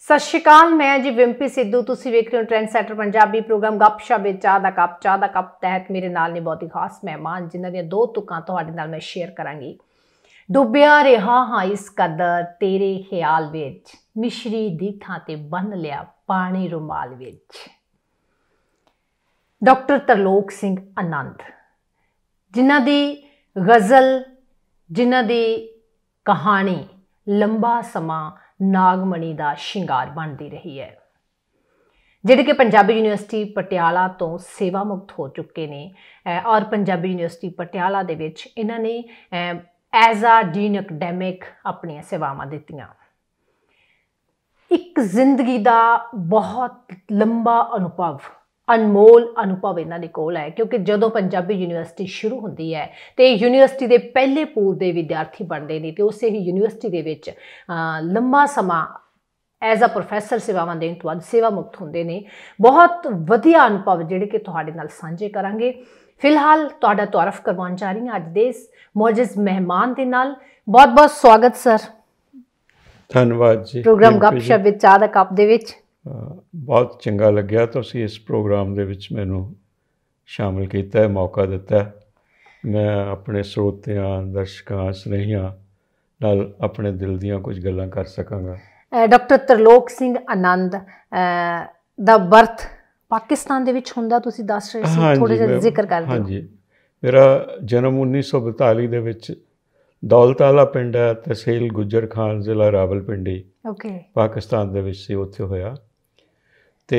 सत श्री अकाल, मैं जी विंपी सिद्धू। तुसीं वेख रहे हो ट्रेंड सैटर पंजाबी प्रोग्राम गपशप विच चाह दा कप तहत मेरे नाल ने बहुत ही खास मेहमान जिन्हां दियां दो तुकां तुहाडे नाल मैं शेयर करांगी। डुबिया रहा हाँ इस कदर तेरे ख्याल विच, मिश्री दी थां ते बन लिया पानी रुमाल विच। डॉक्टर तरलोक सिंह आनंद जिन्हां दी गज़ल, जिन्हां दी कहानी लंबा समा नागमणी का शिंगार बनती रही है, जिहड़े कि पंजाबी यूनिवर्सिटी पटियाला तो सेवा मुक्त हो चुके ने और पंजाबी यूनिवर्सिटी पटियाला दे विच इन्हां ने एज आ डीन अकैडमिक अपनी सेवावां दित्तियां। एक जिंदगी का बहुत लंबा अनुभव, अनमोल अनुभव इन्हां दे कोल है, क्योंकि जदों पंजाबी यूनिवर्सिटी शुरू होंदी है तो यूनिवर्सिटी के पहले पूर के विद्यार्थी बनते हैं तो उस ही यूनिवर्सिटी के विच लंबा समा एज आ प्रोफैसर सेवावां देण तो बाद सेवा मुक्त होंदे ने। बहुत वधिया अनुभव जिहड़े कि तुहाडे नाल सांझे करांगे। फिलहाल तुहाडा तारफ करवाउण जा रही हां अज दे इस मोअज़्ज़ज़ मेहमान दे नाल। बहुत बहुत स्वागत सर, धन्यवाद जी। प्रोग्राम गपशप विच चाह दा कप दे विच बहुत चंगा लग्या तुसीं इस प्रोग्राम दे विच मैनूं शामिल किया है, मौका दिता है। मैं अपने स्रोतियां, दर्शकां, स्नेहियां नाल अपने दिल दीयां कुछ गल्लां कर सकांगा। डॉक्टर तरलोक सिंह आनंद दा बर्थ पाकिस्तान दे विच हुंदा, तुसीं दस रहे सी, थोड़ा जिहा जिक्र कर दिओ। हाँ जी, मेरा जन्म 1942 दे विच दौलताला पिंड है, तहसील गुजर खान, जिला रावलपिंडी, पाकिस्तान दे विच सी, उत्थे होया। ते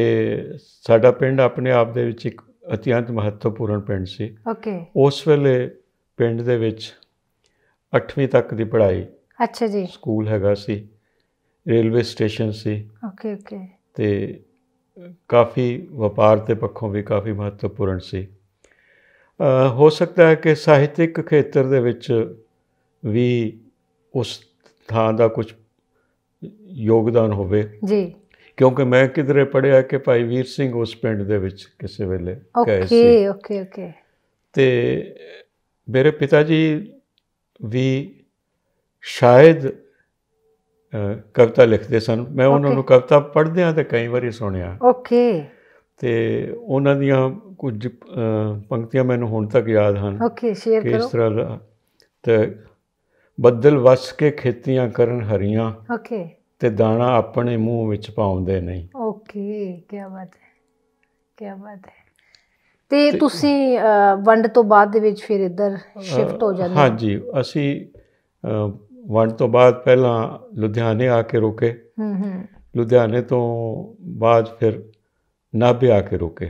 साडा पिंड अपने आप दे विच एक अत्यंत महत्वपूर्ण पिंड सी। उस वेले पिंड दे विच 8वीं तक दी पढ़ाई, अच्छा जी, स्कूल हैगा सी, रेलवे स्टेशन सी, ते काफ़ी वपार के पक्षों भी काफ़ी महत्वपूर्ण सी। हो सकता है कि साहित्यिक खेत्र दे विच भी उस थां दा कुछ योगदान होवे जी, क्योंकि मैं किधरे पढ़िया कि भाई वीर सिंह उस पिंड दे विच किसी वेले गए सी। ते मेरे पिता जी भी शायद कविता लिखते सन। मैं उन्होंने कविता पढ़द्या तो कई बार सुनिया। ते उन्हां दियां कुछ पंक्तियां मैनूं हुण तक याद हैं कि इस तरह ते बदल वस के खेतियां करन हरियां ते दाना अपने मूँह विच पाउंदे नहीं। क्या बात है, क्या बात है। ते तुसीं वंड तो बाद दे विच फिर इधर शिफ्ट हो जांदे? हाँ जी, असी वंड तो बाद पहला लुधियाने आके रुके, लुधियाने तो बाद फिर नाभे आके रुके।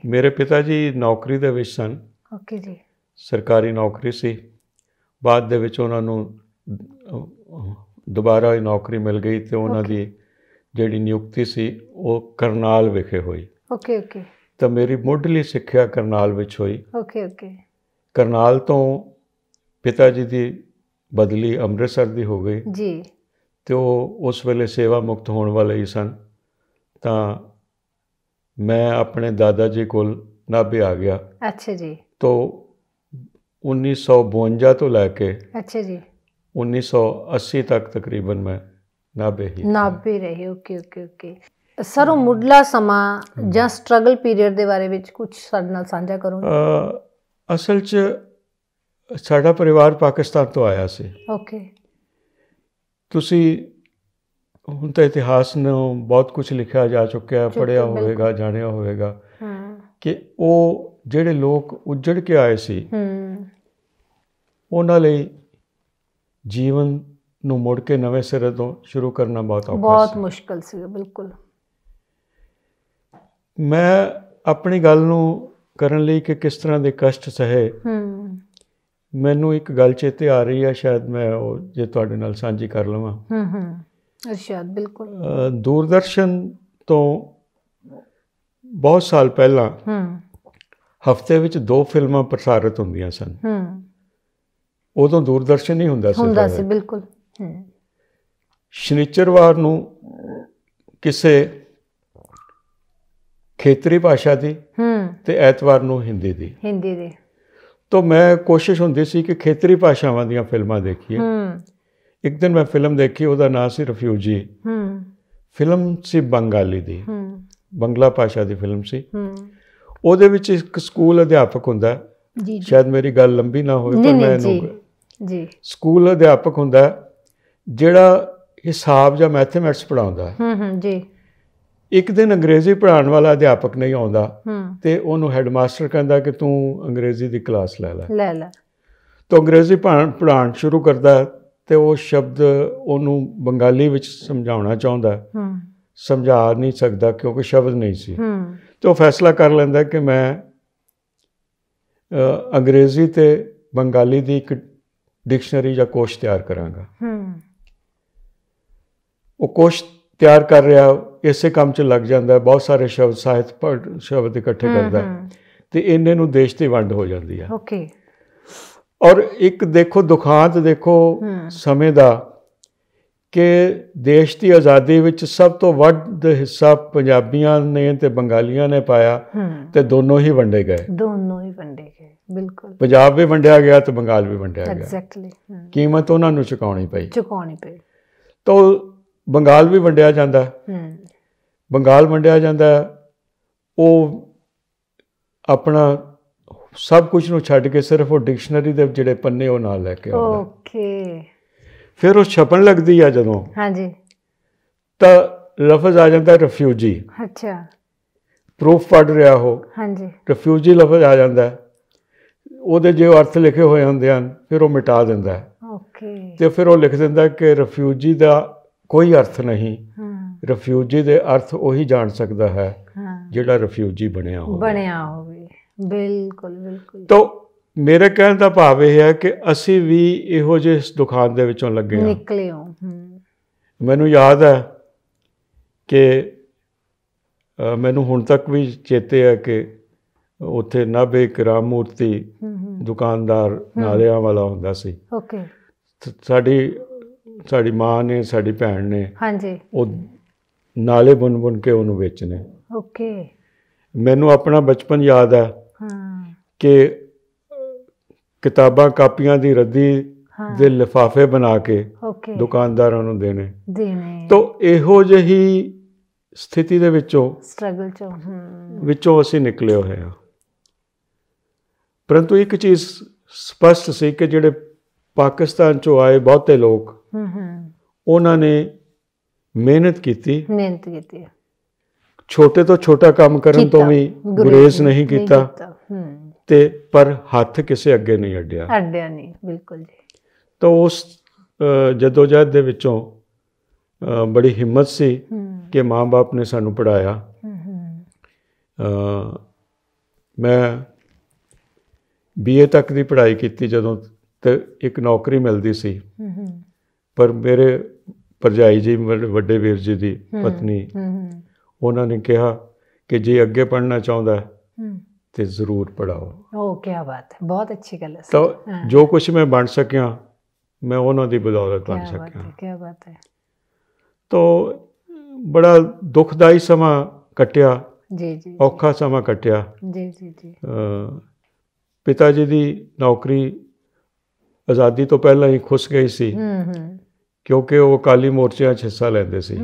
मेरे पिता जी नौकरी दे विच सन, सरकारी नौकरी सी। बाद दे विच उन्हां नूं दोबारा नौकरी मिल गई तो उन्होंने जिहड़ी नियुक्ति सी वो करनाल विखे हुई। तो मेरी मुढ़ली सिक्ख्या करनाल विच हुई। करनाल तो पिता जी की बदली अमृतसर दी हो गई जी, तो उस वेले सेवा मुक्त होने वाले ही सन। तो मैं अपने दादा जी कोल नाभे आ गया। अच्छा जी। तो 1952 तो लैके अच्छा जी 1980 तक तकरीबन मैं नाभे रहे। ओके सर, वो मुढ़ला समा जां स्ट्रगल पीरियड दे बारे विच कुछ साडे नाल सांझा करो। असल च साडा परिवार पाकिस्तान तो आया सी। तुसी हुण तां इतिहास नूं बहुत कुछ लिखिया जा चुका है, पढ़िया होवेगा, जानिया होवेगा कि वो जिहड़े लोग उजड़ के आए सी उन्हां लई जीवन नूं मुड़ के नवें सिरे तो शुरू करना बहुत मुश्किल सी। बिल्कुल। मैं अपनी गल नूं करन लई कि किस तरह के कष्ट सहे, मैनूं एक गल चेते आ रही है, शायद मैं वो जे तुहाडे नाल सांझी कर लवां। अर्शाद, बिल्कुल। दूरदर्शन तो बहुत साल पहला हफ्ते विच 2 फिल्मां प्रसारित होंदियां सन। उदों दूरदर्शन ही हुंदा सी। बिल्कुल। शनिचरवार नूं किसे खेतरी भाषा की ते ऐतवार नूं हिंदी दी। तो मैं कोशिश हुंदी सी कि खेतरी भाषावां दीयां फिल्मां देखीए। एक दिन मैं फिल्म देखी, उसका नाम सी रिफ्यूजी। ਫਿਲਮ ਸੀ ਬੰਗਾਲੀ ਦੀ, ਬੰਗਲਾ ਭਾਸ਼ਾ ਦੀ ਫਿਲਮ ਸੀ। ਉਹਦੇ ਵਿੱਚ ਇੱਕ ਸਕੂਲ ਅਧਿਆਪਕ ਹੁੰਦਾ, ਸ਼ਾਇਦ ਮੇਰੀ ਗੱਲ ਲੰਬੀ ਨਾ ਹੋਵੇ ਪਰ ਮੈਂ ਇਹਨੂੰ, ਸਕੂਲ ਅਧਿਆਪਕ ਹੁੰਦਾ ਜਿਹੜਾ ਹਿਸਾਬ ਜਾਂ ਮੈਥਮੈਟਿਕਸ ਪੜ੍ਹਾਉਂਦਾ। ਇੱਕ ਦਿਨ ਅੰਗਰੇਜ਼ੀ ਪੜ੍ਹਾਉਣ ਵਾਲਾ ਅਧਿਆਪਕ ਨਹੀਂ ਆਉਂਦਾ ਤੇ ਉਹਨੂੰ ਹੈਡਮਾਸਟਰ ਕਹਿੰਦਾ ਕਿ ਤੂੰ ਅੰਗਰੇਜ਼ੀ ਦੀ ਕਲਾਸ ਲੈ ਲੈ। ਤਾਂ ਅੰਗਰੇਜ਼ੀ ਪੜ੍ਹਾਉਣ ਸ਼ੁਰੂ ਕਰਦਾ ਤੇ ਉਹ ਸ਼ਬਦ ਉਹਨੂੰ ਬੰਗਾਲੀ ਵਿੱਚ ਸਮਝਾਉਣਾ ਚਾਹੁੰਦਾ, ਸਮਝਾ ਨਹੀਂ ਸਕਦਾ ਕਿਉਂਕਿ ਸ਼ਬਦ ਨਹੀਂ ਸੀ। ਤੇ ਉਹ ਫੈਸਲਾ ਕਰ ਲੈਂਦਾ ਕਿ ਮੈਂ ਅੰਗਰੇਜ਼ੀ ਤੇ ਬੰਗਾਲੀ ਦੀ ਇੱਕ ਡਿਕਸ਼ਨਰੀ ਜਾਂ ਕੋਸ਼ ਤਿਆਰ ਕਰਾਂਗਾ। ਉਹ ਕੋਸ਼ ਤਿਆਰ ਕਰ ਰਿਹਾ, ਇਸੇ ਕੰਮ 'ਚ ਲੱਗ ਜਾਂਦਾ, ਬਹੁਤ ਸਾਰੇ ਸ਼ਬਦ, ਸਾਹਿਤ ਸ਼ਬਦ ਇਕੱਠੇ ਕਰਦਾ ਤੇ ਇੰਨੇ ਨੂੰ ਦੇਸ਼ ਦੀ ਵੰਡ ਹੋ ਜਾਂਦੀ ਹੈ। ਔਰ ਇੱਕ ਦੇਖੋ ਦੁਖਾਂਤ ਦੇਖੋ ਸਮੇਂ ਦਾ ਕਿ ਦੇਸ਼ ਦੀ ਆਜ਼ਾਦੀ ਵਿੱਚ ਸਭ ਤੋਂ ਵੱਧ ਹਿੱਸਾ ਪੰਜਾਬੀਆਂ ਨੇ ਤੇ ਬੰਗਾਲੀਆਂ ਨੇ ਪਾਇਆ ਤੇ ਦੋਨੋਂ ਹੀ ਵੰਡੇ ਗਏ। ਬਿਲਕੁਲ, ਪੰਜਾਬ ਵੀ ਵੰਡਿਆ ਗਿਆ ਤੇ ਬੰਗਾਲ ਵੀ ਵੰਡਿਆ ਗਿਆ। ਕੀਮਤ ਉਹਨਾਂ ਨੂੰ ਚੁਕਾਉਣੀ ਪਈ। ਤਾਂ ਬੰਗਾਲ ਵੀ ਵੰਡਿਆ ਜਾਂਦਾ, ਉਹ ਆਪਣਾ ਸਭ ਕੁਝ ਨੂੰ ਛੱਡ ਕੇ ਸਿਰਫ ਉਹ ਡਿਕਸ਼ਨਰੀ ਦੇ ਜਿਹੜੇ ਪੰਨੇ ਉਹ ਨਾਲ ਲੈ ਕੇ ਆਉਂਦਾ। ਫਿਰ ਉਹ ਛਪਣ ਲੱਗਦੀ ਆ ਜਦੋਂ, ਤਾਂ ਲਫ਼ਜ਼ ਆ ਜਾਂਦਾ ਰਿਫਿਊਜੀ। ਪ੍ਰੂਫ ਪੜ੍ਹ ਰਿਹਾ ਉਹ, ਰਿਫਿਊਜੀ ਲਫ਼ਜ਼ ਆ ਜਾਂਦਾ, ਉਹਦੇ ਜੋ ਅਰਥ ਲਿਖੇ ਹੋਏ ਹੁੰਦੇ ਹਨ ਫਿਰ ਉਹ ਮਿਟਾ ਦਿੰਦਾ ਤੇ ਫਿਰ ਉਹ ਲਿਖ ਦਿੰਦਾ ਕਿ ਰਿਫਿਊਜੀ ਦਾ ਕੋਈ ਅਰਥ ਨਹੀਂ, ਰਿਫਿਊਜੀ ਦੇ ਅਰਥ ਉਹੀ ਜਾਣ ਸਕਦਾ ਹੈ ਜਿਹੜਾ ਰਿਫਿਊਜੀ ਬਣਿਆ ਹੋਵੇ। ਬਿਲਕੁਲ। ਤਾਂ ਮੇਰੇ ਕਹਿਣ ਦਾ ਭਾਵ ਇਹ ਹੈ ਕਿ ਅਸੀਂ ਵੀ ਇਹੋ ਜਿਹੇ ਦੁਖਾਂਤ ਦੇ ਵਿੱਚੋਂ ਲੱਗੇ ਨਿਕਲੇ ਹਾਂ। ਮੈਨੂੰ ਯਾਦ ਹੈ ਕਿ ਮੈਨੂੰ ਹੁਣ ਤੱਕ ਵੀ ਚੇਤੇ ਹੈ ਕਿ ਉੱਥੇ ਨਾਭੇ ਇੱਕ ਰਾਮ ਮੂਰਤੀ ਦੁਕਾਨਦਾਰ ਨਾਲਿਆਂ ਵਾਲਾ ਹੁੰਦਾ ਸੀ। ਸਾਡੀ ਮਾਂ ਨੇ, ਸਾਡੀ ਭੈਣ ਨੇ ਉਹ ਨਾਲੇ ਬੁਣ ਕੇ ਉਹਨੂੰ ਵੇਚਣੇ। ਮੈਨੂੰ ਆਪਣਾ ਬਚਪਨ ਯਾਦ ਹੈ ਕਿ ਕਿਤਾਬਾਂ ਕਾਪੀਆਂ ਦੀ ਰੱਦੀ ਦੇ ਲਿਫਾਫੇ ਬਣਾ ਕੇ ਦੁਕਾਨਦਾਰਾਂ ਨੂੰ ਦੇਣੇ। ਤਾਂ ਇਹੋ ਜਿਹੀ ਸਥਿਤੀ ਦੇ ਵਿੱਚੋਂ ਅਸੀਂ ਨਿਕਲੇ ਹੋਏ ਹਾਂ। ਪਰੰਤੂ ਇੱਕ ਚੀਜ਼ ਸਪਸ਼ਟ ਸੀ ਕਿ ਜਿਹੜੇ ਪਾਕਿਸਤਾਨ 'ਚੋਂ ਆਏ ਬਹੁਤੇ ਲੋਕ, ਉਹਨਾਂ ਨੇ ਮਿਹਨਤ ਕੀਤੀ, ਛੋਟੇ ਤੋਂ ਛੋਟਾ ਕੰਮ ਕਰਨ ਤੋਂ ਵੀ ਗੁਰੇਜ਼ ਨਹੀਂ ਕੀਤਾ ਤੇ ਪਰ ਹੱਥ ਕਿਸੇ ਅੱਗੇ ਨਹੀਂ ਅੱਡਿਆ। ਤਾਂ ਉਸ ਜਦੋਜਹਿਦ ਦੇ ਵਿੱਚੋਂ ਬੜੀ ਹਿੰਮਤ ਸੀ ਕਿ ਮਾਂ ਬਾਪ ਨੇ ਸਾਨੂੰ ਪੜ੍ਹਾਇਆ। ਮੈਂ BA ਤੱਕ ਦੀ ਪੜ੍ਹਾਈ ਕੀਤੀ ਜਦੋਂ, ਤੇ ਇੱਕ ਨੌਕਰੀ ਮਿਲਦੀ ਸੀ, ਪਰ ਮੇਰੇ ਭਰਜਾਈ ਜੀ, ਵੱਡੇ ਵੀਰ ਜੀ ਦੀ ਪਤਨੀ, ਉਹਨਾਂ ਨੇ ਕਿਹਾ ਕਿ ਜੇ ਅੱਗੇ ਪੜ੍ਹਨਾ ਚਾਹੁੰਦਾ ਤੇ ਜ਼ਰੂਰ ਪੜ੍ਹਾਓ। ਕੀ ਬਾਤ ਹੈ, ਬਹੁਤ ਅੱਛੀ ਗੱਲ ਹੈ। ਤਾਂ ਜੋ ਕੁਛ ਮੈਂ ਬਣ ਸਕਿਆ ਮੈਂ ਉਹਨਾਂ ਦੀ ਬਦੌਲਤ ਬਣ ਸਕਿਆ। ਕੀ ਬਾਤ ਹੈ। ਤਾਂ ਬੜਾ ਦੁਖਦਾਈ ਸਮਾਂ ਕੱਟਿਆ, ਔਖਾ ਸਮਾਂ ਕੱਟਿਆ। ਪਿਤਾ ਜੀ ਦੀ ਨੌਕਰੀ ਆਜ਼ਾਦੀ ਤੋਂ ਪਹਿਲਾਂ ਹੀ ਖੁੱਸ ਗਈ ਸੀ ਕਿਉਂਕਿ ਉਹ ਅਕਾਲੀ ਮੋਰਚਿਆਂ 'ਚ ਹਿੱਸਾ ਲੈਂਦੇ ਸੀ।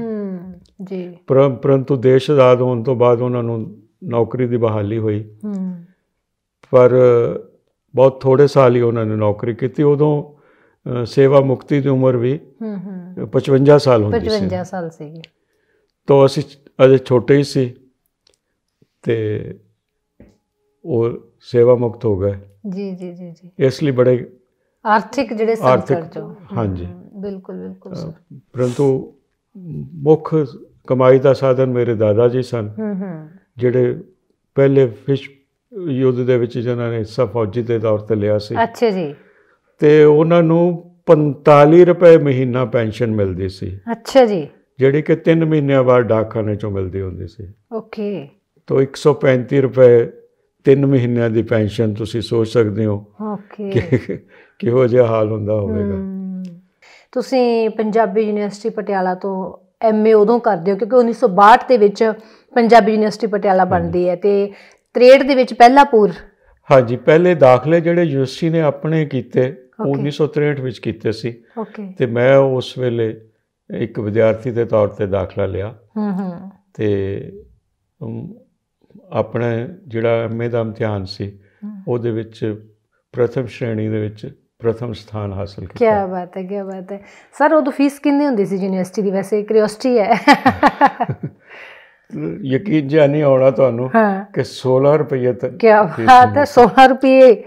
ਪਰੰਤੂ ਦੇਸ਼ ਆਜ਼ਾਦ ਹੋਣ ਤੋਂ ਬਾਅਦ ਉਹਨਾਂ ਨੂੰ ਨੌਕਰੀ ਦੀ ਬਹਾਲੀ ਹੋਈ, ਪਰ ਬਹੁਤ ਥੋੜ੍ਹੇ ਸਾਲ ਹੀ ਉਹਨਾਂ ਨੇ ਨੌਕਰੀ ਕੀਤੀ। ਉਦੋਂ ਸੇਵਾ ਮੁਕਤੀ ਦੀ ਉਮਰ ਵੀ 55 ਸਾਲ ਹੁੰਦੀ ਸੀ। 55 ਸਾਲ ਸੀਗੀ। ਤਾਂ ਅਸੀਂ ਅਜੇ ਛੋਟੇ ਹੀ ਸੀ ਤੇ ਉਹ ਸੇਵਾ ਮੁਕਤ ਹੋ ਗਏ। ਇਸ ਲਈ ਬੜੇ ਆਰਥਿਕ ਜਿਹੜੇ ਸੰਕਟ ਚੋਂ। ਹਾਂਜੀ, ਬਿਲਕੁਲ। ਪਰੰਤੂ ਮੁੱਖ ਕਮਾਈ ਦਾ ਸਾਧਨ ਮੇਰੇ ਦਾਦਾ ਜੀ ਸਨ, ਜਿਹੜੇ ਪਹਿਲੇ ਵਿਸ਼ਵ ਯੁੱਧ ਦੇ ਵਿੱਚ ਜਿਨ੍ਹਾਂ ਨੇ ਹਿੱਸਾ ਫੌਜੀ ਦੇ ਤੌਰ 'ਤੇ ਲਿਆ ਸੀ। ਤੇ ਉਹਨਾਂ ਨੂੰ 45 ਰੁਪਏ ਮਹੀਨਾ ਪੈਨਸ਼ਨ ਮਿਲਦੀ ਸੀ। ਜਿਹੜੀ ਕਿ 3 ਮਹੀਨਿਆਂ ਬਾਅਦ ਡਾਕਖਾਨੇ 'ਚੋਂ ਮਿਲਦੀ ਹੁੰਦੀ ਸੀ। ਤਾਂ 135 ਰੁਪਏ 3 ਮਹੀਨਿਆਂ ਦੀ ਪੈਨਸ਼ਨ, ਤੁਸੀਂ ਸੋਚ ਸਕਦੇ ਹੋ ਕਿ ਕਿਹੋ ਜਿਹਾ ਹਾਲ ਹੁੰਦਾ ਹੋਵੇਗਾ। ਤੁਸੀਂ ਪੰਜਾਬੀ ਯੂਨੀਵਰਸਿਟੀ ਪਟਿਆਲਾ ਤੋਂ MA ਉਦੋਂ ਕਰਦੇ ਹੋ ਕਿਉਂਕਿ 1962 ਦੇ ਵਿੱਚ ਪੰਜਾਬੀ ਯੂਨੀਵਰਸਿਟੀ ਪਟਿਆਲਾ ਬਣਦੀ ਹੈ ਤੇ 63 ਦੇ ਵਿੱਚ ਪਹਿਲਾ ਪੂਰ। ਹਾਂਜੀ, ਪਹਿਲੇ ਦਾਖਲੇ ਜਿਹੜੇ ਯੂਨੀਵਰਸਿਟੀ ਨੇ ਆਪਣੇ ਕੀਤੇ 1963 ਵਿੱਚ ਕੀਤੇ ਸੀ ਤੇ ਮੈਂ ਉਸ ਵੇਲੇ ਇੱਕ ਵਿਦਿਆਰਥੀ ਦੇ ਤੌਰ 'ਤੇ ਦਾਖਲਾ ਲਿਆ ਅਤੇ ਆਪਣਾ ਜਿਹੜਾ MA ਦਾ ਇਮਤਿਹਾਨ ਸੀ ਉਹਦੇ ਵਿੱਚ ਪ੍ਰਥਮ ਸ਼੍ਰੇਣੀ ਦੇ ਵਿੱਚ ਪ੍ਰਥਮ ਸਥਾਨ ਹਾਸਲ ਕੀਤਾ। ਕਿਆ ਬਾਤ ਹੈ, ਕਿਆ ਬਾਤ ਹੈ ਸਰ। ਉਦੋਂ ਫੀਸ ਕਿੰਨੀ ਹੁੰਦੀ ਸੀ ਯੂਨੀਵਰਸਿਟੀ ਦੀ? ਵੈਸੇ ਕਿਉਰਿਓਸਿਟੀ ਹੈ। ਯਕੀਨ ਜਿਹਾ ਨਹੀਂ ਆਉਣਾ ਤੁਹਾਨੂੰ ਕਿ 16 ਰੁਪਏ ਤੱਕ। ਕਿਆ ਬਾਤ ਹੈ, 16 ਰੁਪਏ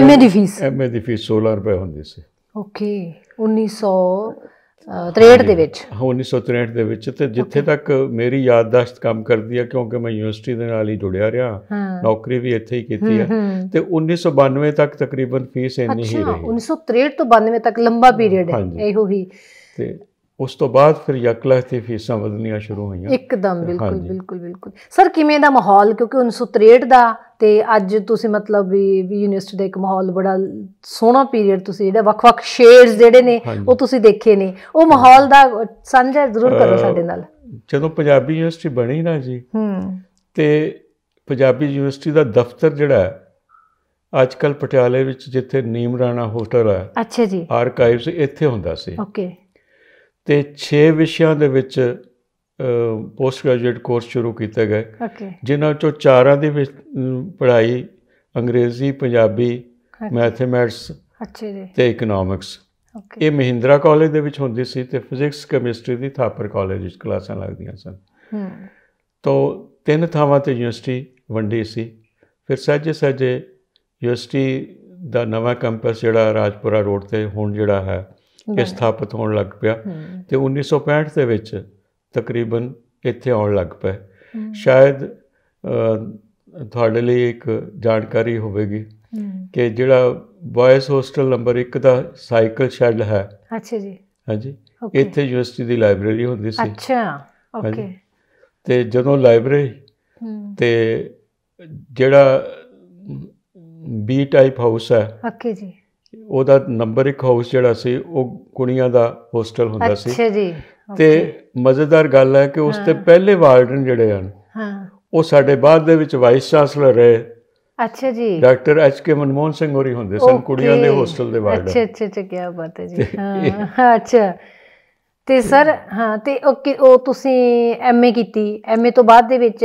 MA ਦੀ ਫੀਸ? MA ਦੀ ਫੀਸ 16 ਰੁਪਏ ਹੁੰਦੀ ਸੀ। ਓਕੇ, 1963 ਦੇ ਵਿੱਚ? 1963 ਦੇ ਵਿੱਚ। ਤੇ ਜਿੱਥੇ ਤੱਕ ਮੇਰੀ ਯਾਦਦਾਸ਼ਤ ਕੰਮ ਕਰਦੀ ਹੈ, ਕਿਉਂਕਿ ਮੈਂ ਯੂਨੀਵਰਸਿਟੀ ਦੇ ਨਾਲ ਹੀ ਜੁੜਿਆ ਰਿਹਾ, ਨੌਕਰੀ ਵੀ ਇੱਥੇ ਹੀ ਕੀਤੀ ਹੈ, ਤੇ 1992 ਤੱਕ ਤਕਰੀਬਨ ਫੀਸ ਇੰਨੀ ਹੀ ਰਹੀ। 1963 ਤੋਂ 92 ਤੱਕ ਲੰਬਾ ਪੀਰੀਅਡ ਹੈ ਇਹੋ ਹੀ। ਤੇ ਉਸ ਤੋਂ ਬਾਅਦ ਫਿਰ ਯਕਲਖਤੀ ਫੀਸਾਂ ਵਧਣੀਆਂ ਸ਼ੁਰੂ ਹੋਈਆਂ ਇੱਕਦਮ। ਬਿਲਕੁਲ ਬਿਲਕੁਲ ਬਿਲਕੁਲ ਸਰ। ਕਿਵੇਂ ਦਾ ਮਾਹੌਲ, ਕਿਉਂਕਿ 1963 ਦਾ ਤੇ ਅੱਜ ਤੁਸੀਂ ਮਤਲਬ ਵੀ ਯੂਨੀਵਰਸਿਟੀ ਦਾ ਇੱਕ ਮਾਹੌਲ ਬੜਾ ਸੋਹਣਾ ਪੀਰੀਅਡ, ਤੁਸੀਂ ਜਿਹੜਾ ਵੱਖ-ਵੱਖ ਸ਼ੇਡਸ ਜਿਹੜੇ ਨੇ ਉਹ ਤੁਸੀਂ ਦੇਖੇ ਨੇ, ਉਹ ਮਾਹੌਲ ਦਾ ਸਾਂਝਾ ਜ਼ਰੂਰ ਕਰੋ ਸਾਡੇ ਨਾਲ। ਜਦੋਂ ਪੰਜਾਬੀ ਯੂਨੀਵਰਸਿਟੀ ਬਣੀ ਨਾ ਜੀ, ਤੇ ਪੰਜਾਬੀ ਯੂਨੀਵਰਸਿਟੀ ਦਾ ਦਫ਼ਤਰ ਜਿਹੜਾ ਹੈ ਅੱਜ ਕੱਲ੍ਹ ਪਟਿਆਲੇ ਵਿੱਚ ਜਿੱਥੇ ਨੀਮ ਰਾਣਾ ਹੋਟਲ ਹੈ, ਅੱਛਾ ਜੀ, ਆਰਕਾਈਵਸ, ਇੱਥੇ ਹੁੰਦਾ ਸੀ। ਓਕੇ। ਤੇ 6 ਵਿਸ਼ਿਆਂ ਦੇ ਵਿੱਚ ਪੋਸਟ ਗ੍ਰੈਜੂਏਟ ਕੋਰਸ ਸ਼ੁਰੂ ਕੀਤੇ ਗਏ, ਜਿਨ੍ਹਾਂ 'ਚੋਂ 4 ਦੀ ਪੜ੍ਹਾਈ ਅੰਗਰੇਜ਼ੀ, ਪੰਜਾਬੀ, ਮੈਥਮੈਟਿਕਸ ਤੇ ਇਕਨੋਮਿਕਸ। ਇਹ ਮਹਿੰਦਰਾ ਕਾਲਜ ਦੇ ਵਿੱਚ ਹੁੰਦੀ ਸੀ, ਤੇ ਫਿਜ਼ਿਕਸ ਕੈਮਿਸਟਰੀ ਦੀ ਥਾਪਰ ਕਾਲਜ ਵਿੱਚ ਕਲਾਸਾਂ ਲੱਗਦੀਆਂ ਸਨ। ਤੋਂ 3 ਥਾਵਾਂ 'ਤੇ ਯੂਨੀਵਰਸਿਟੀ ਵੰਡੀ ਸੀ। ਫਿਰ ਸਹਿਜੇ ਸਹਿਜੇ ਯੂਨੀਵਰਸਿਟੀ ਦਾ ਨਵਾਂ ਕੈਂਪਸ ਜਿਹੜਾ ਰਾਜਪੁਰਾ ਰੋਡ 'ਤੇ ਹੁਣ ਜਿਹੜਾ ਹੈ ਇਹ ਸਥਾਪਿਤ ਹੋਣ ਲੱਗ ਪਿਆ, ਤੇ 1965 ਦੇ ਵਿੱਚ ਤਕਰੀਬਨ ਇੱਥੇ ਆਉਣ ਲੱਗ ਪਏ। ਸ਼ਾਇਦ ਤੁਹਾਡੇ ਲਈ ਇੱਕ ਜਾਣਕਾਰੀ ਹੋਵੇਗੀ ਕਿ ਜਿਹੜਾ ਬॉयਜ਼ ਹੋਸਟਲ ਨੰਬਰ 1 ਦਾ ਸਾਈਕਲ ਸ਼ੈੱਡ ਹੈ, ਅੱਛਾ ਜੀ, ਹਾਂਜੀ, ਇੱਥੇ ਯੂਨੀਵਰਸਿਟੀ ਦੀ ਲਾਇਬ੍ਰੇਰੀ ਹੁੰਦੀ ਸੀ। ਅੱਛਾ, ਓਕੇ। ਤੇ ਜਦੋਂ ਲਾਇਬ੍ਰੇਰੀ ਤੇ ਜਿਹੜਾ B ਟਾਈਪ ਹਾਊਸ ਹੈ, ਓਕੇ ਜੀ, ਉਹਦਾ ਨੰਬਰ 1 ਹਾਊਸ ਜਿਹੜਾ ਸੀ ਉਹ ਕੁੜੀਆਂ ਦਾ ਹੋਸਟਲ ਹੁੰਦਾ ਸੀ। ਅੱਛਾ ਜੀ। ਤੇ ਮਜ਼ੇਦਾਰ ਗੱਲ ਹੈ ਕਿ ਉਸ ਦੇ ਪਹਿਲੇ ਵਾਰਡਨ ਜਿਹੜੇ ਹਨ ਉਹ ਸਾਡੇ ਬਾਅਦ ਦੇ ਵਿੱਚ ਵਾਈਸ ਚਾਂਸਲਰ ਰਹੇ। ਅੱਛਾ ਜੀ। ਡਾਕਟਰ HK ਮਨਮੋਹਨ ਸਿੰਘ ਹੋਰੀ ਹੁੰਦੇ ਸਨ ਕੁੜੀਆਂ ਦੇ ਹੋਸਟਲ ਦੇ ਵਾਰਡਨ। ਅੱਛਾ ਅੱਛਾ ਅੱਛਾ, ਕੀ ਬਾਤ ਹੈ ਜੀ। ਅੱਛਾ। ਤੇ ਸਰ ਤੇ ਉਹ ਤੁਸੀਂ MA ਕੀਤੀ, MA ਤੋਂ ਬਾਅਦ ਦੇ ਵਿੱਚ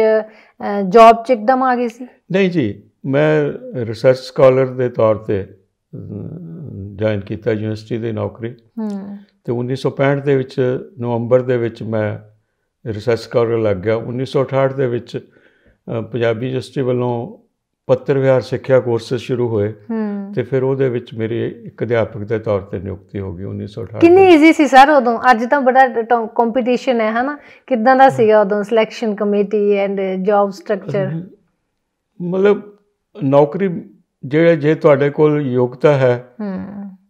ਜੌਬ 'ਚ ਇੱਕਦਮ ਆ ਗਏ ਸੀ? ਨਹੀਂ ਜੀ, ਮੈਂ ਰਿਸਰਚ ਸਕਾਲਰ ਦੇ ਤੌਰ 'ਤੇ ਜੁਆਇਨ ਕੀਤਾ ਯੂਨੀਵਰਸਿਟੀ ਦੀ ਨੌਕਰੀ, ਤੇ 1965 ਦੇ ਵਿੱਚ ਨਵੰਬਰ ਦੇ ਵਿੱਚ ਮੈਂ ਰਿਸਰਚ ਸਕਾਲਰ ਲੱਗ ਗਿਆ। 1968 ਦੇ ਵਿੱਚ ਪੰਜਾਬੀ ਯੂਨੀਵਰਸਿਟੀ ਵੱਲੋਂ ਪੱਤਰ ਵਿਹਾਰ ਸਿੱਖਿਆ ਕੋਰਸਿਸ ਸ਼ੁਰੂ ਹੋਏ, ਤੇ ਫਿਰ ਉਹਦੇ ਵਿੱਚ ਮੇਰੀ ਇੱਕ ਅਧਿਆਪਕ ਦੇ ਤੌਰ 'ਤੇ ਨਿਯੁਕਤੀ ਹੋ ਗਈ 1968। ਕਿੰਨੀ ਈਜ਼ੀ ਸੀ ਸਰ ਉਦੋਂ? ਅੱਜ ਤਾਂ ਬੜਾ ਕੰਪੀਟੀਸ਼ਨ ਹੈ ਨਾ, ਕਿੱਦਾਂ ਦਾ ਸੀਗਾ ਉਦੋਂ selection committee and job structure? ਮਤਲਬ ਨੌਕਰੀ ਜੇ ਤੁਹਾਡੇ ਕੋਲ ਯੋਗਤਾ ਹੈ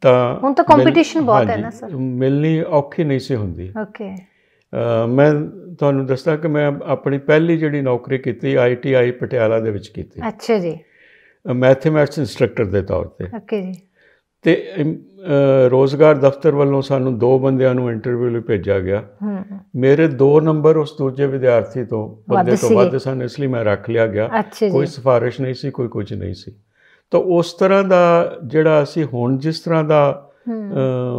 ਤਾਂ ਹੁਣ ਤਾਂ ਕੰਪੀਟੀਸ਼ਨ ਬਹੁਤ ਹੈ ਨਾ ਸਰ, ਮਿਲਣੀ ਔਖੀ ਨਹੀਂ ਸੀ ਹੁੰਦੀ। ਓਕੇ। ਮੈਂ ਤੁਹਾਨੂੰ ਦੱਸਦਾ ਕਿ ਮੈਂ ਆਪਣੀ ਪਹਿਲੀ ਜਿਹੜੀ ਨੌਕਰੀ ਕੀਤੀ ITI ਪਟਿਆਲਾ ਦੇ ਵਿੱਚ ਕੀਤੀ। ਅੱਛਾ ਜੀ। ਮੈਥਮੈਟਿਕਸ ਇੰਸਟ੍ਰਕਟਰ ਦੇ ਤੌਰ 'ਤੇ। ਓਕੇ ਜੀ। ਤੇ ਰੋਜ਼ਗਾਰ ਦਫ਼ਤਰ ਵੱਲੋਂ ਸਾਨੂੰ 2 ਬੰਦਿਆਂ ਨੂੰ ਇੰਟਰਵਿਊ ਲਈ ਭੇਜਿਆ ਗਿਆ। ਮੇਰੇ 2 ਨੰਬਰ ਉਸ ਦੂਜੇ ਵਿਦਿਆਰਥੀ ਤੋਂ ਬੰਦੇ ਤੋਂ ਵੱਧ ਸਨ, ਇਸ ਲਈ ਮੈਂ ਰੱਖ ਲਿਆ ਗਿਆ। ਕੋਈ ਸਿਫਾਰਿਸ਼ ਨਹੀਂ ਸੀ, ਕੋਈ ਕੁਝ ਨਹੀਂ ਸੀ। ਤਾਂ ਉਸ ਤਰ੍ਹਾਂ ਦਾ ਜਿਹੜਾ ਅਸੀਂ ਹੁਣ ਜਿਸ ਤਰ੍ਹਾਂ ਦਾ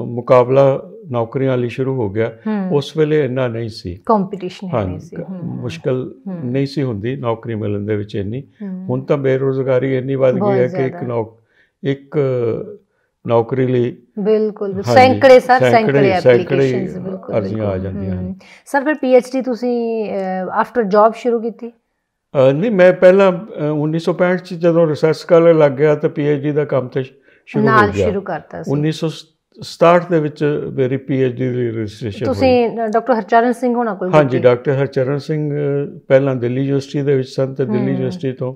ਮੁਕਾਬਲਾ ਨੌਕਰੀਆਂ ਲਈ ਸ਼ੁਰੂ ਹੋ ਗਿਆ, ਉਸ ਵੇਲੇ ਇੰਨਾ ਨਹੀਂ ਸੀ ਕੰਪੀਟੀਸ਼ਨ, ਮੁਸ਼ਕਿਲ ਨਹੀਂ ਸੀ ਹੁੰਦੀ ਨੌਕਰੀ ਮਿਲਣ ਦੇ ਵਿੱਚ ਇੰਨੀ। ਹੁਣ ਤਾਂ ਬੇਰੁਜ਼ਗਾਰੀ ਇੰਨੀ ਵੱਧ ਗਈ ਹੈ ਕਿ ਇੱਕ ਨੌਕਰੀ ਲਈ ਬਿਲਕੁਲ ਸੈਂਕੜੇ ਐਪਲੀਕੇਸ਼ਨਸ ਬਿਲਕੁਲ ਅਰਜ਼ੀਆਂ ਆ ਜਾਂਦੀਆਂ ਹਨ। ਸਰ ਫਿਰ PhD ਤੁਸੀਂ ਆਫਟਰ ਜੌਬ ਸ਼ੁਰੂ ਕੀਤੀ? ਨਹੀਂ, ਮੈਂ ਪਹਿਲਾਂ 1965 'ਚ ਜਦੋਂ ਰਿਸਰਚ ਸਕਾਲਰ ਲੱਗ ਗਿਆ ਤਾਂ PhD ਦਾ ਕੰਮ ਤੇ ਸ਼ੁਰੂ ਹੋ ਗਿਆ। ਸ਼ੁਰੂ ਕਰਤਾ ਸੀ 1967 ਦੇ ਵਿੱਚ ਮੇਰੀ PhD ਦੀ ਰਜਿਸਟ੍ਰੇਸ਼ਨ ਹੋਈ। ਤੁਸੀਂ ਡਾਕਟਰ ਹਰਚਰਨ ਸਿੰਘ ਹੋਣਾ ਕੋਲ? ਹਾਂਜੀ, ਡਾਕਟਰ ਹਰਚਰਨ ਸਿੰਘ ਪਹਿਲਾਂ ਦਿੱਲੀ ਯੂਨੀਵਰਸਿਟੀ ਦੇ ਵਿੱਚ ਸਨ, ਤੇ ਦਿੱਲੀ ਯੂਨੀਵਰਸਿਟੀ ਤੋਂ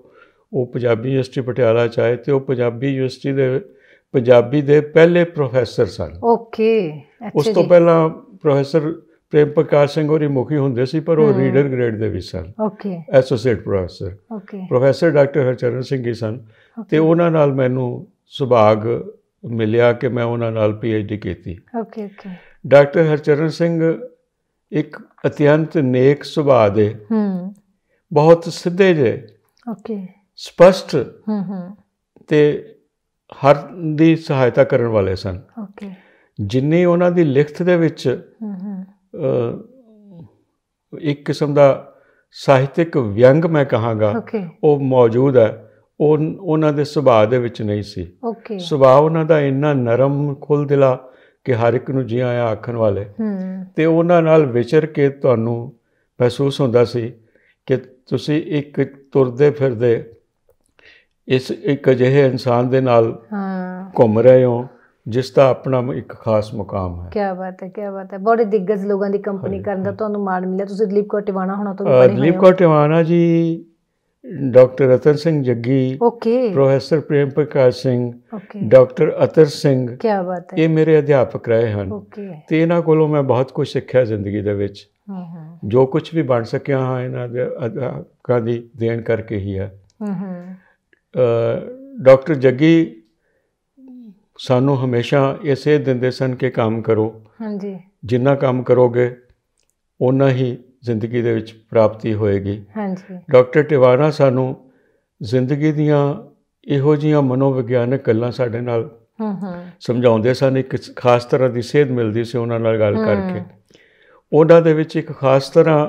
ਉਹ ਪੰਜਾਬੀ ਯੂਨੀਵਰਸਿਟੀ ਪਟਿਆਲਾ 'ਚ ਆਏ, ਤੇ ਉਹ ਪੰਜਾਬੀ ਯੂਨੀਵਰਸਿਟੀ ਦੇ ਪੰਜਾਬੀ ਦੇ ਪਹਿਲੇ ਪ੍ਰੋਫੈਸਰ ਸਨ। ਓਕੇ। ਉਸ ਤੋਂ ਪਹਿਲਾਂ ਪ੍ਰੋਫੈਸਰ ਪ੍ਰੇਮ ਪ੍ਰਕਾਸ਼ ਸਿੰਘ ਹੋਰੀ ਮੁਖੀ ਹੁੰਦੇ ਸੀ, ਪਰ ਉਹ ਰੀਡਰ ਗ੍ਰੇਡ ਦੇ ਵਿੱਚ ਸਨ। Okay. Associate professor. Okay. Professor doctor Harcharan Singh ਹੀ ਸਨ, ਤੇ ਉਹਨਾਂ ਨਾਲ ਮੈਨੂੰ ਸੁਭਾਗ ਮਿਲਿਆ ਕਿ ਮੈਂ ਉਹਨਾਂ ਨਾਲ PhD ਕੀਤੀ। Okay okay. Doctor Harcharan Singh ਇੱਕ ਅਤਿਅੰਤ ਨੇਕ ਸੁਭਾਅ ਦੇ, ਬਹੁਤ ਸਿੱਧੇ ਜਿਹੇ, ਓਕੇ, ਸਪਸ਼ਟ ਤੇ ਹਰ ਦੀ ਸਹਾਇਤਾ ਕਰਨ ਵਾਲੇ ਸਨ। ਓਕੇ। ਜਿੰਨੀ ਉਹਨਾਂ ਦੀ ਲਿਖਤ ਦੇ ਵਿੱਚ ਇੱਕ ਕਿਸਮ ਦਾ ਸਾਹਿਤਕ ਵਿਅੰਗ ਮੈਂ ਕਹਾਂਗਾ ਉਹ ਮੌਜੂਦ ਹੈ, ਉਹ ਉਹਨਾਂ ਦੇ ਸੁਭਾਅ ਦੇ ਵਿੱਚ ਨਹੀਂ ਸੀ। ਸੁਭਾਅ ਉਹਨਾਂ ਦਾ ਇੰਨਾ ਨਰਮ ਖੁੱਲ੍ਹਦਿਲਾ ਕਿ ਹਰ ਇੱਕ ਨੂੰ ਜੀ ਆਇਆਂ ਆਖਣ ਵਾਲੇ, ਅਤੇ ਉਹਨਾਂ ਨਾਲ ਵਿਚਰ ਕੇ ਤੁਹਾਨੂੰ ਮਹਿਸੂਸ ਹੁੰਦਾ ਸੀ ਕਿ ਤੁਸੀਂ ਇੱਕ ਤੁਰਦੇ ਫਿਰਦੇ ਇੱਕ ਅਜਿਹੇ ਇਨਸਾਨ ਦੇ ਨਾਲ ਘੁੰਮ ਰਹੇ ਹੋ ਜਿਸ ਦਾ ਆਪਣਾ ਇੱਕ ਖਾਸ ਮੁਕਾਮ ਹੈ। ਕਿਆ ਬਾਤ ਹੈ, ਕਿਆ ਬਾਤ ਹੈ। ਬੜੇ ਦਿੱਗਜ ਲੋਕਾਂ ਦੀ ਕੰਪਨੀ ਕਰਨ ਦਾ ਤੁਹਾਨੂੰ ਮਾਣ ਮਿਲਿਆ। ਤੁਸੀਂ ਦਲੀਪ ਕੌਰ ਟਿਵਾਣਾ ਹੋਣਾ ਤੋਂ ਦਲੀਪ ਕੌਰ ਟਿਵਾਣਾ ਜੀ, ਡਾਕਟਰ ਰਤਨ ਸਿੰਘ ਜੱਗੀ, ਪ੍ਰੋਫੈਸਰ ਪ੍ਰੇਮ ਪ੍ਰਕਾਸ਼ ਸਿੰਘ, ਡਾਕਟਰ ਅਤਰ ਸਿੰਘ, ਕਿਆ ਬਾਤ ਹੈ, ਇਹ ਮੇਰੇ ਅਧਿਆਪਕ ਰਹੇ ਹਨ ਅਤੇ ਇਹਨਾਂ ਕੋਲੋਂ ਮੈਂ ਬਹੁਤ ਕੁਝ ਸਿੱਖਿਆ ਜ਼ਿੰਦਗੀ ਦੇ ਵਿੱਚ। ਜੋ ਕੁਝ ਵੀ ਬਣ ਸਕਿਆ ਹਾਂ ਇਹਨਾਂ ਦੇ ਅਧਿਆਪਕਾਂ ਦੀ ਦੇਣ ਕਰਕੇ ਹੀ ਹੈ। ਡਾਕਟਰ ਜੱਗੀ ਸਾਨੂੰ ਹਮੇਸ਼ਾ ਇਹ ਸੇਧ ਦਿੰਦੇ ਸਨ ਕਿ ਕੰਮ ਕਰੋ, ਜਿੰਨਾ ਕੰਮ ਕਰੋਗੇ ਓਨਾ ਹੀ ਜ਼ਿੰਦਗੀ ਦੇ ਵਿੱਚ ਪ੍ਰਾਪਤੀ ਹੋਏਗੀ। ਡਾਕਟਰ ਟਿਵਾਣਾ ਸਾਨੂੰ ਜ਼ਿੰਦਗੀ ਦੀਆਂ ਇਹੋ ਜਿਹੀਆਂ ਮਨੋਵਿਗਿਆਨਕ ਗੱਲਾਂ ਸਾਡੇ ਨਾਲ ਸਮਝਾਉਂਦੇ ਸਨ। ਇੱਕ ਖਾਸ ਤਰ੍ਹਾਂ ਦੀ ਸੇਧ ਮਿਲਦੀ ਸੀ ਉਹਨਾਂ ਨਾਲ ਗੱਲ ਕਰਕੇ। ਉਹਨਾਂ ਦੇ ਵਿੱਚ ਇੱਕ ਖਾਸ ਤਰ੍ਹਾਂ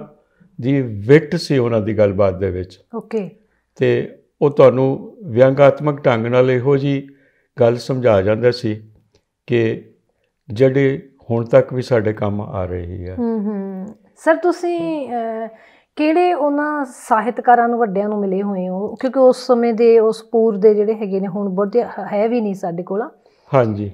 ਦੀ ਵਿਟ ਸੀ ਉਹਨਾਂ ਦੀ ਗੱਲਬਾਤ ਦੇ ਵਿੱਚ, ਅਤੇ ਉਹ ਤੁਹਾਨੂੰ ਵਿਅੰਗਾਤਮਕ ਢੰਗ ਨਾਲ ਇਹੋ ਜਿਹੀ ਗੱਲ ਸਮਝਾ ਜਾਂਦਾ ਸੀ ਕਿ ਜਿਹੜੀ ਹੁਣ ਤੱਕ ਵੀ ਸਾਡੇ ਕੰਮ ਆ ਰਹੀ ਹੈ। ਸਰ ਤੁਸੀਂ ਕਿਹੜੇ ਉਹਨਾਂ ਸਾਹਿਤਕਾਰਾਂ ਨੂੰ ਵੱਡਿਆਂ ਨੂੰ ਮਿਲੇ ਹੋਏ ਹੋ, ਕਿਉਂਕਿ ਉਸ ਸਮੇਂ ਦੇ ਉਸ ਪੂਰ ਦੇ ਜਿਹੜੇ ਹੈਗੇ ਨੇ ਹੁਣ ਬਹੁਤੇ ਹੈ ਵੀ ਨਹੀਂ ਸਾਡੇ ਕੋਲ। ਹਾਂਜੀ,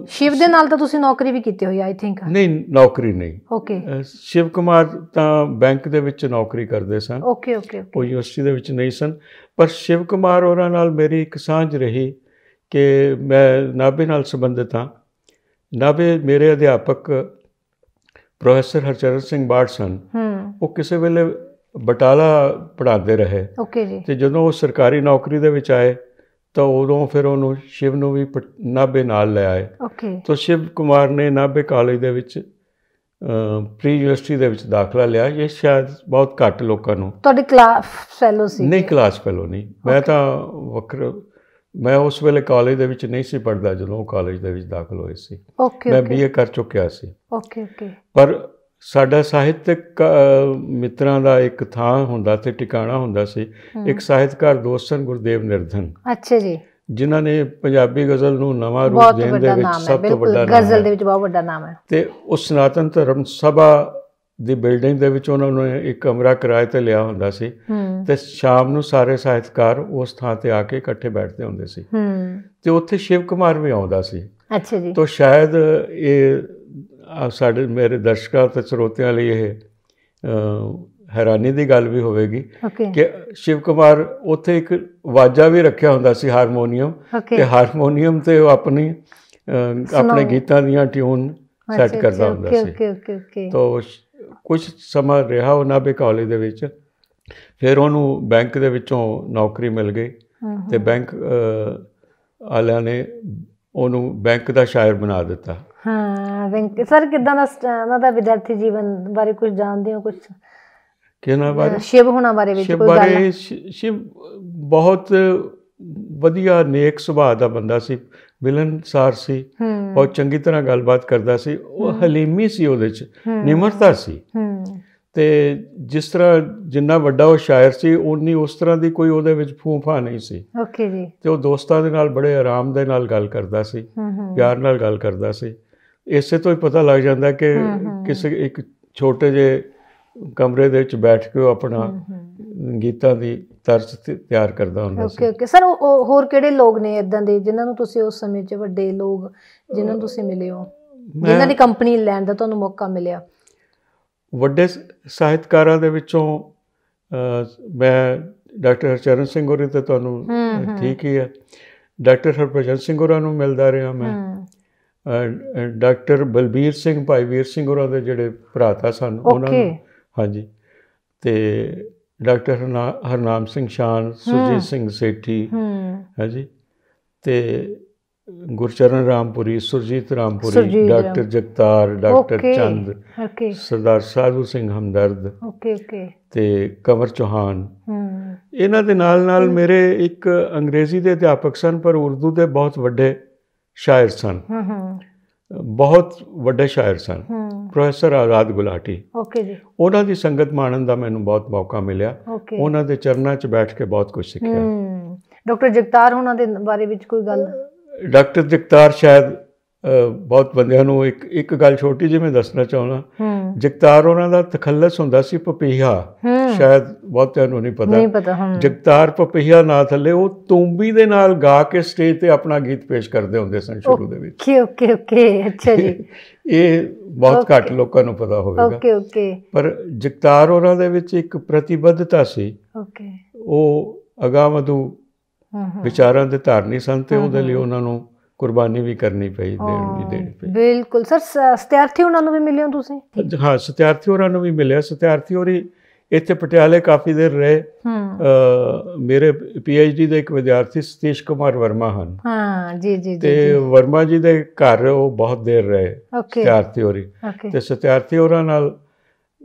ਸ਼ਿਵ ਦੇ ਨਾਲ ਤਾਂ ਤੁਸੀਂ ਨੌਕਰੀ ਵੀ ਕੀਤੀ ਹੋਈ ਆਈ ਥਿੰਕ। ਨਹੀਂ, ਨੌਕਰੀ ਨਹੀਂ। ਸ਼ਿਵ ਕੁਮਾਰ ਤਾਂ ਬੈਂਕ ਦੇ ਵਿੱਚ ਨੌਕਰੀ ਕਰਦੇ ਸਨ, ਉਹ ਯੂਨੀਵਰਸਿਟੀ ਦੇ ਵਿੱਚ ਨਹੀਂ ਸਨ। ਪਰ ਸ਼ਿਵ ਕੁਮਾਰ ਹੋਰਾਂ ਨਾਲ ਮੇਰੀ ਇੱਕ ਸਾਂਝ ਰਹੀ ਕਿ ਮੈਂ ਨਾਭੇ ਨਾਲ ਸੰਬੰਧਿਤ ਹਾਂ। ਨਾਭੇ ਮੇਰੇ ਅਧਿਆਪਕ ਪ੍ਰੋਫੈਸਰ ਹਰਚਰਨ ਸਿੰਘ ਬਾੜ ਸਨ। ਉਹ ਕਿਸੇ ਵੇਲੇ ਬਟਾਲਾ ਪੜ੍ਹਾਉਂਦੇ ਰਹੇ, ਅਤੇ ਜਦੋਂ ਉਹ ਸਰਕਾਰੀ ਨੌਕਰੀ ਦੇ ਵਿੱਚ ਆਏ ਤਾਂ ਉਦੋਂ ਫਿਰ ਉਹਨੂੰ ਸ਼ਿਵ ਨੂੰ ਵੀ ਨਾਭੇ ਨਾਲ ਲੈ ਆਏ। ਤਾਂ ਸ਼ਿਵ ਕੁਮਾਰ ਨੇ ਨਾਭੇ ਕਾਲਜ ਦੇ ਵਿੱਚ ਪ੍ਰੀ ਯੂਨੀਵਰਸਿਟੀ ਦੇ ਵਿੱਚ ਦਾਖਲਾ ਲਿਆ। ਇਹ ਸ਼ਾਇਦ ਬਹੁਤ ਘੱਟ ਲੋਕਾਂ ਨੂੰ। ਤੁਹਾਡੀ ਕਲਾਸ ਫੈਲੋ ਸੀ? ਨਹੀਂ, ਕਲਾਸ ਫੈਲੋ ਨਹੀਂ। ਮੈਂ ਤਾਂ ਮੈਂ ਉਸ ਵੇਲੇ ਕਾਲਜ ਦੇ ਵਿੱਚ ਨਹੀਂ ਸੀ ਪੜ੍ਹਦਾ ਜਦੋਂ ਉਹ ਕਾਲਜ ਦੇ ਵਿੱਚ ਦਾਖਲ ਹੋਏ ਸੀ। ਮੈਂ BA ਕਰ ਚੁੱਕਿਆ ਸੀ। ਪਰ ਸਾਡਾ ਸਾਹਿਤਕ ਮਿੱਤਰਾਂ ਦਾ ਇੱਕ ਥਾਂ ਹੁੰਦਾ ਤੇ ਟਿਕਾਣਾ ਹੁੰਦਾ ਸੀ। ਇੱਕ ਸਾਹਿਤਕਾਰ ਦੋਸਤ ਸਨ ਗੁਰਦੇਵ ਨਿਰਧਨ। ਅੱਛਾ ਜੀ। ਜਿਨ੍ਹਾਂ ਨੇ ਪੰਜਾਬੀ ਗਜ਼ਲ ਨੂੰ ਨਵਾਂ ਰੂਪ ਦੇਣ ਦੇ ਵਿੱਚ ਸਭ ਤੋਂ ਵੱਡਾ ਗਜ਼ਲ ਦੇ ਵਿੱਚ ਬਹੁਤ ਵੱਡਾ ਨਾਮ ਹੈ। ਅਤੇ ਉਸ ਸਨਾਤਨ ਧਰਮ ਸਭਾ ਦੀ ਬਿਲਡਿੰਗ ਦੇ ਵਿੱਚ ਉਹਨਾਂ ਨੇ ਇੱਕ ਕਮਰਾ ਕਿਰਾਏ 'ਤੇ ਲਿਆ ਹੁੰਦਾ ਸੀ, ਅਤੇ ਸ਼ਾਮ ਨੂੰ ਸਾਰੇ ਸਾਹਿਤਕਾਰ ਉਸ ਥਾਂ 'ਤੇ ਆ ਕੇ ਇਕੱਠੇ ਬੈਠਦੇ ਹੁੰਦੇ ਸੀ, ਅਤੇ ਉੱਥੇ ਸ਼ਿਵ ਕੁਮਾਰ ਵੀ ਆਉਂਦਾ ਸੀ। ਅੱਛਾ ਜੀ। ਤਾਂ ਸ਼ਾਇਦ ਇਹ ਸਾਡੇ ਮੇਰੇ ਦਰਸ਼ਕਾਂ ਅਤੇ ਸਰੋਤਿਆਂ ਲਈ ਇਹ ਹੈਰਾਨੀ ਦੀ ਗੱਲ ਵੀ ਹੋਵੇਗੀ ਕਿ ਸ਼ਿਵ ਕੁਮਾਰ ਉੱਥੇ ਇੱਕ ਵਾਜਾ ਵੀ ਰੱਖਿਆ ਹੁੰਦਾ ਸੀ, ਹਾਰਮੋਨੀਅਮ, ਅਤੇ ਹਾਰਮੋਨੀਅਮ 'ਤੇ ਉਹ ਆਪਣੇ ਗੀਤਾਂ ਦੀਆਂ ਟਿਊਨ ਸੈੱਟ ਕਰਦਾ ਹੁੰਦਾ ਸੀ। ਤਾਂ ਕੁਝ ਸਮਾਂ ਰਿਹਾ ਉਹ ਨਾਭੇ ਕਾਲਜ ਦੇ ਵਿੱਚ। ਫਿਰ ਉਹਨੂੰ ਬੈਂਕ ਦੇ ਵਿੱਚੋਂ ਨੌਕਰੀ ਮਿਲ ਗਈ, ਅਤੇ ਬੈਂਕ ਵਾਲਿਆਂ ਨੇ ਉਹਨੂੰ ਬੈਂਕ ਦਾ ਸ਼ਾਇਰ ਬਣਾ ਦਿੱਤਾ। ਬੈਂਕ ਸਰ ਕਿੱਦਾਂ ਦਾ ਉਹਨਾਂ ਦਾ ਵਿਦਿਆਰਥੀ ਜੀਵਨ ਬਾਰੇ ਕੁਝ ਜਾਣਦੇ ਹੋ? ਕੁਝ ਕਿਹਨਾਂ ਬਾਰੇ? ਸ਼ਿਵ ਹੋਣਾ ਬਾਰੇ ਵਿੱਚ ਕੋਈ ਗੱਲ? ਸ਼ਿਵ ਬਹੁਤ ਵਧੀਆ ਨੇਕ ਸੁਭਾਅ ਦਾ ਬੰਦਾ ਸੀ, ਮਿਲਣਸਾਰ ਸੀ, ਬਹੁਤ ਚੰਗੀ ਤਰ੍ਹਾਂ ਗੱਲਬਾਤ ਕਰਦਾ ਸੀ। ਉਹ ਹਲੀਮੀ ਸੀ, ਉਹਦੇ 'ਚ ਨਿਮਰਤਾ ਸੀ, ਅਤੇ ਜਿਸ ਤਰ੍ਹਾਂ ਜਿੰਨਾ ਵੱਡਾ ਉਹ ਸ਼ਾਇਰ ਸੀ ਉਨੀ ਉਸ ਤਰ੍ਹਾਂ ਦੀ ਕੋਈ ਉਹਦੇ ਵਿੱਚ ਫੂੰ-ਫਾਂ ਨਹੀਂ ਸੀ। ਅਤੇ ਉਹ ਦੋਸਤਾਂ ਦੇ ਨਾਲ ਬੜੇ ਆਰਾਮ ਦੇ ਨਾਲ ਗੱਲ ਕਰਦਾ ਸੀ, ਪਿਆਰ ਨਾਲ ਗੱਲ ਕਰਦਾ ਸੀ। ਇਸੇ ਤੋਂ ਹੀ ਪਤਾ ਲੱਗ ਜਾਂਦਾ ਕਿ ਕਿਸੇ ਇੱਕ ਛੋਟੇ ਜਿਹੇ ਕਮਰੇ ਦੇ ਵਿੱਚ ਬੈਠ ਕੇ ਉਹ ਆਪਣਾ ਗੀਤਾਂ ਦੀ ਤਰਜ਼ ਤਿਆਰ ਕਰਦਾ ਹੁੰਦਾ ਸੀ। ਸਰ ਹੋਰ ਕਿਹੜੇ ਲੋਕ ਨੇ ਇੱਦਾਂ ਦੇ ਜਿਨ੍ਹਾਂ ਨੂੰ ਤੁਸੀਂ ਉਸ ਸਮੇਂ 'ਚ, ਵੱਡੇ ਲੋਕ ਜਿਨ੍ਹਾਂ ਨੂੰ ਤੁਸੀਂ ਮਿਲੇ ਹੋ, ਜਿਨ੍ਹਾਂ ਦੀ ਕੰਪਨੀ ਲੈਣ ਦਾ ਤੁਹਾਨੂੰ ਮੌਕਾ ਮਿਲਿਆ? ਵੱਡੇ ਸਾਹਿਤਕਾਰਾਂ ਦੇ ਵਿੱਚੋਂ ਮੈਂ ਡਾਕਟਰ ਹਰਚਰਨ ਸਿੰਘ ਹੋਰੀ ਤਾਂ ਤੁਹਾਨੂੰ ਠੀਕ ਹੀ ਹੈ, ਡਾਕਟਰ ਹਰਭਜਨ ਸਿੰਘ ਹੋਰਾਂ ਨੂੰ ਮਿਲਦਾ ਰਿਹਾ ਮੈਂ, ਡਾਕਟਰ ਬਲਬੀਰ ਸਿੰਘ, ਭਾਈ ਵੀਰ ਸਿੰਘ ਹੋਰਾਂ ਦੇ ਜਿਹੜੇ ਭਰਾਤਾ ਸਨ ਉਹਨਾਂ ਨੂੰ, ਹਾਂਜੀ, ਅਤੇ ਡਾਕਟਰ ਹਰਨਾਮ ਸਿੰਘ ਸ਼ਾਨ, ਸੁਰਜੀਤ ਸਿੰਘ ਸੇਠੀ, ਹਾਂਜੀ, ਅਤੇ ਗੁਰਚਰਨ ਰਾਮਪੁਰੀ, ਸੁਰਜੀਤ ਰਾਮਪੁਰੀ, ਡਾਕਟਰ ਜਗਤਾਰ, ਡਾਕਟਰ ਚੰਦ, ਸਰਦਾਰ ਸਾਧੂ ਸਿੰਘ ਹਮਦਰਦ, ਅਤੇ ਕੰਵਰ ਚੌਹਾਨ। ਇਹਨਾਂ ਦੇ ਨਾਲ ਨਾਲ ਮੇਰੇ ਇੱਕ ਅੰਗਰੇਜ਼ੀ ਦੇ ਅਧਿਆਪਕ ਸਨ, ਪਰ ਉਰਦੂ ਦੇ ਬਹੁਤ ਵੱਡੇ ਸ਼ਾਇਰ ਸਨ, ਬਹੁਤ ਵੱਡੇ ਸ਼ਾਇਰ ਸਨ, ਪ੍ਰੋਫੈਸਰ ਆਜ਼ਾਦ ਗੁਲਾਟੀ। ਓਕੇ ਜੀ। ਉਹਨਾਂ ਦੀ ਸੰਗਤ ਮਾਣਨ ਦਾ ਮੈਨੂੰ ਬਹੁਤ ਮੌਕਾ ਮਿਲਿਆ। ਉਹਨਾਂ ਦੇ ਚਰਨਾਂ 'ਚ ਬੈਠ ਕੇ ਬਹੁਤ ਕੁਝ ਸਿੱਖਿਆ। ਡਾਕਟਰ ਜਗਤਾਰ ਉਹਨਾਂ ਦੇ ਬਾਰੇ ਵਿੱਚ ਕੋਈ ਗੱਲ? ਡਾਕਟਰ ਜਗਤਾਰ ਸ਼ਾਇਦ ਬਹੁਤ ਬੰਦਿਆਂ ਨੂੰ ਇੱਕ ਗੱਲ ਛੋਟੀ ਜਿਹੀ ਮੈਂ ਦੱਸਣਾ ਚਾਹੁੰਦਾ। ਜਗਤਾਰ ਉਹਨਾਂ ਦਾ ਤਖੱਲਸ ਹੁੰਦਾ ਸੀ ਪਪੀਹਾ, ਸ਼ਾਇਦ ਬਹੁਤਿਆਂ ਨੂੰ ਨਹੀਂ ਪਤਾ। ਜਗਤਾਰ ਪਪੀਹਾ ਨਾਂ ਥੱਲੇ ਉਹ ਤੂੰਬੀ ਦੇ ਨਾਲ ਗਾ ਕੇ ਸਟੇਜ ਤੇ ਆਪਣਾ ਗੀਤ ਪੇਸ਼ ਕਰਦੇ ਹੁੰਦੇ ਸਨ ਸ਼ੁਰੂ ਦੇ ਵਿੱਚ। ਓਕੇ ਅੱਛਾ ਜੀ। ਇਹ ਬਹੁਤ ਘੱਟ ਲੋਕਾਂ ਨੂੰ ਪਤਾ ਹੋਵੇਗਾ। ਪਰ ਜਗਤਾਰ ਉਹਨਾਂ ਦੇ ਵਿੱਚ ਇੱਕ ਪ੍ਰਤੀਬੱਧਤਾ ਸੀ। ਉਹ ਅਗਾਂਹਵਧੂ ਵਿਚਾਰਾਂ ਦੇ ਧਾਰਨੀ ਸਨ ਤੇ ਉਹਦੇ ਲਈ ਉਹਨਾਂ ਨੂੰ ਕੁਰਬਾਨੀ ਵੀ ਕਰਨੀ ਪਈ, ਦੇਣੀ ਪਈ। ਬਿਲਕੁਲ ਸਰ। ਸਤਿਆਰਥੀ ਉਹਨਾਂ ਨੂੰ ਵੀ ਮਿਲੇ ਹੋ ਤੁਸੀਂ? ਹਾਂ, ਸਤਿਆਰਥੀ ਹੋਰਾਂ ਨੂੰ ਵੀ ਮਿਲਿਆ। ਸਤਿਆਰਥੀ ਹੋਰੀ ਇੱਥੇ ਪਟਿਆਲੇ ਕਾਫੀ ਦੇਰ ਰਹੇ। ਮੇਰੇ PhD ਦੇ ਇੱਕ ਵਿਦਿਆਰਥੀ ਸਤੀਸ਼ ਕੁਮਾਰ ਵਰਮਾ ਹਨ। ਜੀ। ਤੇ ਵਰਮਾ ਜੀ ਦੇ ਘਰ ਉਹ ਬਹੁਤ ਦੇਰ ਰਹੇ ਸਤਿਆਰਥੀ ਹੋਰੀ। ਤੇ ਸਤਿਆਰਥੀ ਹੋਰਾਂ ਨਾਲ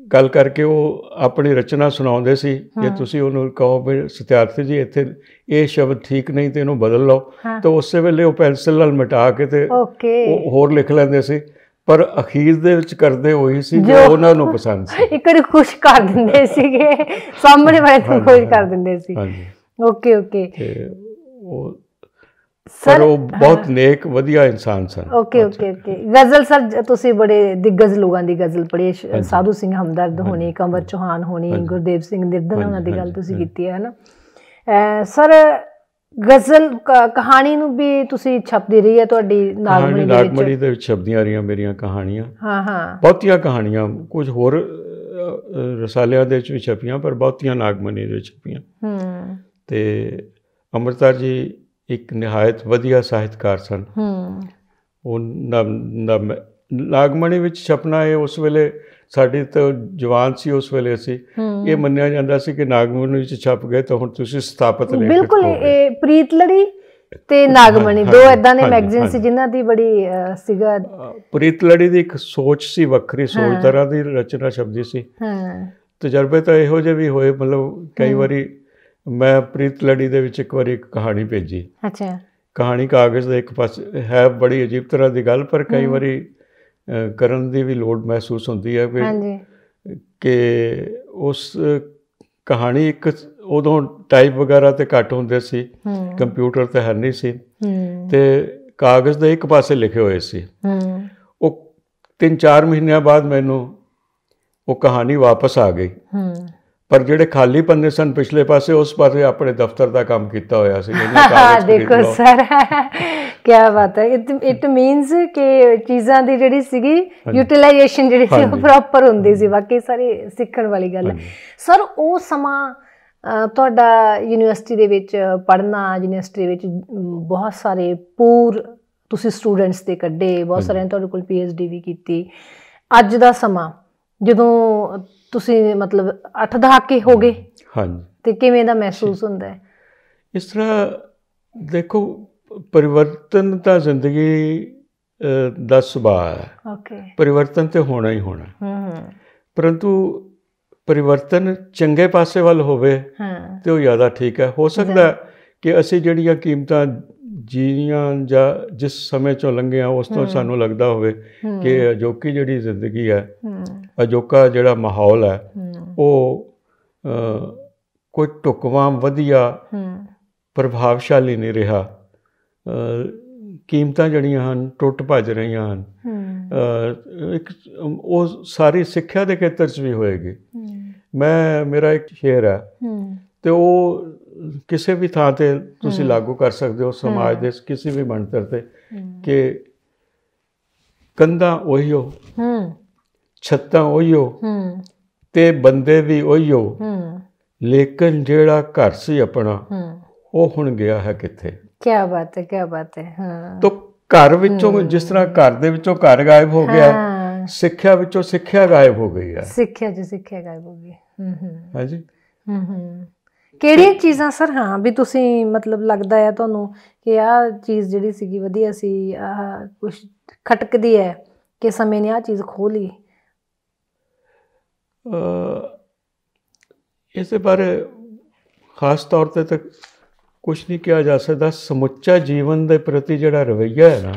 ਗੱਲ ਕਰਕੇ ਉਹ ਆਪਣੀ ਰਚਨਾ ਸੁਣਾਉਂਦੇ ਸੀ। ਜੇ ਤੁਸੀਂ ਉਹਨੂੰ ਕਹੋ ਵੀ ਸਤਿਆਰਥੀ ਜੀ ਇੱਥੇ ਇਹ ਸ਼ਬਦ ਠੀਕ ਨਹੀਂ ਤੇ ਇਹਨੂੰ ਬਦਲ ਲਓ, ਤਾਂ ਉਸੇ ਵੇਲੇ ਉਹ ਪੈਨਸਿਲ ਨਾਲ ਮਿਟਾ ਕੇ ਤੇ ਉਹ ਹੋਰ ਲਿਖ ਲੈਂਦੇ ਸੀ। ਪਰ ਅਖੀਰ ਦੇ ਵਿੱਚ ਕਰਦੇ ਉਹੀ ਸੀ ਜੋ ਉਹਨਾਂ ਨੂੰ ਪਸੰਦ ਸੀ। ਇੱਕ ਵਾਰੀ ਖੁਸ਼ ਕਰ ਦਿੰਦੇ ਸੀਗੇ, ਸਾਹਮਣੇ ਵਾਲੇ ਨੂੰ ਖੁਸ਼ ਕਰ ਦਿੰਦੇ ਸੀ। ਓਕੇ। ਪਰ ਉਹ ਬਹੁਤ ਨੇਕ ਵਧੀਆ ਇਨਸਾਨ ਸਨ। ਓਕੇ। ਗਜ਼ਲ ਸਰ ਤੁਸੀਂ ਬੜੇ ਦਿੱਗਜ ਲੋਕਾਂ ਦੀ ਗਜ਼ਲ ਪੜ੍ਹੀ, ਸਾਧੂ ਸਿੰਘ ਹਮਦਰਦ ਹੋਣੀ, ਕੰਵਰ ਚੌਹਾਨ ਹੋਣੀ, ਗੁਰਦੇਵ ਸਿੰਘ ਨਿਰਦਨ ਉਹਨਾਂ ਦੀ ਗੱਲ ਤੁਸੀਂ ਕੀਤੀ ਹੈ ਨਾ ਸਰ। ਗਜ਼ਲ ਕਹਾਣੀ ਨੂੰ ਵੀ ਤੁਸੀਂ ਛਪਦੀ ਰਹੀ ਹੈ ਤੁਹਾਡੀ ਨਾਗਮਣੀ ਦੇ ਵਿੱਚ ਛਪਦੀਆਂ ਰਹੀਆਂ ਮੇਰੀਆਂ ਕਹਾਣੀਆਂ। ਬਹੁਤੀਆਂ ਕਹਾਣੀਆਂ ਕੁਝ ਹੋਰ ਰਸਾਲਿਆਂ ਦੇ ਵਿੱਚ ਵੀ ਛਪੀਆਂ, ਪਰ ਬਹੁਤੀਆਂ ਨਾਗਮਣੀ ਦੇ ਵਿੱਚ ਛਪੀਆਂ। ਤੇ ਅੰਮ੍ਰਿਤਾ ਜੀ ਇੱਕ ਨਿਹਾਇਤ ਵਧੀਆ ਸਾਹਿਤਕਾਰ ਸਨ। ਉਹ ਨਾਗਮਣੀ ਵਿੱਚ ਛਪਣਾ ਇਹ ਉਸ ਵੇਲੇ ਸਾਡੀ ਤਾਂ ਜਵਾਨ ਸੀ ਉਸ ਵੇਲੇ ਅਸੀਂ ਇਹ ਮੰਨਿਆ ਜਾਂਦਾ ਸੀ ਕਿ ਨਾਗਮਣੀ ਵਿੱਚ ਛਪ ਗਏ ਤਾਂ ਹੁਣ ਤੁਸੀਂ ਸਥਾਪਿਤ ਲੇਖਕ ਹੋ ਗਏ। ਬਿਲਕੁਲ। ਇਹ ਪ੍ਰੀਤ ਲੜੀ ਤੇ ਨਾਗਮਣੀ ਦੋ ਏਦਾਂ ਦੇ ਮੈਗਜ਼ੀਨ ਸੀ ਜਿਨ੍ਹਾਂ ਦੀ ਬੜੀ ਸੀਗਾ। ਪ੍ਰੀਤ ਲੜੀ ਦੀ ਇੱਕ ਸੋਚ ਸੀ, ਵੱਖਰੀ ਸੋਚ ਤਰ੍ਹਾਂ ਦੀ ਰਚਨਾ ਛਪਦੀ ਸੀ। ਤਜਰਬੇ ਤਾਂ ਇਹੋ ਜਿਹੇ ਵੀ ਹੋਏ, ਮਤਲਬ ਕਈ ਵਾਰੀ ਮੈਂ ਪ੍ਰੀਤ ਲੜੀ ਦੇ ਵਿੱਚ ਇੱਕ ਵਾਰੀ ਇੱਕ ਕਹਾਣੀ ਭੇਜੀ। ਕਹਾਣੀ ਕਾਗਜ਼ ਦੇ ਇੱਕ ਪਾਸੇ ਹੈ, ਬੜੀ ਅਜੀਬ ਤਰ੍ਹਾਂ ਦੀ ਗੱਲ, ਪਰ ਕਈ ਵਾਰੀ ਕਰਨ ਦੀ ਵੀ ਲੋੜ ਮਹਿਸੂਸ ਹੁੰਦੀ ਹੈ ਕਿ ਉਸ ਕਹਾਣੀ ਇੱਕ ਉਦੋਂ ਟਾਈਪ ਵਗੈਰਾ ਤੇ ਘੱਟ ਹੁੰਦੇ ਸੀ, ਕੰਪਿਊਟਰ ਤੇ ਹੈ ਨਹੀਂ ਸੀ, ਤੇ ਕਾਗਜ਼ ਦੇ ਇੱਕ ਪਾਸੇ ਲਿਖੇ ਹੋਏ ਸੀ। ਉਹ 3-4 ਮਹੀਨਿਆਂ ਬਾਅਦ ਮੈਨੂੰ ਉਹ ਕਹਾਣੀ ਵਾਪਸ ਆ ਗਈ, ਪਰ ਜਿਹੜੇ ਖਾਲੀ ਪੰਨੇ ਸਨ ਪਿਛਲੇ ਪਾਸੇ ਉਸ ਪਾਸੇ ਆਪਣੇ ਦਫ਼ਤਰ ਦਾ ਕੰਮ ਕੀਤਾ ਹੋਇਆ ਸੀ। ਦੇਖੋ ਸਰ ਕਿਆ ਬਾਤ ਹੈ। ਇਟ ਮੀਨਸ ਕਿ ਚੀਜ਼ਾਂ ਦੀ ਜਿਹੜੀ ਸੀਗੀ ਯੂਟਿਲਾਈਜੇਸ਼ਨ ਜਿਹੜੀ ਸੀ ਉਹ ਪ੍ਰੋਪਰ ਹੁੰਦੀ ਸੀ। ਵਾਕਈ ਸਾਰੀ ਸਿੱਖਣ ਵਾਲੀ ਗੱਲ ਹੈ ਸਰ। ਉਹ ਸਮਾਂ ਤੁਹਾਡਾ ਯੂਨੀਵਰਸਿਟੀ ਦੇ ਵਿੱਚ ਪੜ੍ਹਨਾ, ਯੂਨੀਵਰਸਿਟੀ ਦੇ ਵਿੱਚ ਬਹੁਤ ਸਾਰੇ ਪੂਰ ਤੁਸੀਂ ਸਟੂਡੈਂਟਸ ਦੇ ਕੱਢੇ, ਬਹੁਤ ਸਾਰਿਆਂ ਨੇ ਤੁਹਾਡੇ ਕੋਲ PhD ਵੀ ਕੀਤੀ। ਅੱਜ ਦਾ ਸਮਾਂ ਜਦੋਂ ਤੁਸੀਂ ਮਤਲਬ 8 ਦਹਾਕੇ ਹੋ ਗਏ, ਤੇ ਕਿਵੇਂ ਦਾ ਮਹਿਸੂਸ ਹੁੰਦਾ ਹੈ? ਇਸ ਤਰ੍ਹਾਂ ਦੇਖੋ, ਪਰਿਵਰਤਨ ਤਾਂ ਜ਼ਿੰਦਗੀ ਦਾ ਸੁਭਾਅ ਹੈ। ਪਰਿਵਰਤਨ ਤੇ ਹੋਣਾ ਹੀ ਹੋਣਾ, ਪਰੰਤੂ ਪਰਿਵਰਤਨ ਚੰਗੇ ਪਾਸੇ ਵੱਲ ਹੋਵੇ ਤੇ ਉਹ ਜ਼ਿਆਦਾ ਠੀਕ ਹੈ। ਹੋ ਸਕਦਾ ਕਿ ਅਸੀਂ ਜਿਹੜੀਆਂ ਕੀਮਤਾਂ ਜੀਆਂ ਜਾਂ ਜਿਸ ਸਮੇਂ 'ਚੋਂ ਲੰਘੇ ਹਾਂ ਉਸ ਤੋਂ ਸਾਨੂੰ ਲੱਗਦਾ ਹੋਵੇ ਕਿ ਅਜੋਕੀ ਜਿਹੜੀ ਜ਼ਿੰਦਗੀ ਹੈ, ਅਜੋਕਾ ਜਿਹੜਾ ਮਾਹੌਲ ਹੈ, ਉਹ ਕੋਈ ਢੁਕਵਾਂ ਵਧੀਆ ਪ੍ਰਭਾਵਸ਼ਾਲੀ ਨਹੀਂ ਰਿਹਾ। ਕੀਮਤਾਂ ਜਿਹੜੀਆਂ ਹਨ ਟੁੱਟ ਭੱਜ ਰਹੀਆਂ ਹਨ। ਇੱਕ ਉਹ ਸਾਰੀ ਸਿੱਖਿਆ ਦੇ ਖੇਤਰ 'ਚ ਵੀ ਹੋਏਗੀ। ਮੇਰਾ ਇੱਕ ਸ਼ੇਅਰ ਹੈ ਤੇ ਉਹ ਕਿਸੇ ਵੀ ਥਾਂ ਤੇ ਤੁਸੀਂ ਲਾਗੂ ਕਰ ਸਕਦੇ ਹੋ, ਸਮਾਜ ਦੇ ਕਿਸੇ ਵੀ ਬਣਤਰ ਤੇ, ਕਿ ਕੰਧਾਂ ਉਹੀਓ, ਛੱਤਾਂ ਉਹੀਓ ਤੇ ਬੰਦੇ ਵੀ ਉਹੀਓ, ਲੇਕਿਨ ਜਿਹੜਾ ਘਰ ਸੀ ਆਪਣਾ ਉਹ ਹੁਣ ਗਿਆ ਹੈ ਕਿੱਥੇ। ਕਿਆ ਬਾਤ ਹੈ, ਕਿਆ ਬਾਤ ਹੈ। ਹਾਂ, ਤਾਂ ਘਰ ਵਿੱਚੋਂ ਜਿਸ ਤਰ੍ਹਾਂ ਘਰ ਦੇ ਵਿੱਚੋਂ ਘਰ ਗਾਇਬ ਹੋ ਗਿਆ, ਸਿੱਖਿਆ ਵਿੱਚੋਂ ਸਿੱਖਿਆ ਗਾਇਬ ਹੋ ਗਈ ਹੈ। ਸਿੱਖਿਆ 'ਚ ਸਿੱਖਿਆ ਗਾਇਬ ਹੋ ਗਈ। ਹਾਂਜੀ। ਕਿਹੜੀਆਂ ਚੀਜ਼ਾਂ ਸਰ ਹਾਂ ਵੀ ਤੁਸੀਂ ਮਤਲਬ ਲੱਗਦਾ ਹੈ ਤੁਹਾਨੂੰ ਕਿ ਆਹ ਚੀਜ਼ ਜਿਹੜੀ ਸੀਗੀ ਵਧੀਆ ਸੀ, ਆਹ ਕੁਛ ਖਟਕਦੀ ਹੈ ਕਿ ਸਮੇਂ ਨੇ ਆਹ ਚੀਜ਼ ਖੋਹ ਲਈ? ਇਸੇ ਬਾਰੇ ਖਾਸ ਤੌਰ ਤੇ ਤਾਂ ਕੁਛ ਨਹੀਂ ਕਿਹਾ ਜਾ ਸਕਦਾ। ਸਮੁੱਚਾ ਜੀਵਨ ਦੇ ਪ੍ਰਤੀ ਜਿਹੜਾ ਰਵੱਈਆ ਹੈ ਨਾ,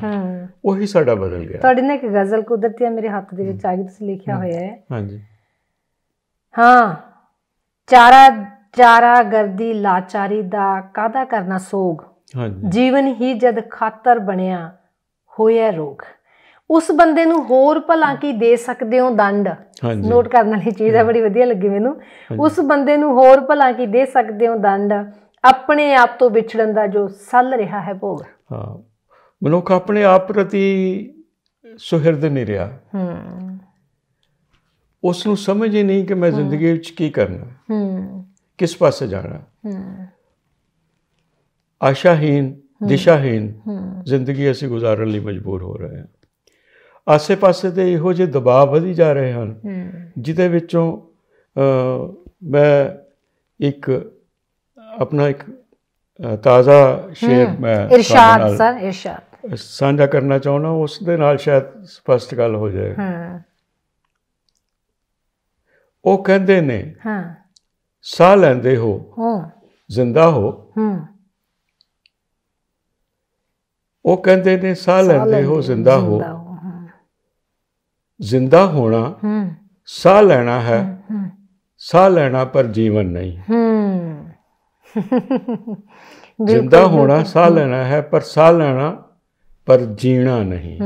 ਉਹੀ ਸਾਡਾ ਬਦਲ ਗਿਆ। ਤੁਹਾਡੀ ਨਾ ਇੱਕ ਗਜ਼ਲ ਕੁਦਰਤੀ ਮੇਰੇ ਹੱਥ ਦੇ ਵਿੱਚ ਆ ਗਈ, ਤੁਸੀਂ ਲਿਖਿਆ ਹੋਇਆ ਹੈ। ਹਾਂਜੀ ਹਾਂ, ਚਾਰਾ ਚਾਰਾ ਗਰਦੀ ਲਾਚਾਰੀ ਦਾ ਕਾਹਦਾ ਕਰਨਾ ਸੋਗ, ਜੀਵਨ ਹੀ ਜਦ ਖਾਤਰ ਬਣਿਆ ਹੋਇਆ ਰੋਗ। ਉਸ ਬੰਦੇ ਨੂੰ ਹੋਰ ਭਲਾ ਕੀ ਦੇ ਸਕਦੇ ਹੋ ਦੰਡ, ਨੋਟ ਕਰਨ ਵਾਲੀ ਚੀਜ਼ ਹੈ, ਬੜੀ ਵਧੀਆ ਲੱਗੀ ਮੈਨੂੰ। ਉਸ ਬੰਦੇ ਨੂੰ ਹੋਰ ਭਲਾ ਕੀ ਦੇ ਸਕਦੇ ਹੋ ਦੰਡ, ਆਪਣੇ ਆਪ ਤੋਂ ਵਿਛੜਨ ਦਾ ਜੋ ਸੱਲ ਰਿਹਾ ਹੈ ਭੋਗ। ਹਾਂ, ਮਨੁੱਖ ਆਪਣੇ ਆਪ ਪ੍ਰਤੀ ਸੁਹਿਰਦ ਨਹੀਂ ਰਿਹਾ। ਉਸ ਨੂੰ ਸਮਝ ਹੀ ਨਹੀਂ ਕਿ ਮੈਂ ਜ਼ਿੰਦਗੀ ਵਿੱਚ ਕੀ ਕਰਨਾ, ਕਿਸ ਪਾਸੇ ਜਾਣਾ। ਆਸ਼ਾਹੀਨ, ਦਿਸ਼ਾਹੀਨ ਜ਼ਿੰਦਗੀ ਅਸੀਂ ਗੁਜ਼ਾਰਨ ਲਈ ਮਜਬੂਰ ਹੋ ਰਹੇ ਹਾਂ। ਆਸੇ ਪਾਸੇ ਦੇ ਇਹੋ ਜਿਹੇ ਦਬਾਅ ਵਧੀ ਜਾ ਰਹੇ ਹਨ, ਜਿਹਦੇ ਵਿੱਚੋਂ ਮੈਂ ਇੱਕ ਆਪਣਾ ਇੱਕ ਤਾਜ਼ਾ ਸ਼ੇਰ ਮੈਂ ਇਰਸ਼ਾਦ ਸਾਂਝਾ ਕਰਨਾ ਚਾਹੁੰਦਾ, ਉਸ ਦੇ ਨਾਲ ਸ਼ਾਇਦ ਸਪਸ਼ਟ ਗੱਲ ਹੋ ਜਾਏ। ਉਹ ਕਹਿੰਦੇ ਨੇ ਸਾਹ ਲੈਂਦੇ ਹੋ ਜ਼ਿੰਦਾ ਹੋ, ਉਹ ਕਹਿੰਦੇ ਨੇ ਸਾਹ ਲੈਂਦੇ ਹੋ ਜ਼ਿੰਦਾ ਹੋ, ਜ਼ਿੰਦਾ ਹੋਣਾ ਸਾਹ ਲੈਣਾ ਹੈ, ਸਾਹ ਲੈਣਾ ਪਰ ਜੀਵਨ ਨਹੀਂ। ਜ਼ਿੰਦਾ ਹੋਣਾ ਸਾਹ ਲੈਣਾ ਹੈ ਪਰ ਸਾਹ ਲੈਣਾ ਪਰ ਜੀਣਾ ਨਹੀਂ।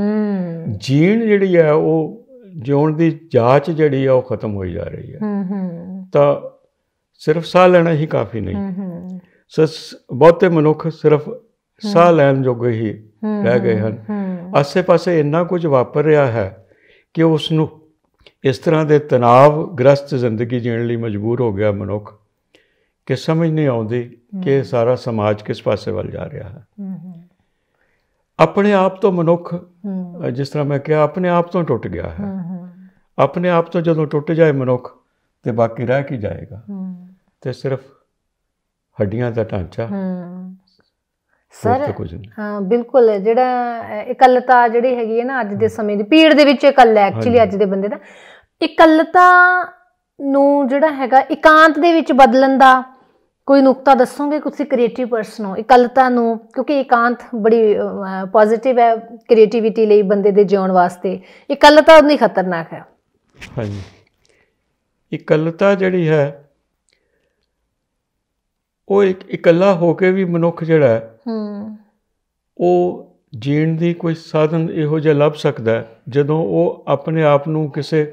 ਜੀਣ ਜਿਹੜੀ ਹੈ ਉਹ ਜਿਉਣ ਦੀ ਜਾਂਚ ਜਿਹੜੀ ਆ ਉਹ ਖਤਮ ਹੋਈ ਜਾ ਰਹੀ ਹੈ। ਤਾਂ ਸਿਰਫ ਸਾਹ ਲੈਣਾ ਹੀ ਕਾਫੀ ਨਹੀਂ। ਬਹੁਤੇ ਮਨੁੱਖ ਸਿਰਫ ਸਾਹ ਲੈਣ ਜੋਗੇ ਹੀ ਰਹਿ ਗਏ ਹਨ। ਆਸੇ ਪਾਸੇ ਇੰਨਾ ਕੁਝ ਵਾਪਰ ਰਿਹਾ ਹੈ ਕਿ ਉਸ ਨੂੰ ਇਸ ਤਰ੍ਹਾਂ ਦੇ ਤਣਾਅ ਗ੍ਰਸਤ ਜ਼ਿੰਦਗੀ ਜੀਣ ਲਈ ਮਜਬੂਰ ਹੋ ਗਿਆ ਮਨੁੱਖ ਕਿ ਸਮਝ ਨਹੀਂ ਆਉਂਦੀ ਕਿ ਸਾਰਾ ਸਮਾਜ ਕਿਸ ਪਾਸੇ ਵੱਲ ਜਾ ਰਿਹਾ ਹੈ। ਆਪਣੇ ਆਪ ਤੋਂ ਮਨੁੱਖ, ਜਿਸ ਤਰ੍ਹਾਂ ਮੈਂ ਕਿਹਾ, ਆਪਣੇ ਆਪ ਤੋਂ ਟੁੱਟ ਗਿਆ ਹੈ। ਆਪਣੇ ਆਪ ਤੋਂ ਜਦੋਂ ਟੁੱਟ ਜਾਏ ਮਨੁੱਖ ਤੇ ਬਾਕੀ ਰਹਿ ਕੀ ਜਾਏਗਾ? ਤੇ ਸਿਰਫ ਹੱਡੀਆਂ ਦਾ ਢਾਂਚਾ। ਸਰ ਹਾਂ ਬਿਲਕੁਲ, ਜਿਹੜਾ ਇਕੱਲਤਾ ਜਿਹੜੀ ਹੈਗੀ ਹੈ ਨਾ ਅੱਜ ਦੇ ਸਮੇਂ ਦੀ ਭੀੜ ਦੇ ਵਿੱਚ, ਇਕੱਲਾ ਐਕਚੁਅਲੀ ਅੱਜ ਦੇ ਬੰਦੇ ਦਾ ਇਕੱਲਤਾ ਨੂੰ ਜਿਹੜਾ ਹੈਗਾ ਇਕਾਂਤ ਦੇ ਵਿੱਚ ਬਦਲਣ ਦਾ ਕੋਈ ਨੁਕਤਾ ਦੱਸੋਗੇ? ਤੁਸੀਂ ਕ੍ਰੀਏਟਿਵ ਪਰਸਨ ਹੋ, ਇਕੱਲਤਾ ਨੂੰ, ਕਿਉਂਕਿ ਇਕਾਂਤ ਬੜੀ ਪੋਜ਼ਿਟਿਵ ਹੈ ਕ੍ਰੀਏਟਿਵਿਟੀ ਲਈ, ਬੰਦੇ ਦੇ ਜਿਉਣ ਵਾਸਤੇ। ਇਕੱਲਤਾ ਉਨੀ ਖਤਰਨਾਕ ਹੈ। ਹਾਂਜੀ, ਇਕੱਲਤਾ ਜਿਹੜੀ ਹੈ ਉਹ ਇਕੱਲਾ ਹੋ ਕੇ ਵੀ ਮਨੁੱਖ ਜਿਹੜਾ ਉਹ ਜੀਣ ਦੀ ਕੋਈ ਸਾਧਨ ਇਹੋ ਜਿਹਾ ਲੱਭ ਸਕਦਾ ਜਦੋਂ ਉਹ ਆਪਣੇ ਆਪ ਨੂੰ ਕਿਸੇ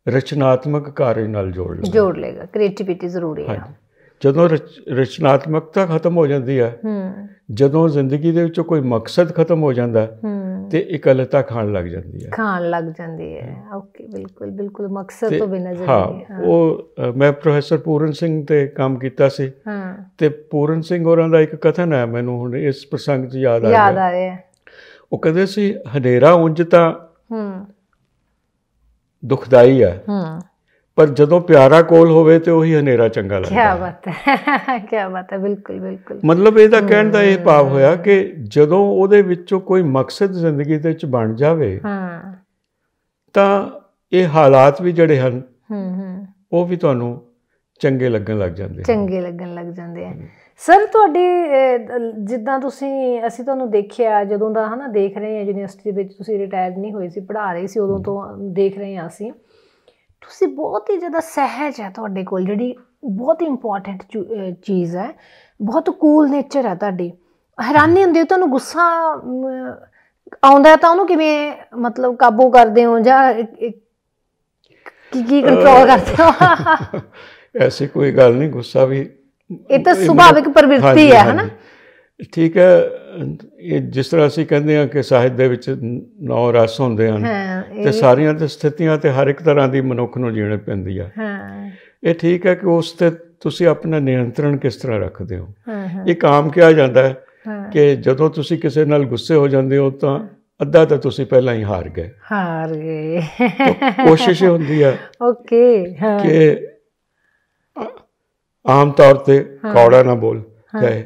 ਰਚਨਾਤਮਕ ਕਾਰਜ ਨਾਲ ਜੋੜ ਲੇਗਾ। ਕ੍ਰੀਏਟੀਵਿਟੀ ਜ਼ਰੂਰੀ ਹੈ। ਜਦੋਂ ਰਚਨਾਤਮਕਤਾ ਖਤਮ ਹੋ ਜਾਂਦੀ ਹੈ, ਜਦੋਂ ਜ਼ਿੰਦਗੀ ਦੇ ਵਿੱਚੋਂ ਕੋਈ ਮਕਸਦ ਖਤਮ ਹੋ ਜਾਂਦਾ ਤੇ ਇਕੱਲਤਾ ਖਾਣ ਲੱਗ ਜਾਂਦੀ ਹੈ। ਓਕੇ, ਬਿਲਕੁਲ ਬਿਲਕੁਲ, ਮਕਸਦ ਤੋਂ ਬਿਨਾਂ ਜ਼ਿੰਦਗੀ। ਹਾਂ, ਉਹ ਮੈਂ ਪ੍ਰੋਫੈਸਰ ਪੂਰਨ ਸਿੰਘ ਤੇ ਕੰਮ ਕੀਤਾ ਸੀ ਤੇ ਪੂਰਨ ਸਿੰਘ ਹੋਰਾਂ ਦਾ ਇੱਕ ਕਥਨ ਹੈ, ਮੈਨੂੰ ਹੁਣ ਇਸ ਪ੍ਰਸੰਗ 'ਚ ਯਾਦ ਆ ਰਿਹਾ। ਉਹ ਕਹਿੰਦੇ ਸੀ, ਹਨੇਰਾ ਉਂਝ ਤਾਂ ਦੁਖਦਾਈ ਹੈ, ਪਰ ਜਦੋਂ ਪਿਆਰਾ ਕੋਲ ਹੋਵੇ ਤੇ ਉਹੀ ਹਨੇਰਾ ਚੰਗਾ ਲੱਗਦਾ। ਕਿਆ ਬਾਤ ਹੈ, ਕਿਆ ਬਾਤ ਹੈ, ਬਿਲਕੁਲ ਬਿਲਕੁਲ। ਮਤਲਬ ਇਹਦਾ ਕਹਿਣ ਦਾ ਇਹ ਭਾਵ ਹੋਇਆ ਕਿ ਜਦੋਂ ਉਹਦੇ ਵਿੱਚੋਂ ਕੋਈ ਮਕਸਦ ਜ਼ਿੰਦਗੀ ਦੇ ਵਿੱਚ ਬਣ ਜਾਵੇ ਤਾਂ ਇਹ ਹਾਲਾਤ ਵੀ ਜਿਹੜੇ ਹਨ ਉਹ ਵੀ ਤੁਹਾਨੂੰ ਚੰਗੇ ਲੱਗਣ ਲੱਗ ਜਾਂਦੇ ਆ। ਸਰ ਤੁਹਾਡੀ ਜਿੱਦਾਂ ਅਸੀਂ ਤੁਹਾਨੂੰ ਦੇਖਿਆ ਜਦੋਂ ਦਾ ਹੈ ਨਾ, ਦੇਖ ਰਹੇ ਹਾਂ ਯੂਨੀਵਰਸਿਟੀ ਦੇ ਵਿੱਚ, ਤੁਸੀਂ ਰਿਟਾਇਰਡ ਨਹੀਂ ਹੋਏ ਸੀ, ਪੜ੍ਹਾ ਰਹੇ ਸੀ ਉਦੋਂ ਤੋਂ ਦੇਖ ਰਹੇ ਹਾਂ ਅਸੀਂ, ਤੁਸੀਂ ਬਹੁਤ ਹੀ ਜ਼ਿਆਦਾ ਸਹਿਜ ਹੈ ਤੁਹਾਡੇ ਕੋਲ, ਜਿਹੜੀ ਬਹੁਤ ਹੀ ਇੰਪੋਰਟੈਂਟ ਚੀਜ਼ ਹੈ। ਬਹੁਤ ਕੂਲ ਨੇਚਰ ਹੈ ਤੁਹਾਡੀ। ਹੈਰਾਨੀ ਹੁੰਦੀ ਹੈ, ਤੁਹਾਨੂੰ ਗੁੱਸਾ ਆਉਂਦਾ ਤਾਂ ਉਹਨੂੰ ਕਿਵੇਂ ਮਤਲਬ ਕਾਬੂ ਕਰਦੇ ਹੋ ਜਾਂ ਕੀ ਕੰਟਰੋਲ ਕਰਦੇ ਹੋ? ਐਸੀ ਕੋਈ ਗੱਲ ਨਹੀਂ, ਗੁੱਸਾ ਵੀ ਇਹ ਤਾਂ ਸੁਭਾਵਿਕ ਪ੍ਰਵਿਰਤੀ ਹੈ ਨਾ। ਠੀਕ ਹੈ, ਇਹ ਜਿਸ ਤਰ੍ਹਾਂ ਅਸੀਂ ਕਹਿੰਦੇ ਹਾਂ ਕਿ ਸਾਹਿਤ ਦੇ ਵਿੱਚ 9 ਰਸ ਹੁੰਦੇ ਹਨ ਤੇ ਸਾਰੀਆਂ ਤੇ ਸਥਿਤੀਆਂ ਤੇ ਹਰ ਇੱਕ ਤਰ੍ਹਾਂ ਦੀ ਮਨੁੱਖ ਨੂੰ ਜੀਣੇ ਪੈਂਦੀ ਆ। ਇਹ ਠੀਕ ਹੈ ਕਿ ਉਸ ਤੇ ਤੁਸੀਂ ਆਪਣਾ ਨਿਯੰਤਰਣ ਕਿਸ ਤਰ੍ਹਾਂ ਰੱਖਦੇ ਹੋ। ਇੱਕ ਆਮ ਕਿਹਾ ਜਾਂਦਾ ਹੈ ਕਿ ਜਦੋਂ ਤੁਸੀਂ ਕਿਸੇ ਨਾਲ ਗੁੱਸੇ ਹੋ ਜਾਂਦੇ ਹੋ ਤਾਂ ਅੱਧਾ ਤਾਂ ਤੁਸੀਂ ਪਹਿਲਾਂ ਹੀ ਹਾਰ ਗਏ। ਕੋਸ਼ਿਸ਼ ਹੁੰਦੀ ਹੈ ਕਿ ਆਮ ਤੌਰ ਤੇ ਕੌੜਾ ਨਾ ਬੋਲ ਜਾਏ।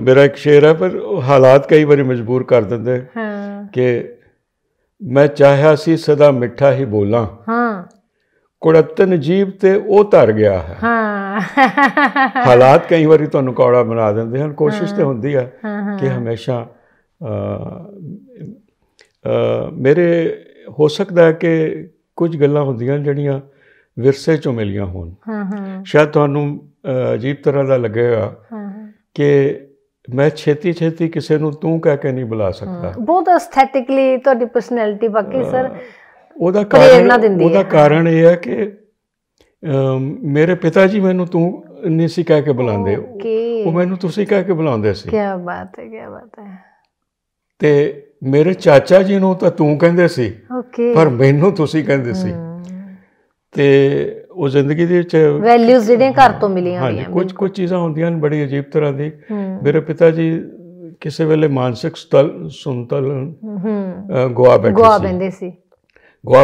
ਮੇਰਾ ਇੱਕ ਸ਼ੇਰ ਹੈ, ਪਰ ਹਾਲਾਤ ਕਈ ਵਾਰੀ ਮਜਬੂਰ ਕਰ ਦਿੰਦੇ ਕਿ ਮੈਂ ਚਾਹਿਆ ਸੀ ਸਦਾ ਮਿੱਠਾ ਹੀ ਬੋਲਾਂ, ਕੁੜੱਤਨ ਜੀਭ ਤੇ ਉਹ ਧਰ ਗਿਆ ਹੈ। ਹਾਲਾਤ ਕਈ ਵਾਰੀ ਤੁਹਾਨੂੰ ਕੌੜਾ ਬਣਾ ਦਿੰਦੇ ਹਨ। ਕੋਸ਼ਿਸ਼ ਤੇ ਹੁੰਦੀ ਹੈ ਕਿ ਹਮੇਸ਼ਾ ਮੇਰੇ ਹੋ ਸਕਦਾ ਹੈ ਕਿ ਕੁਝ ਗੱਲਾਂ ਹੁੰਦੀਆਂ ਜਿਹੜੀਆਂ ਵਿਰਸੇ 'ਚੋਂ ਮਿਲੀਆਂ ਹੋਣ। ਸ਼ਾਇਦ ਤੁਹਾਨੂੰ ਅਜੀਬ ਤਰ੍ਹਾਂ ਦਾ ਲੱਗੇਗਾ ਕਿ ਮੈਂ ਛੇਤੀ ਛੇਤੀ ਕਿਸੇ ਨੂੰ ਤੂੰ ਕਹਿ ਕੇ ਨਹੀਂ ਬੁਲਾ ਸਕਦਾ। ਬਹੁਤ ਐਸਥੈਟਿਕਲੀ ਤੁਹਾਡੀ ਪਰਸਨੈਲਿਟੀ ਵਾਕਈ ਸਰ ਉਹਦਾ ਕਾਰਨ ਇਹ ਹੈ ਕਿ ਮੇਰੇ ਪਿਤਾ ਜੀ ਮੈਨੂੰ ਤੂੰ ਨਹੀਂ ਸੀ ਕਹਿ ਕੇ ਬੁਲਾਉਂਦੇ, ਉਹ ਮੈਨੂੰ ਤੁਸੀਂ ਕਹਿ ਕੇ ਬੁਲਾਉਂਦੇ ਸੀ। ਕੀ ਬਾਤ ਹੈ, ਕੀ ਬਾਤ ਹੈ। ਤੇ ਮੇਰੇ ਚਾਚਾ ਜੀ ਨੂੰ ਤਾਂ ਤੂੰ ਕਹਿੰਦੇ ਸੀ, ਪਰ ਮੈਨੂੰ ਤੁਸੀਂ ਕਹਿੰਦੇ ਸੀ। ਤੇ ਉਹ ਜ਼ਿੰਦਗੀ ਦੇ ਵਿੱਚ ਵੈਲਿਊਜ਼ ਜਿਹੜੀਆਂ ਘਰ ਤੋਂ ਮਿਲੀਆਂ ਹੋਈਆਂ। ਕੁਝ ਚੀਜ਼ਾਂ ਹੁੰਦੀਆਂ ਨੇ ਬੜੀ ਅਜੀਬ ਤਰ੍ਹਾਂ ਦੀ। ਮੇਰੇ ਪਿਤਾ ਜੀ ਕਿਸੇ ਵੇਲੇ ਮਾਨਸਿਕ ਸੰਤੁਲਨ ਗਵਾ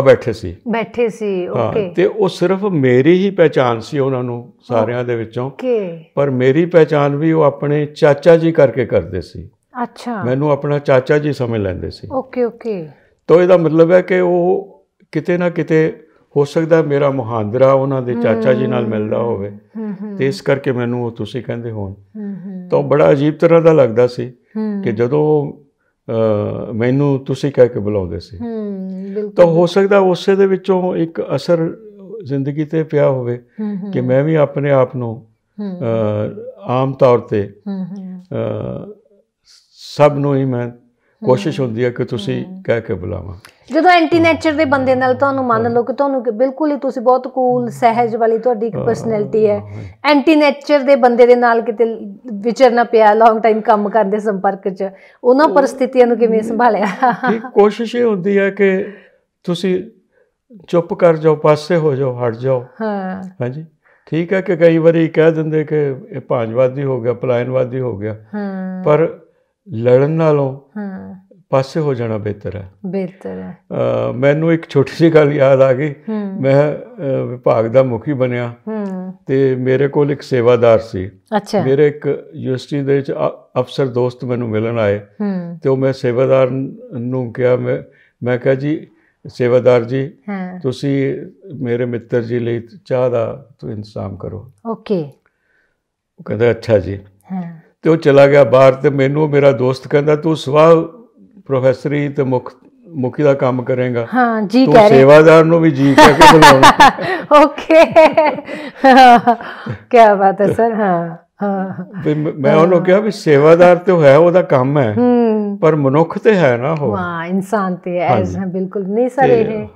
ਬੈਠੇ ਸੀ। ਓਕੇ। ਤੇ ਉਹ ਸਿਰਫ ਮੇਰੀ ਹੀ ਪਹਿਚਾਣ ਸੀ ਉਹਨਾਂ ਨੂੰ ਸਾਰਿਆਂ ਦੇ ਵਿੱਚੋਂ, ਪਰ ਮੇਰੀ ਪਹਿਚਾਣ ਵੀ ਉਹ ਆਪਣੇ ਚਾਚਾ ਜੀ ਕਰਕੇ ਕਰਦੇ ਸੀ। ਅੱਛਾ। ਮੈਨੂੰ ਆਪਣਾ ਚਾਚਾ ਜੀ ਸਮਝ ਲੈਂਦੇ ਸੀ। ਓਕੇ। ਤਾਂ ਇਹਦਾ ਮਤਲਬ ਹੈ ਕਿ ਉਹ ਕਿਤੇ ਨਾ ਕਿਤੇ ਹੋ ਸਕਦਾ ਮੇਰਾ ਮੁਹਾਂਦਰਾ ਉਹਨਾਂ ਦੇ ਚਾਚਾ ਜੀ ਨਾਲ ਮਿਲਦਾ ਹੋਵੇ, ਤੇ ਇਸ ਕਰਕੇ ਮੈਨੂੰ ਉਹ ਤੁਸੀਂ ਕਹਿੰਦੇ ਹੋਣ। ਤਾਂ ਬੜਾ ਅਜੀਬ ਤਰ੍ਹਾਂ ਦਾ ਲੱਗਦਾ ਸੀ ਕਿ ਜਦੋਂ ਮੈਨੂੰ ਤੁਸੀਂ ਕਹਿ ਕੇ ਬੁਲਾਉਂਦੇ ਸੀ। ਤਾਂ ਹੋ ਸਕਦਾ ਉਸੇ ਦੇ ਵਿੱਚੋਂ ਇੱਕ ਅਸਰ ਜ਼ਿੰਦਗੀ 'ਤੇ ਪਿਆ ਹੋਵੇ ਕਿ ਮੈਂ ਵੀ ਆਪਣੇ ਆਪ ਨੂੰ ਆਮ ਤੌਰ 'ਤੇ ਸਭ ਨੂੰ ਹੀ ਮੈਂ ਕੋਸ਼ਿਸ਼ ਹੁੰਦੀ ਹੈ ਕਿ ਤੁਸੀਂ ਕਹਿ ਕੇ ਬੁਲਾਵਾਂ। ਜਦੋਂ ਐਂਟੀ ਨੇਚਰ ਦੇ ਬੰਦੇ ਨਾਲ ਤੁਹਾਨੂੰ ਮੰਨ ਲਓ ਕਿ ਤੁਹਾਨੂੰ ਬਿਲਕੁਲ ਹੀ ਤੁਸੀਂ ਬਹੁਤ ਕੂਲ ਸਹਿਜ ਵਾਲੀ ਤੁਹਾਡੀ ਇੱਕ ਪਰਸਨੈਲਿਟੀ ਹੈ, ਐਂਟੀ ਨੇਚਰ ਦੇ ਬੰਦੇ ਦੇ ਨਾਲ ਕਿਤੇ ਵਿਚਰਨਾ ਪਿਆ ਲੌਂਗ ਟਾਈਮ ਕੰਮ ਕਰਦੇ ਸੰਪਰਕ 'ਚ, ਉਹਨਾਂ ਪਰਿਸਥਿਤੀਆਂ ਨੂੰ ਕਿਵੇਂ ਸੰਭਾਲਿਆ? ਕੋਸ਼ਿਸ਼ ਇਹ ਹੁੰਦੀ ਹੈ ਕਿ ਤੁਸੀਂ ਚੁੱਪ ਕਰ ਜਾਓ, ਪਾਸੇ ਹੋ ਜਾਓ, ਹਟ ਜਾਓ। ਹਾਂਜੀ, ਠੀਕ ਹੈ ਕਿ ਕਈ ਵਾਰੀ ਕਹਿ ਦਿੰਦੇ ਕਿ ਇਹ ਭਾਂਜਵਾਦੀ ਹੋ ਗਿਆ, ਪਲਾਇਨਵਾਦੀ ਹੋ ਗਿਆ, ਪਰ ਲੜਨ ਨਾਲੋਂ ਪਾਸੇ ਹੋ ਜਾਣਾ ਬਿਹਤਰ ਹੈ। ਮੈਨੂੰ ਇੱਕ ਛੋਟੀ ਜਿਹੀ ਗੱਲ ਯਾਦ ਆ ਗਈ। ਮੈਂ ਵਿਭਾਗ ਦਾ ਮੁਖੀ ਬਣਿਆ ਤੇ ਮੇਰੇ ਕੋਲ ਇੱਕ ਸੇਵਾਦਾਰ ਸੀ। ਮੇਰੇ ਇੱਕ ਯੂਨੀਵਰਸਿਟੀ ਦੇ ਵਿੱਚ ਅਫਸਰ ਦੋਸਤ ਮੈਨੂੰ ਮਿਲਣ ਆਏ ਤੇ ਉਹ ਮੈਂ ਸੇਵਾਦਾਰ ਨੂੰ ਕਿਹਾ, ਮੈਂ ਕਿਹਾ ਜੀ ਸੇਵਾਦਾਰ ਜੀ ਤੁਸੀਂ ਮੇਰੇ ਮਿੱਤਰ ਜੀ ਲਈ ਚਾਹ ਦਾ ਇੰਤਜ਼ਾਮ ਕਰੋ। ਓਕੇ। ਉਹ ਕਹਿੰਦਾ ਅੱਛਾ ਜੀ। ਤੇ ਉਹ ਚਲਾ ਗਿਆ ਬਾਹਰ ਤੇ ਮੈਨੂੰ ਮੇਰਾ ਦੋਸਤ ਕਹਿੰਦਾ ਤੂੰ ਸਵਾਹ ਪ੍ਰੋਫੈਸਰੀ ਤੇ ਮੁਖੀ ਦਾ ਕੰਮ ਕਰੇਗਾ, ਤੂੰ ਸੇਵਾਦਾਰ ਨੂੰ ਵੀ ਜੀ ਕਹਿ ਕੇ ਬੁਲਾਉਣਾ। ਓਕੇ, ਕੀ ਬਾਤ ਹੈ ਸਰ। ਮੈਂ ਉਹਨੂੰ ਕਿਹਾ ਵੀ ਸੇਵਾਦਾਰ ਤੇ ਹੈ, ਉਹਦਾ ਕੰਮ ਹੈ, ਪਰ ਮਨੁੱਖ ਤੇ ਹੈ ਨਾ, ਉਹ ਇਨਸਾਨ ਤੇ ਹੈ। ਬਿਲਕੁਲ ਨਹੀਂ ਸਰ। ਇਹ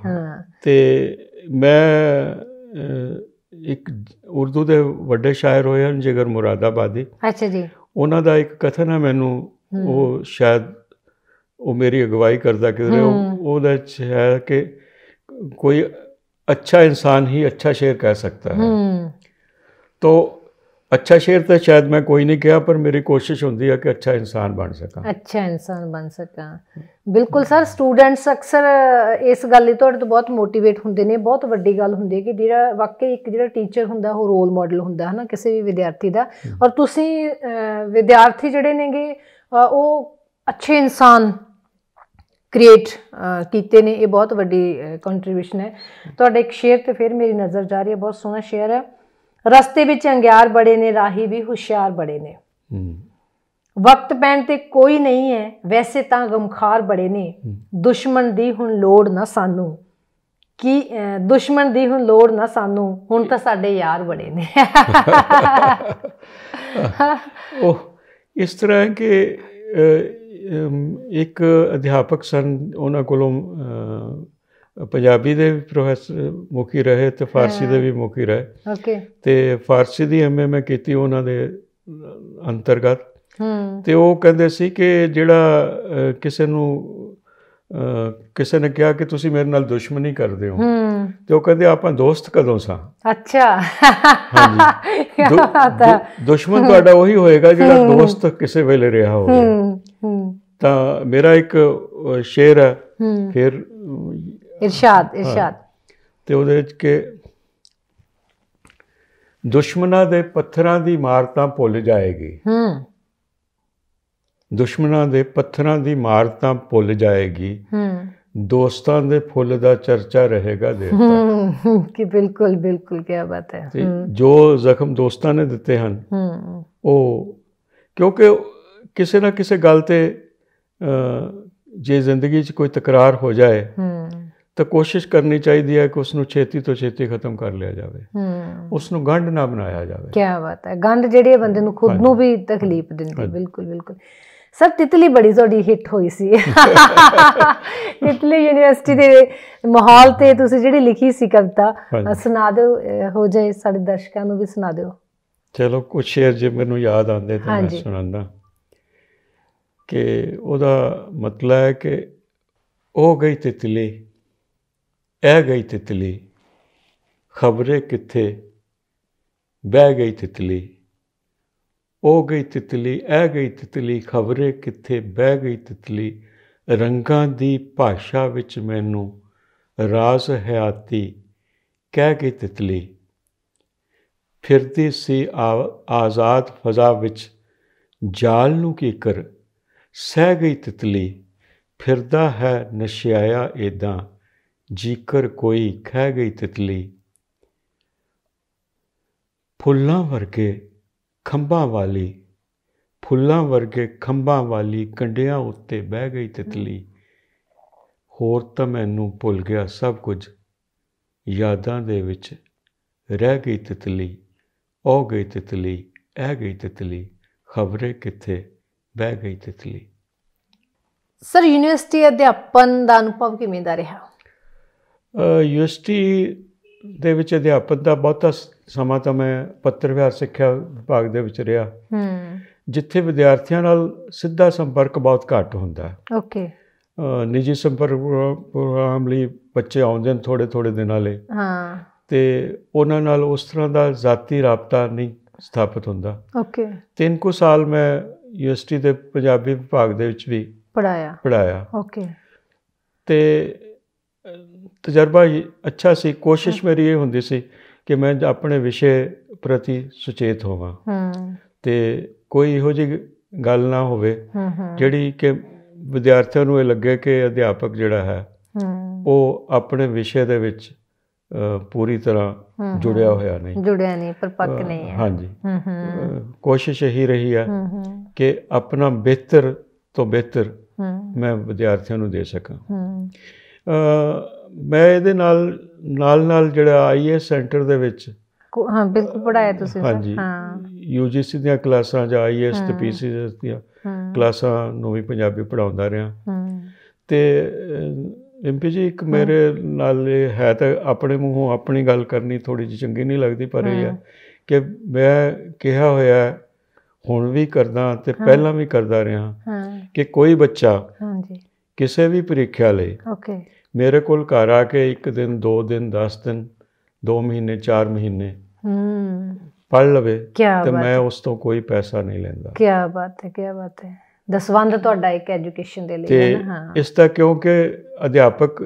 ਤੇ ਮੈਂ ਇੱਕ ਉਰਦੂ ਦੇ ਵੱਡੇ ਸ਼ਾਇਰ ਹੋਏ ਹਨ ਜਿਗਰ ਮੁਰਾਦਾਬਾਦੀ। ਅੱਛਾ ਜੀ। ਉਹਨਾਂ ਦਾ ਇੱਕ ਕਥਨ ਹੈ, ਮੈਨੂੰ ਉਹ ਸ਼ਾਇਦ ਉਹ ਮੇਰੀ ਅਗਵਾਈ ਕਰਦਾ ਕਿਧਰੇ, ਉਹਦੇ 'ਚ ਹੈ ਕਿ ਕੋਈ ਅੱਛਾ ਇਨਸਾਨ ਹੀ ਅੱਛਾ ਸ਼ੇਰ ਕਹਿ ਸਕਦਾ ਹੈ। ਤੋ ਅੱਛਾ ਸ਼ੇਰ ਤਾਂ ਸ਼ਾਇਦ ਮੈਂ ਕੋਈ ਨਹੀਂ ਕਿਹਾ, ਪਰ ਮੇਰੀ ਕੋਸ਼ਿਸ਼ ਹੁੰਦੀ ਹੈ ਕਿ ਅੱਛਾ ਇਨਸਾਨ ਬਣ ਸਕਾਂ। ਬਿਲਕੁਲ ਸਰ। ਸਟੂਡੈਂਟਸ ਅਕਸਰ ਇਸ ਗੱਲ ਲਈ ਤੁਹਾਡੇ ਤੋਂ ਬਹੁਤ ਮੋਟੀਵੇਟ ਹੁੰਦੇ ਨੇ। ਬਹੁਤ ਵੱਡੀ ਗੱਲ ਹੁੰਦੀ ਹੈ ਕਿ ਜਿਹੜਾ ਵਾਕਈ ਇੱਕ ਜਿਹੜਾ ਟੀਚਰ ਹੁੰਦਾ ਉਹ ਰੋਲ ਮਾਡਲ ਹੁੰਦਾ ਹੈ ਨਾ ਕਿਸੇ ਵੀ ਵਿਦਿਆਰਥੀ ਦਾ, ਔਰ ਤੁਸੀਂ ਵਿਦਿਆਰਥੀ ਜਿਹੜੇ ਨੇਗੇ ਉਹ ਅੱਛੇ ਇਨਸਾਨ ਕ੍ਰੀਏਟ ਕੀਤੇ ਨੇ। ਇਹ ਬਹੁਤ ਵੱਡੀ ਕੰਟਰੀਬਿਊਸ਼ਨ ਹੈ। ਤੁਹਾਡਾ ਇੱਕ ਸ਼ੇਅਰ ਤੇ ਫਿਰ ਮੇਰੀ ਨਜ਼ਰ ਜਾ ਰਹੀ ਹੈ, ਬਹੁਤ ਸੋਹਣਾ ਸ਼ੇਅਰ ਹੈ। ਰਸਤੇ ਵਿੱਚ ਅੰਗਿਆਰ ਬੜੇ ਨੇ, ਰਾਹੀ ਵੀ ਹੁਸ਼ਿਆਰ ਬੜੇ ਨੇ, ਵਕਤ ਪੈਣ ਤੇ ਕੋਈ ਨਹੀਂ ਹੈ, ਵੈਸੇ ਤਾਂ ਗਮਖਾਰ ਬੜੇ ਨੇ, ਦੁਸ਼ਮਣ ਦੀ ਹੁਣ ਲੋੜ ਨਾ ਸਾਨੂੰ, ਹੁਣ ਤਾਂ ਸਾਡੇ ਯਾਰ ਬੜੇ ਨੇ। ਉਹ ਇਸ ਤਰ੍ਹਾਂ ਕਿ ਇੱਕ ਅਧਿਆਪਕ ਸਨ, ਉਹਨਾਂ ਕੋਲੋਂ ਪੰਜਾਬੀ ਦੇ ਵੀ ਪ੍ਰੋਫੈਸਰ ਮੁਖੀ ਰਹੇ ਤੇ ਫਾਰਸੀ ਦੇ ਵੀ ਮੁਖੀ ਰਹੇ। ਓਕੇ। ਤੇ ਫਾਰਸੀ ਦੀ ਐਮਏ ਮੈਂ ਕੀਤੀ ਉਹਨਾਂ ਦੇ ਅੰਤਰਗਤ। ਤੇ ਉਹ ਕਹਿੰਦੇ ਸੀ ਕਿ ਜਿਹੜਾ ਕਿਸੇ ਨੇ ਕਿਹਾ ਕਿ ਤੁਸੀਂ ਮੇਰੇ ਨਾਲ ਦੁਸ਼ਮਣੀ ਕਰਦੇ ਹੋ, ਤੇ ਉਹ ਕਹਿੰਦੇ ਆਪਾਂ ਦੋਸਤ ਕਦੋਂ ਸਾਂ? ਅੱਛਾ। ਹਾਂਜੀ, ਦੁਸ਼ਮਣ ਤੁਹਾਡਾ ਉਹੀ ਹੋਏਗਾ ਜਿਹੜਾ ਦੋਸਤ ਕਿਸੇ ਵੇਲੇ ਰਿਹਾ ਹੋਵੇ। ਤਾਂ ਮੇਰਾ ਇੱਕ ਸ਼ੇਰ ਹੈ ਫਿਰ ਇਰਸ਼ਾਦ ਤੇ ਉਹਦੇ ਵਿੱਚ ਕਿ ਦੁਸ਼ਮਣਾਂ ਦੇ ਪੱਥਰਾਂ ਦੀ ਮਾਰ ਤਾਂ ਭੁੱਲ ਜਾਏਗੀ, ਦੁਸ਼ਮਣਾਂ ਦੇ ਪੱਥਰਾਂ ਦੀ ਮਾਰ ਤਾਂ ਭੁੱਲ ਜਾਏਗੀ, ਦੋਸਤਾਂ ਦੇ ਫੁੱਲ ਦਾ ਚਰਚਾ ਰਹੇਗਾ ਦੇਰ ਤੱਕ। ਕਿ ਬਿਲਕੁਲ ਬਿਲकुल क्या बात है। ਤੇ ਜੋ ਜ਼ਖਮ ਦੋਸਤਾਂ ਨੇ ਦਿੱਤੇ ਹਨ ਉਹ, ਕਿਉਂਕਿ ਕਿਸੇ ਨਾ ਕਿਸੇ ਗੱਲ ਤੇ ਜੇ ਜ਼ਿੰਦਗੀ 'ਚ ਕੋਈ ਤਕਰਾਰ ਹੋ ਜਾਏ ਤਾਂ ਕੋਸ਼ਿਸ਼ ਕਰਨੀ ਚਾਹੀਦੀ ਹੈ ਕਿ ਉਸ ਨੂੰ ਛੇਤੀ ਤੋਂ ਛੇਤੀ ਖਤਮ ਕਰ ਲਿਆ ਜਾਵੇ, ਉਸ ਨੂੰ ਗੰਢ ਨਾ ਬਣਾਇਆ ਜਾਵੇ। ਕੀ ਬਾਤ ਹੈ। ਗੰਢ ਜਿਹੜੀ ਬੰਦੇ ਨੂੰ ਖੁਦ ਨੂੰ ਵੀ ਤਕਲੀਫ ਦਿੰਦੀ। ਬਿਲਕੁਲ ਬਿਲकुल। ਸਰ ਤਿਤਲੀ ਬੜੀ ਤੁਹਾਡੀ ਹਿੱਟ ਹੋਈ ਸੀ। ਤਿਤਲੀ ਯੂਨੀਵਰਸਿਟੀ ਦੇ ਮਾਹੌਲ ਤੇ ਤੁਸੀਂ ਜਿਹੜੀ ਲਿਖੀ ਸੀ ਕਵਿਤਾ, ਸੁਣਾ ਦਿਓ, ਹੋ ਜਾਏ ਸਾਡੇ ਦਰਸ਼ਕਾਂ ਨੂੰ ਵੀ ਸੁਣਾ ਦਿਓ। ਚਲੋ ਕੁਝ ਸ਼ੇਰ ਜੇ ਮੈਨੂੰ ਯਾਦ ਆਉਂਦੇ ਤਾਂ ਮੈਂ ਸੁਣਾਉਂਦਾ। ਕਿ ਉਹਦਾ ਮਤਲਬ ਹੈ ਕਿ ਉਹ ਗਈ ਤਿਤਲੀ, ਇਹ ਗਈ ਤਿਤਲੀ, ਖਬਰੇ ਕਿੱਥੇ ਬਹਿ ਗਈ ਤਿਤਲੀ। ਉਹ ਗਈ ਤਿਤਲੀ, ਇਹ ਗਈ ਤਿਤਲੀ, ਖਬਰੇ ਕਿੱਥੇ ਬਹਿ ਗਈ ਤਿਤਲੀ। ਰੰਗਾਂ ਦੀ ਭਾਸ਼ਾ ਵਿੱਚ ਮੈਨੂੰ ਰਾਜ਼ ਹਯਾਤੀ ਕਹਿ ਗਈ ਤਿਤਲੀ। ਫਿਰਦੀ ਸੀ ਆਜ਼ਾਦ ਫਜ਼ਾ ਵਿੱਚ, ਜਾਲ ਨੂੰ ਕੀਕਰ ਸਹਿ ਗਈ ਤਿਤਲੀ। ਫਿਰਦਾ ਹੈ ਨਸ਼ਿਆਇਆ ਏਦਾਂ, ਜੀਕਰ ਕੋਈ ਖਹਿ ਗਈ ਤਿਤਲੀ। ਫੁੱਲਾਂ ਵਰਗੇ ਖੰਭਾਂ ਵਾਲੀ, ਫੁੱਲਾਂ ਵਰਗੇ ਖੰਭਾਂ ਵਾਲੀ, ਕੰਢਿਆਂ ਉੱਤੇ ਬਹਿ ਗਈ ਤਿਤਲੀ। ਹੋਰ ਤਾਂ ਮੈਨੂੰ ਭੁੱਲ ਗਿਆ ਸਭ ਕੁਝ, ਯਾਦਾਂ ਦੇ ਵਿੱਚ ਰਹਿ ਗਈ ਤਿਤਲੀ। ਉਹ ਗਈ ਤਿਤਲੀ, ਇਹ ਗਈ ਤਿਤਲੀ, ਖਬਰੇ ਕਿੱਥੇ ਬਹਿ ਗਈ ਤਿਤਲੀ। ਸਰ ਯੂਨੀਵਰਸਿਟੀ ਅਧਿਆਪਨ ਦਾ ਅਨੁਭਵ ਕਿਵੇਂ ਦਾ ਰਿਹਾ? ਯੂਨੀਵਰਸਿਟੀ ਦੇ ਵਿੱਚ ਅਧਿਆਪਨ ਦਾ ਬਹੁਤਾ ਸਮਾਂ ਤਾਂ ਮੈਂ ਪੱਤਰ ਵਿਹਾਰ ਸਿੱਖਿਆ ਵਿਭਾਗ ਦੇ ਵਿੱਚ ਰਿਹਾ, ਜਿੱਥੇ ਵਿਦਿਆਰਥੀਆਂ ਨਾਲ ਸਿੱਧਾ ਸੰਪਰਕ ਬਹੁਤ ਘੱਟ ਹੁੰਦਾ ਹੈ। ਓਕੇ। ਨਿੱਜੀ ਸੰਪਰਕ ਪ੍ਰੋਗਰਾਮ ਲਈ ਬੱਚੇ ਆਉਂਦੇ ਨੇ ਥੋੜ੍ਹੇ ਦਿਨਾਂ ਲਈ, ਅਤੇ ਉਹਨਾਂ ਨਾਲ ਉਸ ਤਰ੍ਹਾਂ ਦਾ ਜ਼ਾਤੀ ਰਾਬਤਾ ਨਹੀਂ ਸਥਾਪਿਤ ਹੁੰਦਾ। ਓਕੇ। 3 ਕੁ ਸਾਲ ਮੈਂ ਯੂਨੀਵਰਸਿਟੀ ਦੇ ਪੰਜਾਬੀ ਵਿਭਾਗ ਦੇ ਵਿੱਚ ਵੀ ਪੜ੍ਹਾਇਆ। ਓਕੇ। ਅਤੇ ਤਜਰਬਾ ਅੱਛਾ ਸੀ। ਕੋਸ਼ਿਸ਼ ਮੇਰੀ ਇਹ ਹੁੰਦੀ ਸੀ ਕਿ ਮੈਂ ਆਪਣੇ ਵਿਸ਼ੇ ਪ੍ਰਤੀ ਸੁਚੇਤ ਹੋਵਾਂ, ਅਤੇ ਕੋਈ ਇਹੋ ਜਿਹੀ ਗੱਲ ਨਾ ਹੋਵੇ ਜਿਹੜੀ ਕਿ ਵਿਦਿਆਰਥੀਆਂ ਨੂੰ ਇਹ ਲੱਗੇ ਕਿ ਅਧਿਆਪਕ ਜਿਹੜਾ ਹੈ ਉਹ ਆਪਣੇ ਵਿਸ਼ੇ ਦੇ ਵਿੱਚ ਪੂਰੀ ਤਰ੍ਹਾਂ ਜੁੜਿਆ ਨਹੀਂ, ਪਰਪੱਕ ਨਹੀਂ ਹੈ। ਹਾਂਜੀ, ਕੋਸ਼ਿਸ਼ ਇਹੀ ਰਹੀ ਹੈ ਕਿ ਆਪਣਾ ਬਿਹਤਰ ਤੋਂ ਬਿਹਤਰ ਮੈਂ ਵਿਦਿਆਰਥੀਆਂ ਨੂੰ ਦੇ ਸਕਾਂ। ਮੈਂ ਇਹਦੇ ਨਾਲ ਜਿਹੜਾ IAS ਸੈਂਟਰ ਦੇ ਵਿੱਚ ਬਿਲਕੁਲ ਪੜ੍ਹਾਇਆ ਤੁਸੀਂ। ਹਾਂਜੀ, UGC ਦੀਆਂ ਕਲਾਸਾਂ ਜਾਂ IAS ਤੇ PCS ਦੀਆਂ ਕਲਾਸਾਂ ਨੂੰ ਵੀ ਪੰਜਾਬੀ ਪੜ੍ਹਾਉਂਦਾ ਰਿਹਾ। ਅਤੇ ਰਿੰਪੀ ਜੀ, ਇੱਕ ਮੇਰੇ ਨਾਲ ਇਹ ਹੈ ਤਾਂ ਆਪਣੇ ਮੂੰਹੋਂ ਆਪਣੀ ਗੱਲ ਕਰਨੀ ਥੋੜ੍ਹੀ ਜਿਹੀ ਚੰਗੀ ਨਹੀਂ ਲੱਗਦੀ, ਪਰ ਇਹ ਹੈ ਕਿ ਮੈਂ ਕਿਹਾ ਹੋਇਆ, ਹੁਣ ਵੀ ਕਰਦਾ ਅਤੇ ਪਹਿਲਾਂ ਵੀ ਕਰਦਾ ਰਿਹਾ, ਕਿ ਕੋਈ ਬੱਚਾ ਕਿਸੇ ਵੀ ਪ੍ਰੀਖਿਆ ਲਈ ਮੇਰੇ ਕੋਲ ਘਰ ਆ ਕੇ 1 ਦਿਨ 2 ਦਿਨ 10 ਦਿਨ 2 ਮਹੀਨੇ 4 ਮਹੀਨੇ ਪੜ੍ਹ ਲਵੇ ਤੇ ਮੈਂ ਉਸ ਤੋਂ ਕੋਈ ਪੈਸਾ ਨਹੀਂ ਲੈਂਦਾ। ਕੀ ਬਾਤ ਹੈ, ਕੀ ਬਾਤ ਹੈ। ਦਸਵੰਧ ਤੁਹਾਡਾ ਇੱਕ ਐਜੂਕੇਸ਼ਨ ਦੇ ਲਈ ਹੈ ਨਾ। ਇਸ ਦਾ ਕਿਉਂਕਿ ਅਧਿਆਪਕ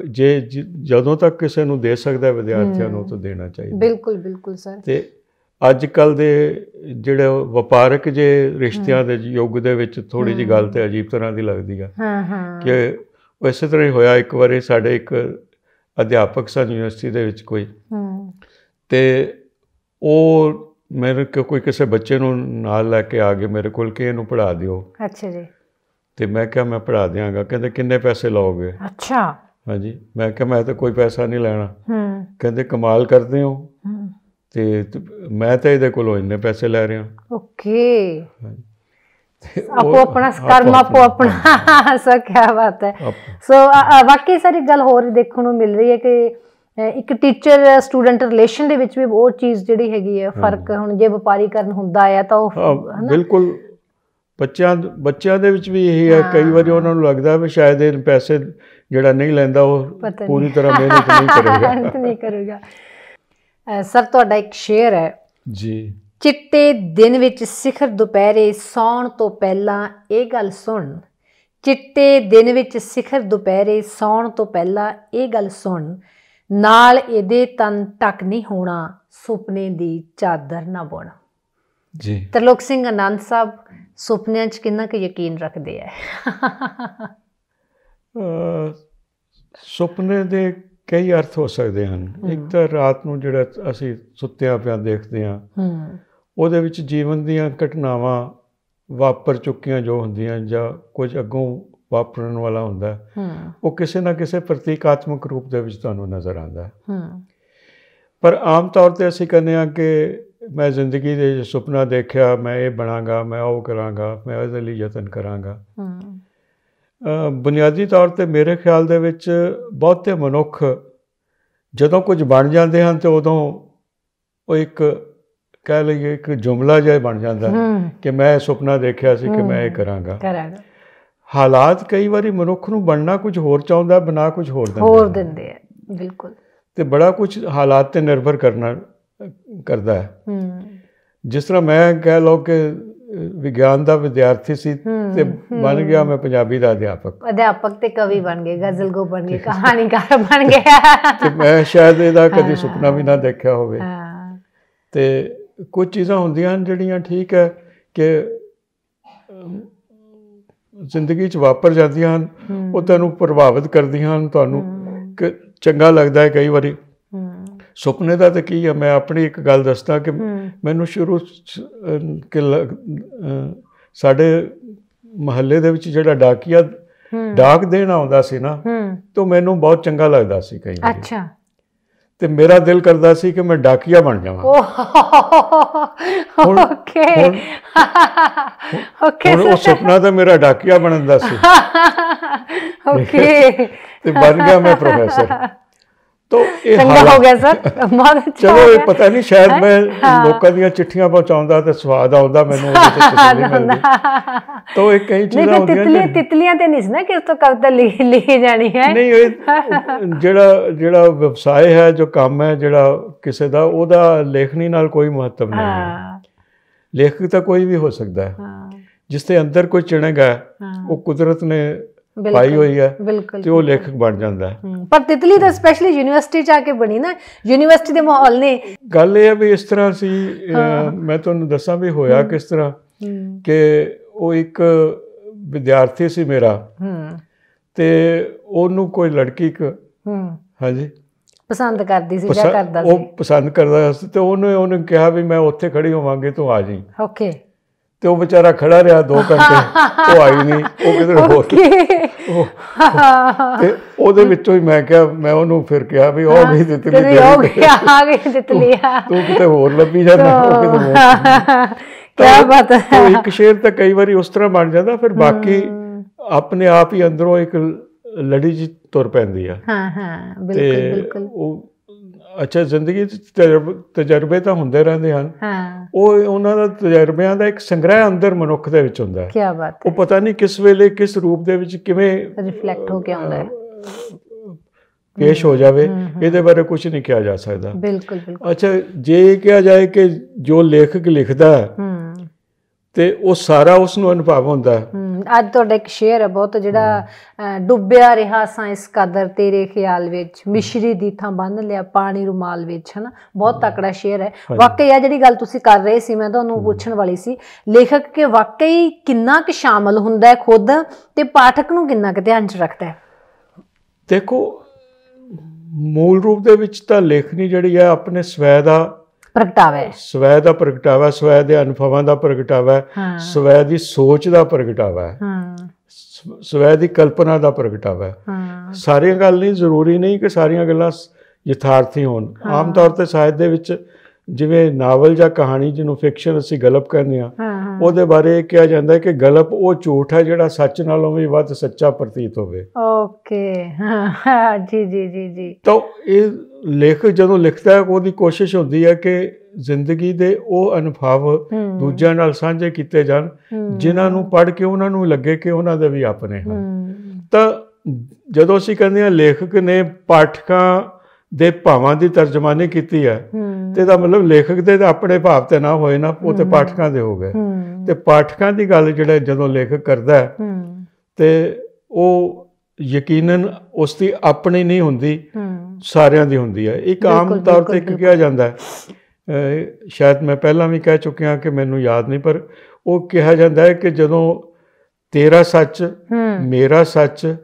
ਜਦੋਂ ਤੱਕ ਕਿਸੇ ਨੂੰ ਦੇ ਸਕਦਾ ਵਿਦਿਆਰਥੀਆਂ ਨੂੰ ਤਾਂ ਦੇਣਾ ਚਾਹੀਦਾ। ਬਿਲਕੁਲ ਬਿਲਕੁਲ ਸਰ। ਤੇ ਅੱਜ ਕੱਲ੍ਹ ਦੇ ਜਿਹੜੇ ਵਪਾਰਕ ਜੇ ਰਿਸ਼ਤਿਆਂ ਦੇ ਯੁੱਗ ਦੇ ਵਿੱਚ ਥੋੜ੍ਹੀ ਜਿਹੀ ਗੱਲ ਤੇ ਅਜੀਬ ਤਰ੍ਹਾਂ ਦੀ ਲੱਗਦੀ ਆ ਕਿ ਇਸੇ ਤਰ੍ਹਾਂ ਹੀ ਹੋਇਆ। ਇੱਕ ਵਾਰੀ ਸਾਡੇ ਇੱਕ ਅਧਿਆਪਕ ਸਨ ਯੂਨੀਵਰਸਿਟੀ ਦੇ ਵਿੱਚ ਕੋਈ, ਅਤੇ ਉਹ ਮੇਰੇ ਕੋਈ ਕਿਸੇ ਬੱਚੇ ਨੂੰ ਨਾਲ ਲੈ ਕੇ ਆ ਗਏ ਮੇਰੇ ਕੋਲ ਕਿ ਇਹਨੂੰ ਪੜ੍ਹਾ ਦਿਓ। ਅੱਛਾ ਜੀ। ਅਤੇ ਮੈਂ ਕਿਹਾ ਮੈਂ ਪੜ੍ਹਾ ਦਿਆਂਗਾ। ਕਹਿੰਦੇ ਕਿੰਨੇ ਪੈਸੇ ਲਓਗੇ? ਅੱਛਾ। ਹਾਂਜੀ। ਮੈਂ ਕਿਹਾ ਮੈਂ ਤਾਂ ਕੋਈ ਪੈਸਾ ਨਹੀਂ ਲੈਣਾ। ਕਹਿੰਦੇ ਕਮਾਲ ਕਰਦੇ ਹੋ, ਅਤੇ ਮੈਂ ਤਾਂ ਇਹਦੇ ਕੋਲੋਂ ਇੰਨੇ ਪੈਸੇ ਲੈ ਰਿਹਾ। ਓਕੇ। ਆਪੋ ਆਪਣਾ ਕਰਮ ਆਪੋ ਆਪਣਾ। ਸਰ ਕਿਆ ਬਾਤ ਹੈ। ਸੋ ਵਾਕਈ ਸਰ ਇੱਕ ਗੱਲ ਹੋਰ ਦੇਖਣ ਨੂੰ ਮਿਲ ਰਹੀ ਹੈ ਕਿ ਇੱਕ ਟੀਚਰ ਸਟੂਡੈਂਟ ਰਿਲੇਸ਼ਨ ਦੇ ਵਿੱਚ ਵੀ ਉਹ ਚੀਜ਼ ਜਿਹੜੀ ਹੈਗੀ ਹੈ ਫਰਕ। ਹੁਣ ਜੇ ਵਪਾਰੀਕਰਨ ਹੁੰਦਾ ਆ ਤਾਂ ਉਹ ਬਿਲਕੁਲ ਬੱਚਿਆਂ ਦੇ ਵਿੱਚ ਵੀ ਇਹੀ ਹੈ। ਕਈ ਵਾਰੀ ਉਹਨਾਂ ਨੂੰ ਲੱਗਦਾ ਵੀ ਸ਼ਾਇਦ ਇਹ ਪੈਸੇ ਜਿਹੜਾ ਨਹੀਂ ਲੈਂਦਾ ਉਹ ਪੂਰੀ ਤਰ੍ਹਾਂ ਮਿਹਨਤ ਨਹੀਂ ਕਰੇਗਾ। ਸਰ ਤੁਹਾਡਾ ਇੱਕ ਸ਼ੇਅਰ ਹੈ ਜੀ, ਚਿੱਟੇ ਦਿਨ ਵਿੱਚ ਸਿਖਰ ਦੁਪਹਿਰੇ ਸੌਣ ਤੋਂ ਪਹਿਲਾਂ ਇਹ ਗੱਲ ਸੁਣ। ਚਿੱਟੇ ਦਿਨ ਵਿੱਚ ਸਿਖਰ ਦੁਪਹਿਰੇ ਸੌਣ ਤੋਂ ਪਹਿਲਾਂ ਇਹ ਗੱਲ ਸੁਣ, ਨਾਲ ਇਹਦੇ ਤਨ ਢੱਕ ਨਹੀਂ ਹੋਣਾ, ਸੁਪਨੇ ਦੀ ਚਾਦਰ ਨਾ ਬੁਣ। ਜੀ। ਤਰਲੋਕ ਸਿੰਘ ਆਨੰਦ ਸਾਹਿਬ ਸੁਪਨਿਆਂ 'ਚ ਕਿੰਨਾ ਕੁ ਯਕੀਨ ਰੱਖਦੇ ਹੈ? ਸੁਪਨੇ ਦੇ ਕਈ ਅਰਥ ਹੋ ਸਕਦੇ ਹਨ। ਇੱਕ ਤਾਂ ਰਾਤ ਨੂੰ ਜਿਹੜਾ ਅਸੀਂ ਸੁੱਤਿਆਂ ਪਿਆਂ ਦੇਖਦੇ ਹਾਂ, ਉਹਦੇ ਵਿੱਚ ਜੀਵਨ ਦੀਆਂ ਘਟਨਾਵਾਂ ਵਾਪਰ ਚੁੱਕੀਆਂ ਜੋ ਹੁੰਦੀਆਂ ਜਾਂ ਕੁਝ ਅੱਗੋਂ ਵਾਪਰਨ ਵਾਲਾ ਹੁੰਦਾ, ਉਹ ਕਿਸੇ ਨਾ ਕਿਸੇ ਪ੍ਰਤੀਕਾਤਮਕ ਰੂਪ ਦੇ ਵਿੱਚ ਤੁਹਾਨੂੰ ਨਜ਼ਰ ਆਉਂਦਾ। ਪਰ ਆਮ ਤੌਰ 'ਤੇ ਅਸੀਂ ਕਹਿੰਦੇ ਹਾਂ ਕਿ ਮੈਂ ਜ਼ਿੰਦਗੀ ਦੇ ਸੁਪਨਾ ਦੇਖਿਆ, ਮੈਂ ਇਹ ਬਣਾਂਗਾ, ਮੈਂ ਉਹ ਕਰਾਂਗਾ, ਮੈਂ ਉਹਦੇ ਲਈ ਯਤਨ ਕਰਾਂਗਾ। ਬੁਨਿਆਦੀ ਤੌਰ 'ਤੇ ਮੇਰੇ ਖਿਆਲ ਦੇ ਵਿੱਚ ਬਹੁਤੇ ਮਨੁੱਖ ਜਦੋਂ ਕੁਝ ਬਣ ਜਾਂਦੇ ਹਨ ਤਾਂ ਉਦੋਂ ਉਹ ਇੱਕ ਕਹਿ ਲਈਏ ਇੱਕ ਜੁਮਲਾ ਜਿਹਾ ਬਣ ਜਾਂਦਾ ਕਿ ਮੈਂ ਇਹ ਸੁਪਨਾ ਦੇਖਿਆ ਸੀ ਕਿ ਮੈਂ ਇਹ ਕਰਾਂਗਾ। ਹਾਲਾਤ ਕਈ ਵਾਰੀ ਮਨੁੱਖ ਨੂੰ ਬਣਨਾ ਕੁਝ ਹੋਰ ਚਾਹੁੰਦਾ, ਬਣਾ ਕੁਝ ਹੋਰ ਦਿੰਦੇ ਆ। ਬਿਲਕੁਲ। ਤੇ ਬੜਾ ਕੁਝ ਹਾਲਾਤ 'ਤੇ ਨਿਰਭਰ ਕਰਦਾ ਹੈ। ਜਿਸ ਤਰ੍ਹਾਂ ਮੈਂ ਕਹਿ ਲਓ ਕਿ ਵਿਗਿਆਨ ਦਾ ਵਿਦਿਆਰਥੀ ਸੀ ਤੇ ਬਣ ਗਿਆ ਮੈਂ ਪੰਜਾਬੀ ਦਾ ਅਧਿਆਪਕ ਤੇ ਕਵੀ ਬਣ ਗਏ, ਗਜ਼ਲਗੋ ਬਣ ਗਏ, ਕਹਾਣੀਕਾਰ ਬਣ ਗਿਆ। ਤੇ ਮੈਂ ਸ਼ਾਇਦ ਇਹਦਾ ਕਦੀ ਸੁਪਨਾ ਵੀ ਨਾ ਦੇਖਿਆ ਹੋਵੇ। ਤੇ ਕੁਝ ਚੀਜ਼ਾਂ ਹੁੰਦੀਆਂ ਹਨ ਜਿਹੜੀਆਂ ਠੀਕ ਹੈ ਕਿ ਜ਼ਿੰਦਗੀ 'ਚ ਵਾਪਰ ਜਾਂਦੀਆਂ ਹਨ, ਉਹ ਤੁਹਾਨੂੰ ਪ੍ਰਭਾਵਿਤ ਕਰਦੀਆਂ ਹਨ, ਤੁਹਾਨੂੰ ਚੰਗਾ ਲੱਗਦਾ ਹੈ ਕਈ ਵਾਰੀ। ਸੁਪਨੇ ਦਾ ਤਾਂ ਕੀ ਹੈ, ਮੈਂ ਆਪਣੀ ਇੱਕ ਗੱਲ ਦੱਸਦਾ ਕਿ ਮੈਨੂੰ ਸ਼ੁਰੂ ਸਾਡੇ ਮੁਹੱਲੇ ਦੇ ਵਿੱਚ ਜਿਹੜਾ ਡਾਕੀਆ ਡਾਕ ਦੇਣ ਆਉਂਦਾ ਸੀ ਨਾ, ਤਾਂ ਮੈਨੂੰ ਬਹੁਤ ਚੰਗਾ ਲੱਗਦਾ ਸੀ ਕਈ ਵਾਰੀ। ਅੱਛਾ। ਤੇ ਮੇਰਾ ਦਿਲ ਕਰਦਾ ਸੀ ਕਿ ਮੈਂ ਡਾਕੀਆ ਬਣ ਜਾਵਾਂ। ਹੁਣ ਉਹ ਸੁਪਨਾ ਤਾਂ ਮੇਰਾ ਡਾਕੀਆ ਬਣਨ ਦਾ ਸੀ ਤੇ ਬਣ ਗਿਆ ਮੈਂ ਪ੍ਰੋਫੈਸਰ। तो चलो ये पता नहीं, शायद मैं लोगों ਦੀਆਂ ਚਿੱਠੀਆਂ ਪਹੁੰਚਾਉਂਦਾ ਤੇ ਸਵਾਦ ਆਉਂਦਾ ਮੈਨੂੰ ਉਹਦੇ ਤੇ ਤਸੱਲੀ ਮਿਲਦੀ। तो ਇਹ ਕਈ ਚੀਜ਼ਾਂ ਹੁੰਦੀਆਂ ਤਿਤਲੀਆਂ ਤੇ ਨਹੀਂ ਨਾ ਕਿ ਉਸ ਤੋਂ ਕਵਿਤਾ ਲਿਖੀ ਜਾਣੀ ਹੈ। ਨਹੀਂ, ਇਹ ਜਿਹੜਾ ਵਿਵਸਾਏ ਹੈ, ਜੋ ਕੰਮ ਹੈ ਜਿਹੜਾ ਕਿਸੇ ਦਾ, ਉਹਦਾ ਲੇਖਣੀ ਨਾਲ ਕੋਈ ਮਹੱਤਵ ਨਹੀਂ ਹੈ। ਲੇਖਕ ਤਾਂ ਕੋਈ ਵੀ ਹੋ ਸਕਦਾ ਹੈ, ਜਿਸ ਦੇ ਅੰਦਰ ਕੋਈ ਚਿਣਗ ਹੈ, ਉਹ ਕੁਦਰਤ ਨੇ ਪਾਈ ਹੋਈ ਹੈ ਤੇ ਉਹ ਲੇਖਕ ਬਣ ਜਾਂਦਾ ਹੈ। ਪਰ ਤਿਤਲੀ ਤਾਂ ਸਪੈਸ਼ਲੀ ਯੂਨੀਵਰਸਿਟੀ 'ਚ ਆ ਕੇ ਬਣੀ ਨਾ, ਯੂਨੀਵਰਸਿਟੀ ਦੇ ਮਾਹੌਲ ਨੇ। ਗੱਲ ਇਹ ਹੈ ਵੀ ਇਸ ਤਰ੍ਹਾਂ ਸੀ, ਮੈਂ ਤੁਹਾਨੂੰ ਦੱਸਾਂ ਵੀ ਹੋਇਆ ਕਿਸ ਤਰ੍ਹਾਂ ਕਿ ਉਹ ਇੱਕ ਵਿਦਿਆਰਥੀ ਸੀ ਮੇਰਾ ਤੇ ਉਹਨੂੰ ਕੋਈ ਲੜਕੀ ਹਾਂਜੀ ਪਸੰਦ ਕਰਦੀ ਸੀ ਜਾਂ ਕਰਦਾ ਸੀ, ਉਹ ਪਸੰਦ ਕਰਦਾ ਸੀ ਤੇ ਉਹਨੇ ਕਿਹਾ ਵੀ ਮੈਂ ਉੱਥੇ ਖੜੀ ਹੋਵਾਂਗੀ, ਤੂੰ ਆ ਜਾਈਂ। ਓਕੇ। ਤੇ ਉਹ ਵਿਚਾਰਾ ਖੜਾ ਰਿਹਾ 2 ਘੰਟੇ, ਉਹ ਆਈ ਨਹੀਂ, ਉਹ ਕਿਧਰ ਹੋਰ। ਤੇ ਉਹਦੇ ਵਿੱਚੋਂ ਹੀ ਮੈਂ ਕਿਹਾ, ਮੈਂ ਉਹਨੂੰ ਫਿਰ ਕਿਹਾ ਵੀ ਉਹ ਵੀ ਤਿਤਲੀ ਤੂੰ ਕਿਤੇ ਹੋਰ ਲੱਭੀ ਜਾਂਦਾ, ਉਹ ਕਿਤੇ ਹੋਰ। ਕਿਆ ਬਾਤ ਹੈ। ਇੱਕ ਸ਼ੇਰ ਤਾਂ ਕਈ ਵਾਰੀ ਉਸ ਤਰ੍ਹਾਂ ਬਣ ਜਾਂਦਾ, ਫਿਰ ਬਾਕੀ ਆਪਣੇ ਆਪ ਹੀ ਅੰਦਰੋਂ ਇੱਕ ਲੜੀ ਜਿਹੀ ਤੁਰ ਪੈਂਦੀ ਆ। ਤੇ ਉਹ ਅੱਛਾ, ਜ਼ਿੰਦਗੀ 'ਚ ਤਜਰਬੇ ਤਾਂ ਹੁੰਦੇ ਰਹਿੰਦੇ ਹਨ। ਉਹ ਉਹਨਾਂ ਦਾ ਤਜਰਬਿਆਂ ਦਾ ਇੱਕ ਸੰਗ੍ਰਹਿ ਅੰਦਰ ਮਨੁੱਖ ਦੇ ਵਿੱਚ ਹੁੰਦਾ ਹੈ। ਕੀ ਬਾਤ ਹੈ। ਉਹ ਪਤਾ ਨਹੀਂ ਕਿਸ ਵੇਲੇ ਕਿਸ ਰੂਪ ਦੇ ਵਿੱਚ ਕਿਵੇਂ ਰਿਫਲੈਕਟ ਹੋ ਕੇ ਆਉਂਦਾ ਹੈ, ਪੇਸ਼ ਹੋ ਜਾਵੇ, ਇਹਦੇ ਬਾਰੇ ਕੁਝ ਨਹੀਂ ਕਿਹਾ ਜਾ ਸਕਦਾ। ਬਿਲਕੁਲ ਬਿਲਕੁਲ। ਅੱਛਾ, ਜੇ ਕਿਹਾ ਜਾਏ ਕਿ ਜੋ ਲੇਖਕ ਲਿਖਦਾ ਹੈ ਤੇ ਉਹ ਸਾਰਾ ਉਸ ਨੂੰ ਅਨੁਭਵ ਹੁੰਦਾ ਹੈ। ਅੱਜ ਤੁਹਾਡਾ ਇੱਕ ਸ਼ੇਅਰ ਹੈ ਬਹੁਤ, ਜਿਹੜਾ ਡੁੱਬਿਆ ਰਿਹਾ ਸਾਂ ਇਸ ਕਦਰ ਤੇਰੇ ਖਿਆਲ ਵਿੱਚ, ਮਿਸ਼ਰੀ ਦੀ ਥਾਂ ਬੰਨ ਲਿਆ ਪਾਣੀ ਰੁਮਾਲ ਵਿੱਚ, ਹੈ ਨਾ। ਬਹੁਤ ਤਕੜਾ ਸ਼ੇਅਰ ਹੈ ਵਾਕਈ। ਆ ਜਿਹੜੀ ਗੱਲ ਤੁਸੀਂ ਕਰ ਰਹੇ ਸੀ, ਮੈਂ ਤੁਹਾਨੂੰ ਪੁੱਛਣ ਵਾਲੀ ਸੀ, ਲੇਖਕ ਕਿ ਵਾਕਈ ਕਿੰਨਾ ਕੁ ਸ਼ਾਮਲ ਹੁੰਦਾ ਹੈ ਖੁਦ ਤੇ ਪਾਠਕ ਨੂੰ ਕਿੰਨਾ ਕੁ ਧਿਆਨ 'ਚ ਰੱਖਦਾ ਹੈ? ਦੇਖੋ, ਮੂਲ ਰੂਪ ਦੇ ਵਿੱਚ ਤਾਂ ਲੇਖਣੀ ਜਿਹੜੀ ਹੈ ਆਪਣੇ ਸਵੈ ਦਾ ਪ੍ਰਗਟਾਵਾ ਹੈ, ਸਵੈ ਦਾ ਪ੍ਰਗਟਾਵਾ, ਸਵੈ ਦੇ ਅਨੁਭਵਾਂ ਦਾ ਪ੍ਰਗਟਾਵਾ, ਸਵੈ ਦੀ ਸੋਚ ਦਾ ਪ੍ਰਗਟਾਵਾ ਹੈ, ਸਵੈ ਦੀ ਕਲਪਨਾ ਦਾ ਪ੍ਰਗਟਾਵਾ ਹੈ। ਸਾਰੀਆਂ ਗੱਲ ਨਹੀਂ, ਜ਼ਰੂਰੀ ਨਹੀਂ ਕਿ ਸਾਰੀਆਂ ਗੱਲਾਂ ਯਥਾਰਥੀ ਹੋਣ। ਆਮ ਤੌਰ 'ਤੇ ਸਾਹਿਤ ਦੇ ਵਿੱਚ ਜਿਵੇਂ ਨਾਵਲ ਜਾਂ ਕਹਾਣੀ, ਜਿਹਨੂੰ ਫਿਕਸ਼ਨ ਅਸੀਂ ਗਲਪ ਕਹਿੰਦੇ ਹਾਂ, ਉਹਦੇ ਬਾਰੇ ਕਿਹਾ ਜਾਂਦਾ ਹੈ ਕਿ ਗਲਪ ਉਹ ਝੂਠ ਹੈ ਜਿਹੜਾ ਸੱਚ ਨਾਲੋਂ ਵੀ ਵੱਧ ਸੱਚਾ ਪ੍ਰਤੀਤ ਹੋਵੇ। ਓਕੇ, ਜੀ ਜੀ ਜੀ ਜੀ। ਤਾਂ ਇਹ ਲੇਖਕ ਜਦੋਂ ਲਿਖਦਾ ਹੈ, ਉਹਦੀ ਕੋਸ਼ਿਸ਼ ਹੁੰਦੀ ਹੈ ਕਿ ਜ਼ਿੰਦਗੀ ਦੇ ਉਹ ਅਨੁਭਵ ਦੂਜਿਆਂ ਨਾਲ ਸਾਂਝੇ ਕੀਤੇ ਜਾਣ, ਜਿਨ੍ਹਾਂ ਨੂੰ ਪੜ੍ਹ ਕੇ ਉਹਨਾਂ ਨੂੰ ਲੱਗੇ ਕਿ ਉਹਨਾਂ ਦੇ ਵੀ ਆਪਣੇ ਹਨ। ਤਾਂ ਜਦੋਂ ਅਸੀਂ ਕਹਿੰਦੇ ਹਾਂ ਲੇਖਕ ਨੇ ਪਾਠਕਾਂ ਦੇ ਭਾਵਾਂ ਦੀ ਤਰਜਮਾਨੀ ਕੀਤੀ ਹੈ, ਤੇ ਇਹਦਾ ਮਤਲਬ ਲੇਖਕ ਦੇ ਤਾਂ ਆਪਣੇ ਭਾਵ ਤੇ ਨਾ ਹੋਏ ਨਾ, ਉਹ ਤੇ ਪਾਠਕਾਂ ਦੇ ਹੋ ਗਏ। ਤੇ ਪਾਠਕਾਂ ਦੀ ਗੱਲ ਜਿਹੜਾ ਜਦੋਂ ਲੇਖਕ ਕਰਦਾ ਹੈ ਤੇ ਉਹ ਯਕੀਨਨ ਉਸ ਦੀ ਆਪਣੀ ਨਹੀਂ ਹੁੰਦੀ, ਸਾਰਿਆਂ ਦੀ ਹੁੰਦੀ ਹੈ। ਇੱਕ ਆਮ ਤੌਰ ਤੇ ਇੱਕ ਕਿਹਾ ਜਾਂਦਾ ਹੈ, ਸ਼ਾਇਦ ਮੈਂ ਪਹਿਲਾਂ ਵੀ ਕਹਿ ਚੁੱਕਿਆ ਕਿ ਮੈਨੂੰ ਯਾਦ ਨਹੀਂ, ਪਰ ਉਹ ਕਿਹਾ ਜਾਂਦਾ ਹੈ ਕਿ ਜਦੋਂ ਤੇਰਾ ਸੱਚ, ਮੇਰਾ ਸੱਚ,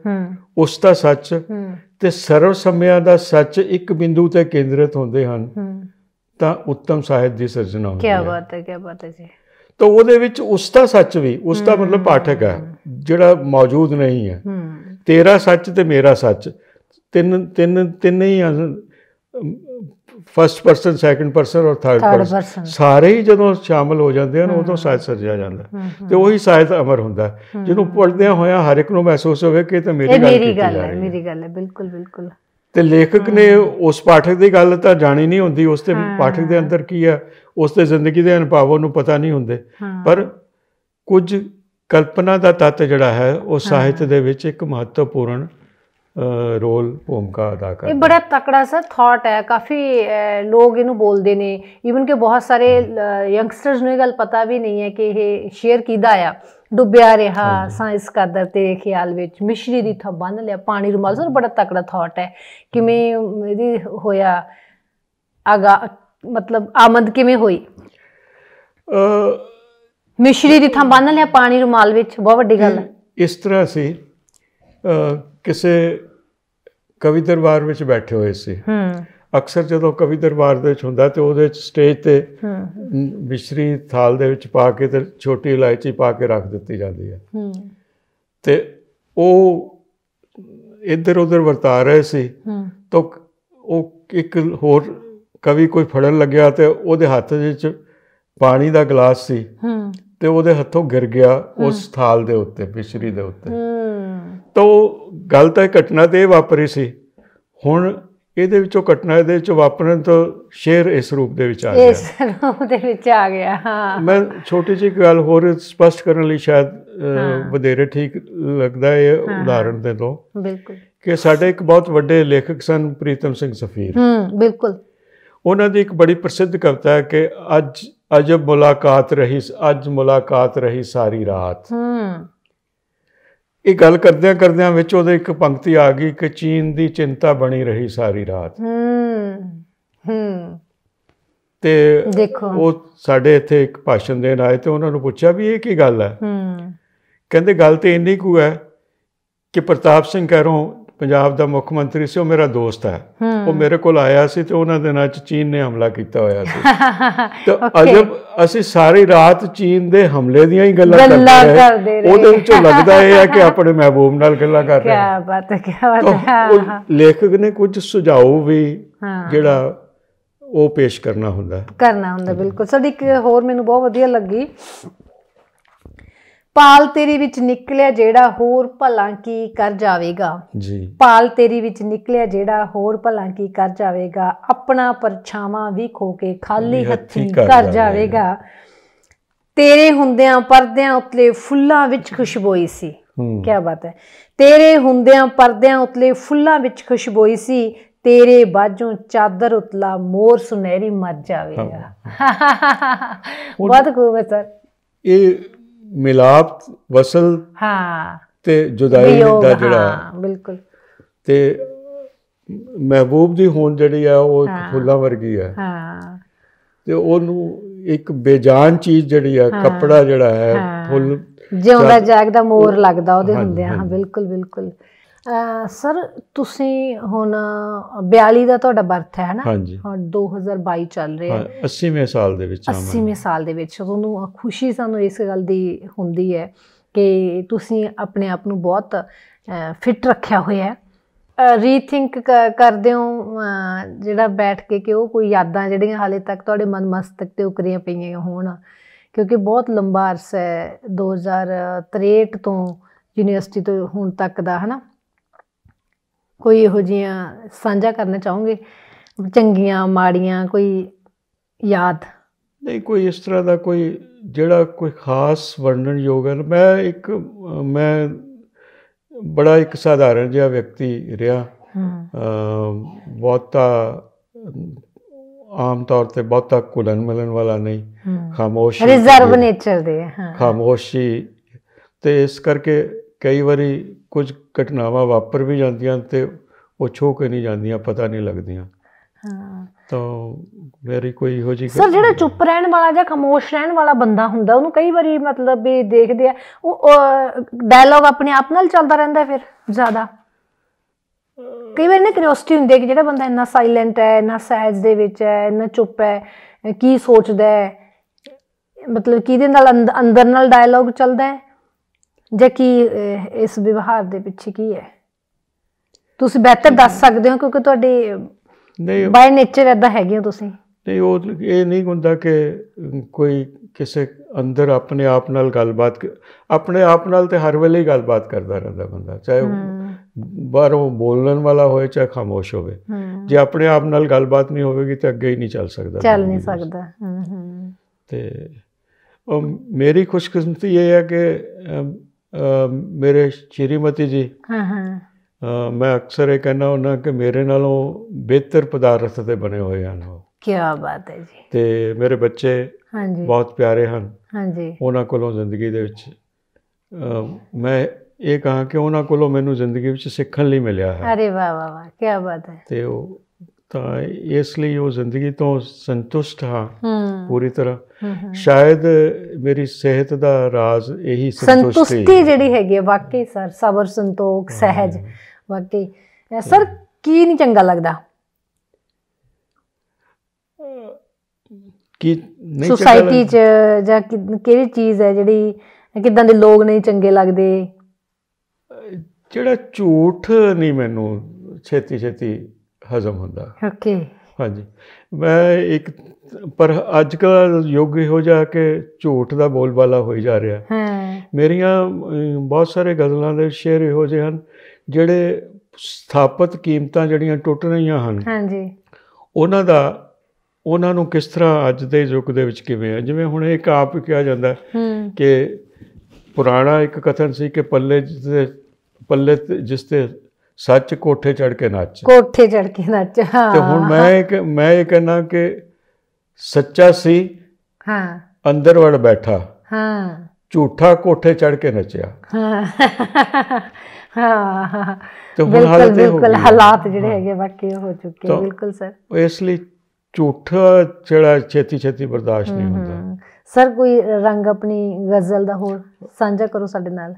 ਉਸ ਦਾ ਸੱਚ ਤੇ ਸਰਵ ਸਮਿਆਂ ਦਾ ਸੱਚ ਇੱਕ ਬਿੰਦੂ ਤੇ ਕੇਂਦਰਿਤ ਹੁੰਦੇ ਹਨ ਤਾਂ ਉੱਤਮ ਸਾਹਿਤ ਦੀ ਸਿਰਜਣਾ ਹੁੰਦੀ ਹੈ। ਕੀ ਬਾਤ ਹੈ ਜੀ। ਤਾਂ ਉਹਦੇ ਵਿੱਚ ਉਸ ਦਾ ਸੱਚ ਵੀ, ਉਸ ਦਾ ਮਤਲਬ ਪਾਠਕ ਹੈ ਜਿਹੜਾ ਮੌਜੂਦ ਨਹੀਂ ਹੈ। ਤੇਰਾ ਸੱਚ ਤੇ ਮੇਰਾ ਸੱਚ, ਤਿੰਨ ਹੀ ਫਸਟ ਪਰਸਨ, ਸੈਕੰਡ ਪਰਸਨ ਔਰ ਥਰਡ ਪਰਸਨ, ਸਾਰੇ ਹੀ ਜਦੋਂ ਸ਼ਾਮਲ ਹੋ ਜਾਂਦੇ ਹਨ ਉਦੋਂ ਸਾਹਿਤ ਸਿਰਜਿਆ ਜਾਂਦਾ ਤੇ ਉਹੀ ਸਾਹਿਤ ਅਮਰ ਹੁੰਦਾ, ਜਿਹਨੂੰ ਪੜ੍ਹਦਿਆਂ ਹੋਇਆਂ ਹਰ ਇੱਕ ਨੂੰ ਮਹਿਸੂਸ ਹੋਵੇ ਕਿ ਇਹ ਤਾਂ ਮੇਰੀ ਗੱਲ ਹੈ। ਬਿਲਕੁਲ ਬਿਲਕੁਲ। ਤੇ ਲੇਖਕ ਨੇ ਉਸ ਪਾਠਕ ਦੀ ਗੱਲ ਤਾਂ ਜਾਣੀ ਨਹੀਂ ਹੁੰਦੀ, ਉਸ ਦੇ ਪਾਠਕ ਦੇ ਅੰਦਰ ਕੀ ਹੈ, ਉਸ ਦੇ ਜ਼ਿੰਦਗੀ ਦੇ ਅਨੁਭਵ ਉਹਨੂੰ ਪਤਾ ਨਹੀਂ ਹੁੰਦੇ, ਪਰ ਕੁਝ ਕਲਪਨਾ ਦਾ ਤੱਤ ਜਿਹੜਾ ਹੈ ਉਹ ਸਾਹਿਤ ਦੇ ਵਿੱਚ ਇੱਕ ਮਹੱਤਵਪੂਰਨ ਰੋਲ, ਭੂਮਿਕਾ ਅਦਾ ਕਰਦਾ। ਇਹ ਬੜਾ ਤਕੜਾ ਸਰ ਥਾਟ ਹੈ, ਕਾਫੀ ਲੋਕ ਇਹਨੂੰ ਬੋਲਦੇ ਨੇ, ਈਵਨ ਕਿ ਬਹੁਤ ਸਾਰੇ ਯੰਗਸਟਰਸ ਨੂੰ ਇਹ ਗੱਲ ਪਤਾ ਵੀ ਨਹੀਂ ਹੈ ਕਿ ਇਹ ਸ਼ੇਅਰ ਕਿਹਦਾ ਆ। ਡੁੱਬਿਆ ਰਿਹਾ ਸਾਇੰਸ ਕਾਦਰ ਤੇਰੇ ਖਿਆਲ ਵਿੱਚ, ਮਿਸ਼ਰੀ ਦੀ ਥਾਂ ਬੰਨ ਲਿਆ ਪਾਣੀ ਰੁਮਾਲ। ਸਰ ਬੜਾ ਤਕੜਾ ਥਾਟ ਹੈ, ਕਿਵੇਂ ਇਹਦੀ ਹੋਇਆ ਮਤਲਬ ਆਮਦ ਕਿਵੇਂ ਹੋਈ? ਮਿਸ਼ਰੀ ਦੀ ਥਾਂ ਬੰਨ ਲਿਆ ਪਾਣੀ ਰੁਮਾਲ ਵਿੱਚ, ਬਹੁਤ ਵੱਡੀ ਗੱਲ ਹੈ। ਇਸ ਤਰ੍ਹਾਂ ਸੀ, ਕਿਸੇ ਕਵੀ ਦਰਬਾਰ ਵਿੱਚ ਬੈਠੇ ਹੋਏ ਸੀ। ਅਕਸਰ ਜਦੋਂ ਕਵੀ ਦਰਬਾਰ ਦੇ ਵਿੱਚ ਹੁੰਦਾ ਤੇ ਉਹਦੇ ਵਿੱਚ ਸਟੇਜ ਤੇ ਮਿਸ਼ਰੀ ਥਾਲ ਦੇ ਵਿੱਚ ਪਾ ਕੇ ਤੇ ਛੋਟੀ ਇਲਾਇਚੀ ਪਾ ਕੇ ਰੱਖ ਦਿੱਤੀ ਜਾਂਦੀ ਹੈ ਤੇ ਉਹ ਇੱਧਰ ਉੱਧਰ ਵਰਤਾ ਰਹੇ ਸੀ ਤਾਂ ਉਹ ਇੱਕ ਹੋਰ ਕਵੀ ਕੋਈ ਫੜਨ ਲੱਗਿਆ ਤੇ ਉਹਦੇ ਹੱਥ ਵਿੱਚ ਪਾਣੀ ਦਾ ਗਲਾਸ ਸੀ ਤੇ ਉਹਦੇ ਹੱਥੋਂ ਗਿਰ ਗਿਆ ਉਸ ਥਾਲ ਦੇ ਉੱਤੇ, ਮਿਸ਼ਰੀ ਦੇ ਉੱਤੇ। ਤਾਂ ਉਹ ਗੱਲ ਤਾਂ ਘਟਨਾ ਤੇ ਇਹ ਵਾਪਰੀ ਸੀ। ਹੁਣ ਇਹਦੇ ਵਿੱਚੋਂ ਘਟਨਾ ਇਹਦੇ ਵਿੱਚ ਵਾਪਰਨ ਤੋਂ ਸ਼ੇਰ ਇਸ ਰੂਪ ਦੇ ਵਿੱਚ ਆ ਗਿਆ, ਇਸ ਰੂਪ ਦੇ ਵਿੱਚ ਆ ਗਿਆ। ਹਾਂ, ਮੈਂ ਛੋਟੀ ਜਿਹੀ ਗੱਲ ਹੋਰ ਸਪਸ਼ਟ ਕਰਨ ਲਈ ਸ਼ਾਇਦ ਵਧੇਰੇ ਠੀਕ ਲੱਗਦਾ ਹੈ ਉਦਾਹਰਣ ਦੇ ਤੋਂ, ਬਿਲਕੁਲ, ਕਿ ਸਾਡੇ ਇੱਕ ਬਹੁਤ ਵੱਡੇ ਲੇਖਕ ਸਨ ਪ੍ਰੀਤਮ ਸਿੰਘ ਸਫੀਰ। ਬਿਲਕੁਲ। ਉਹਨਾਂ ਦੀ ਇੱਕ ਬੜੀ ਪ੍ਰਸਿੱਧ ਕਵਿਤਾ ਹੈ ਕਿ ਅੱਜ ਅਜਬ ਮੁਲਾਕਾਤ ਰਹੀ, ਅੱਜ ਮੁਲਾਕਾਤ ਰਹੀ ਸਾਰੀ ਰਾਤ। ਇਹ ਗੱਲ ਕਰਦਿਆਂ ਕਰਦਿਆਂ ਵਿੱਚ ਉਹਦੇ ਇੱਕ ਪੰਕਤੀ ਆ ਗਈ ਕਿ ਚੀਨ ਦੀ ਚਿੰਤਾ ਬਣੀ ਰਹੀ ਸਾਰੀ ਰਾਤ। ਤੇ ਉਹ ਸਾਡੇ ਇੱਥੇ ਇੱਕ ਭਾਸ਼ਣ ਦੇਣ ਆਏ ਤੇ ਉਹਨਾਂ ਨੂੰ ਪੁੱਛਿਆ ਵੀ ਇਹ ਕੀ ਗੱਲ ਹੈ। ਕਹਿੰਦੇ ਗੱਲ ਤੇ ਇੰਨੀ ਕੁ ਹੈ ਕਿ ਪ੍ਰਤਾਪ ਸਿੰਘ ਕੈਰੋਂ ਪੰਜਾਬ ਦਾ ਮੁੱਖ ਮੰਤਰੀ ਸੀ, ਉਹ ਮੇਰਾ ਦੋਸਤ ਹੈ, ਉਹ ਮੇਰੇ ਕੋਲ ਆਇਆ ਸੀ ਤੇ ਉਹਨਾਂ ਦਿਨਾਂ 'ਚ ਚੀਨ ਨੇ ਹਮਲਾ ਕੀਤਾ ਹੋਇਆ ਸੀ ਤੇ ਅਜਬ ਅਸੀਂ ਸਾਰੀ ਰਾਤ ਚੀਨ ਦੇ ਹਮਲੇ ਦੀਆਂ ਹੀ ਗੱਲਾਂ ਕਰਦੇ ਰਹੇ। ਉਹਦੇ ਵਿੱਚੋਂ ਲੱਗਦਾ ਇਹ ਹੈ ਕਿ ਆਪਣੇ ਮਹਿਬੂਬ ਨਾਲ ਗੱਲਾਂ ਕਰ ਰਹੇ ਹਾਂ। ਕਿਆ ਬਾਤ ਹੈ, ਕਿਆ ਬਾਤ ਹੈ। ਲੇਖਕ ਨੇ ਕੁਝ ਸੁਝਾਅ ਵੀ ਜਿਹੜਾ ਉਹ ਪੇਸ਼ ਕਰਨਾ ਹੁੰਦਾ। ਬਿਲਕੁਲ। ਸਾਡੀ ਇੱਕ ਹੋਰ ਮੈਨੂੰ ਬਹੁਤ ਵਧੀਆ ਲੱਗੀ, ਪਾਲ ਤੇਰੀ ਵਿੱਚ ਨਿਕਲਿਆ ਜਿਹੜਾ ਹੋਰ ਭਲਾ ਕੀ ਕਰ ਜਾਵੇਗਾ। ਜੀ, ਪਾਲ ਤੇਰੀ ਵਿੱਚ ਨਿਕਲਿਆ ਜਿਹੜਾ ਹੋਰ ਭਲਾ ਕੀ ਕਰ ਜਾਵੇਗਾ, ਆਪਣਾ ਪਰਛਾਵਾਂ ਵੀ ਖੋ ਕੇ ਖਾਲੀ ਹੱਥੀਂ ਕਰ ਜਾਵੇਗਾ। ਤੇਰੇ ਹੁੰਦਿਆਂ ਪਰਦਿਆਂ ਉਤਲੇ ਫੁੱਲਾਂ ਵਿੱਚ ਖੁਸ਼ਬੋਈ ਸੀ। ਕਿਆ ਬਾਤ ਹੈ। ਤੇਰੇ ਹੁੰਦਿਆਂ ਪਰਦਿਆਂ ਉਤਲੇ ਫੁੱਲਾਂ ਵਿੱਚ ਖੁਸ਼ਬੋਈ ਸੀ, ਤੇਰੇ ਬਾਝੋਂ ਚਾਦਰ ਉਤਲਾ ਮੋਰ ਸੁਨਹਿਰੀ ਮਰ ਜਾਵੇਗਾ। ਬਹੁਤ ਖੂਬ ਹੈ ਸਰ। ਇਹ ਮਿਲਾਪ, ਵਸਲ ਤੇ ਜੁਦਾਈ ਦਾ ਜਿਹੜਾ, ਬਿਲਕੁਲ, ਤੇ ਮਹਿਬੂਬ ਦੀ ਹੋਂਦ ਜਿਹੜੀ ਆ ਉਹ ਇੱਕ ਫੁੱਲਾਂ ਵਰਗੀ ਹੈ ਤੇ ਉਹਨੂੰ ਇੱਕ ਬੇਜਾਨ ਚੀਜ਼ ਜਿਹੜੀ ਆ, ਕੱਪੜਾ ਜਿਹੜਾ ਹੈ, ਫੁੱਲ ਜਿਉਂਦਾ ਜਾਗਦਾ ਮੋਰ ਲੱਗਦਾ ਉਹਦੇ ਹੁੰਦੇ ਆ। ਬਿਲਕੁਲ ਬਿਲਕੁਲ। ਸਰ ਤੁਸੀਂ ਹੁਣ 42 ਦਾ ਤੁਹਾਡਾ ਬਰਥ ਹੈ ਨਾ? ਹਾਂਜੀ। ਹੁਣ 2022 ਚੱਲ ਰਿਹਾ, 80ਵੇਂ ਸਾਲ ਦੇ ਵਿੱਚ। 80ਵੇਂ ਸਾਲ ਦੇ ਵਿੱਚ ਤੁਹਾਨੂੰ ਖੁਸ਼ੀ ਸਾਨੂੰ ਇਸ ਗੱਲ ਦੀ ਹੁੰਦੀ ਹੈ ਕਿ ਤੁਸੀਂ ਆਪਣੇ ਆਪ ਨੂੰ ਬਹੁਤ ਫਿੱਟ ਰੱਖਿਆ ਹੋਇਆ ਹੈ। ਰੀਥਿੰਕ ਕਰਦੇ ਹੋ ਜਿਹੜਾ ਬੈਠ ਕੇ ਕਿ ਉਹ ਕੋਈ ਯਾਦਾਂ ਜਿਹੜੀਆਂ ਹਾਲੇ ਤੱਕ ਤੁਹਾਡੇ ਮਨ ਮਸਤਕ 'ਤੇ ਉਕਰੀਆਂ ਪਈਆਂ ਹੋਣ, ਕਿਉਂਕਿ ਬਹੁਤ ਲੰਬਾ ਅਰਸਾ ਹੈ 2063 ਤੋਂ ਯੂਨੀਵਰਸਿਟੀ ਤੋਂ ਹੁਣ ਤੱਕ ਦਾ, ਹੈ ਨਾ? ਕੋਈ ਇਹੋ ਜਿਹੀਆਂ ਸਾਂਝਾ ਕਰਨਾ ਚਾਹੋਗੇ, ਚੰਗੀਆਂ ਮਾੜੀਆਂ, ਕੋਈ ਯਾਦ? ਨਹੀਂ, ਕੋਈ ਇਸ ਤਰ੍ਹਾਂ ਦਾ ਕੋਈ ਜਿਹੜਾ ਕੋਈ ਖਾਸ ਵਰਣਨਯੋਗ ਹੈ। ਮੈਂ ਬੜਾ ਇੱਕ ਸਾਧਾਰਨ ਜਿਹਾ ਵਿਅਕਤੀ ਰਿਹਾ, ਬਹੁਤਾ ਆਮ ਤੌਰ ਤੇ ਬਹੁਤਾ ਘੁਲਣ ਮਿਲਣ ਵਾਲਾ ਨਹੀਂ, ਖਾਮੋਸ਼, ਰਿਜ਼ਰਵ ਨੇਚਰ ਦੇ, ਖਾਮੋਸ਼ੀ। ਤੇ ਇਸ ਕਰਕੇ ਕਈ ਵਾਰੀ ਕੁਝ ਘਟਨਾਵਾਂ ਵਾਪਰ ਵੀ ਜਾਂਦੀਆਂ ਤੇ ਉਹ ਛੋਹ ਕੇ ਨਹੀਂ ਜਾਂਦੀਆਂ, ਪਤਾ ਨਹੀਂ ਲੱਗਦੀਆਂ। ਤਾਂ ਮੇਰੀ ਕੋਈ ਇਹੋ ਜਿਹੀ ਸਰ ਜਿਹੜਾ ਚੁੱਪ ਰਹਿਣ ਵਾਲਾ ਜਾਂ ਖਾਮੋਸ਼ ਰਹਿਣ ਵਾਲਾ ਬੰਦਾ ਹੁੰਦਾ, ਉਹਨੂੰ ਕਈ ਵਾਰੀ ਮਤਲਬ ਵੀ ਦੇਖਦੇ ਆ, ਉਹ ਡਾਇਲੋਗ ਆਪਣੇ ਆਪ ਨਾਲ ਚੱਲਦਾ ਰਹਿੰਦਾ ਫਿਰ ਜ਼ਿਆਦਾ? ਕਈ ਵਾਰ ਨਾ ਕਿਉਰਿਓਸਿਟੀ ਹੁੰਦੀ ਹੈ ਕਿ ਜਿਹੜਾ ਬੰਦਾ ਇੰਨਾ ਸਾਇਲੈਂਟ ਹੈ, ਇੰਨਾ ਸਹਿਜ ਦੇ ਵਿੱਚ ਹੈ, ਇੰਨਾ ਚੁੱਪ ਹੈ, ਕੀ ਸੋਚਦਾ ਹੈ, ਮਤਲਬ ਕਿਹਦੇ ਨਾਲ ਅੰਦਰ ਨਾਲ ਡਾਇਲੋਗ ਚੱਲਦਾ ਹੈ ਜਾਂ ਕੀ ਇਸ ਵਿਵਹਾਰ ਦੇ ਪਿੱਛੇ ਕੀ ਹੈ? ਤੁਸੀਂ ਬਿਹਤਰ ਦੱਸ ਸਕਦੇ ਹੋ ਕਿਉਂਕਿ ਤੁਹਾਡੀ ਬਾਈ ਨੇਚਰ ਇੱਦਾਂ ਹੈਗੇ ਹੋ ਤੁਸੀਂ। ਨਹੀਂ, ਉਹ ਇਹ ਨਹੀਂ ਹੁੰਦਾ ਕਿ ਕੋਈ ਕਿਸੇ ਅੰਦਰ ਆਪਣੇ ਆਪ ਨਾਲ ਗੱਲਬਾਤ, ਆਪਣੇ ਆਪ ਨਾਲ ਤੇ ਹਰ ਵੇਲੇ ਹੀ ਗੱਲਬਾਤ ਕਰਦਾ ਰਹਿੰਦਾ ਬੰਦਾ, ਚਾਹੇ ਬਾਹਰੋਂ ਬੋਲਣ ਵਾਲਾ ਹੋਏ ਚਾਹੇ ਖਾਮੋਸ਼ ਹੋਵੇ। ਜੇ ਆਪਣੇ ਆਪ ਨਾਲ ਗੱਲਬਾਤ ਨਹੀਂ ਹੋਵੇਗੀ ਤਾਂ ਅੱਗੇ ਹੀ ਨਹੀਂ ਚੱਲ ਸਕਦਾ, ਚੱਲ ਨਹੀਂ ਸਕਦਾ। ਤੇ ਮੇਰੀ ਖੁਸ਼ਕਿਸਮਤੀ ਇਹ ਹੈ ਕਿ ਮੇਰੇ ਸ਼੍ਰੀਮਤੀ ਜੀ, ਮੈਂ ਅਕਸਰ ਇਹ ਕਹਿੰਦਾ ਹੁੰਦਾ ਕਿ ਮੇਰੇ ਨਾਲੋਂ ਬਿਹਤਰ ਪਦਾਰਥ ਦੇ ਬਣੇ ਹੋਏ ਹਨ ਉਹ। ਕੀ ਬਾਤ ਹੈ ਜੀ। ਤੇ ਮੇਰੇ ਬੱਚੇ ਬਹੁਤ ਪਿਆਰੇ ਹਨ। ਉਹਨਾਂ ਕੋਲੋਂ ਜ਼ਿੰਦਗੀ ਦੇ ਵਿੱਚ ਮੈਂ ਇਹ ਕਹਾਂ ਕਿ ਉਹਨਾਂ ਕੋਲੋਂ ਮੈਨੂੰ ਜ਼ਿੰਦਗੀ ਵਿੱਚ ਸਿੱਖਣ ਲਈ ਮਿਲਿਆ ਹੈ। ਅਰੇ ਵਾਹ ਵਾਹ ਵਾਹ, ਕੀ ਬਾਤ ਹੈ। ਤੇ ਉਹ ਤਾਂ ਇਸ ਲਈ ਉਹ ਜ਼ਿੰਦਗੀ ਤੋਂ ਸੰਤੁਸ਼ਟ ਹਾਂ ਪੂਰੀ ਤਰ੍ਹਾਂ। ਸ਼ਾਇਦ ਮੇਰੀ ਸਿਹਤ ਦਾ ਰਾਜ਼ ਇਹੀ ਸੰਤੁਸ਼ਟੀ ਜਿਹੜੀ ਹੈਗੀ ਹੈ। ਵਾਕਈ ਸਰ, ਸਬਰ, ਸੰਤੋਖ, ਸਹਿਜ, ਵਾਕਈ। ਸਰ ਕੀ ਨਹੀਂ ਚੰਗਾ ਲੱਗਦਾ ਕੀ ਸੁਸਾਇਟੀ 'ਚ, ਜਾਂ ਕਿਹੜੀ ਚੀਜ਼ ਹੈ ਜਿਹੜੀ, ਕਿੱਦਾਂ ਦੇ ਲੋਕ ਨਹੀਂ ਚੰਗੇ ਲੱਗਦੇ? ਜਿਹੜਾ ਝੂਠ ਨਹੀਂ ਮੈਨੂੰ ਛੇਤੀ ਹਜ਼ਮ ਹੁੰਦਾ। ਓਕੇ। ਹਾਂਜੀ, ਮੈਂ ਇੱਕ, ਪਰ ਅੱਜ ਕੱਲ੍ਹ ਯੁੱਗ ਇਹੋ ਜਿਹਾ ਕਿ ਝੂਠ ਦਾ ਬੋਲਬਾਲਾ ਹੋਈ ਜਾ ਰਿਹਾ। ਮੇਰੀਆਂ ਬਹੁਤ ਸਾਰੇ ਗਜ਼ਲਾਂ ਦੇ ਸ਼ੇਰ ਇਹੋ ਜਿਹੇ ਹਨ ਜਿਹੜੇ ਸਥਾਪਿਤ ਕੀਮਤਾਂ ਜਿਹੜੀਆਂ ਟੁੱਟ ਰਹੀਆਂ ਹਨ, ਉਹਨਾਂ ਨੂੰ ਕਿਸ ਤਰ੍ਹਾਂ ਅੱਜ ਦੇ ਯੁੱਗ ਦੇ ਵਿੱਚ ਕਿਵੇਂ ਹੈ। ਜਿਵੇਂ ਹੁਣ ਇੱਕ ਆਪ ਕਿਹਾ ਜਾਂਦਾ ਕਿ ਪੁਰਾਣਾ ਇੱਕ ਕਥਨ ਸੀ ਕਿ ਪੱਲੇ ਜਿਸ ਤੇ ਸੱਚ, ਕੋਠੇ ਚੜ੍ਹ ਕੇ ਨੱਚ। ਕੋਠੇ ਚੜ੍ਹ ਕੇ ਨੱਚ। ਤੇ ਹੁਣ ਮੈਂ ਇਹ ਕਹਿੰਦਾ ਕਿ ਸੱਚਾ ਸੀ ਅੰਦਰ ਵੜ ਬੈਠਾ, ਝੂਠਾ ਕੋਠੇ ਚੜ੍ਹ ਕੇ ਨੱਚਿਆ। ਤੇ ਹੁਣ ਹਾਲਾਤ ਜਿਹੜੇ ਹੈਗੇ ਵਾਕਈ ਹੋ ਚੁੱਕੇ। ਬਿਲਕੁਲ ਸਰ। ਇਸ ਲਈ ਝੂਠਾ ਜਿਹੜਾ ਛੇਤੀ ਬਰਦਾਸ਼ਤ ਨਹੀਂ ਹੁੰਦਾ। ਸਰ ਕੋਈ ਰੰਗ ਆਪਣੀ ਗਜ਼ਲ ਦਾ ਹੋਰ ਸਾਂਝਾ ਕਰੋ ਸਾਡੇ ਨਾਲ।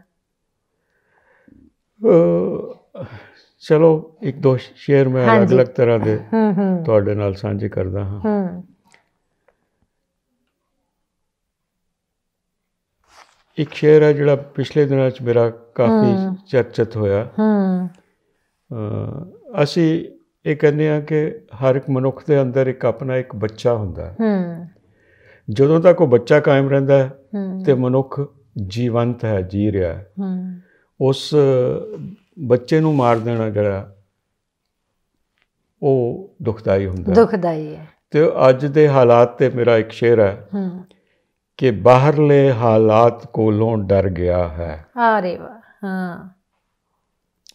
ਚਲੋ ਇੱਕ ਦੋ ਸ਼ੇਰ ਮੈਂ ਅਲੱਗ ਤਰ੍ਹਾਂ ਦੇ ਤੁਹਾਡੇ ਨਾਲ ਸਾਂਝੇ ਕਰਦਾ ਹਾਂ। ਇੱਕ ਸ਼ੇਰ ਹੈ ਜਿਹੜਾ ਪਿਛਲੇ ਦਿਨਾਂ 'ਚ ਮੇਰਾ ਕਾਫੀ ਚਰਚਿਤ ਹੋਇਆ। ਅਸੀਂ ਇਹ ਕਹਿੰਦੇ ਹਾਂ ਕਿ ਹਰ ਇੱਕ ਮਨੁੱਖ ਦੇ ਅੰਦਰ ਆਪਣਾ ਇੱਕ ਬੱਚਾ ਹੁੰਦਾ। ਜਦੋਂ ਤੱਕ ਉਹ ਬੱਚਾ ਕਾਇਮ ਰਹਿੰਦਾ ਹੈ ਤੇ ਮਨੁੱਖ ਜੀਵੰਤ ਹੈ, ਜੀ ਰਿਹਾ ਹੈ। ਉਸ ਬੱਚੇ ਨੂੰ ਮਾਰ ਦੇਣਾ ਜਿਹੜਾ ਉਹ ਦੁਖਦਾਈ ਹੁੰਦਾ, ਦੁਖਦਾਈ ਹੈ। ਤੇ ਅੱਜ ਦੇ ਹਾਲਾਤ ਤੇ ਮੇਰਾ ਇੱਕ ਸ਼ੇਰ ਹੈ ਕਿ ਬਾਹਰਲੇ ਹਾਲਾਤ ਕੋਲੋਂ ਡਰ ਗਿਆ ਹੈ। ਅਰੇ ਵਾਹ।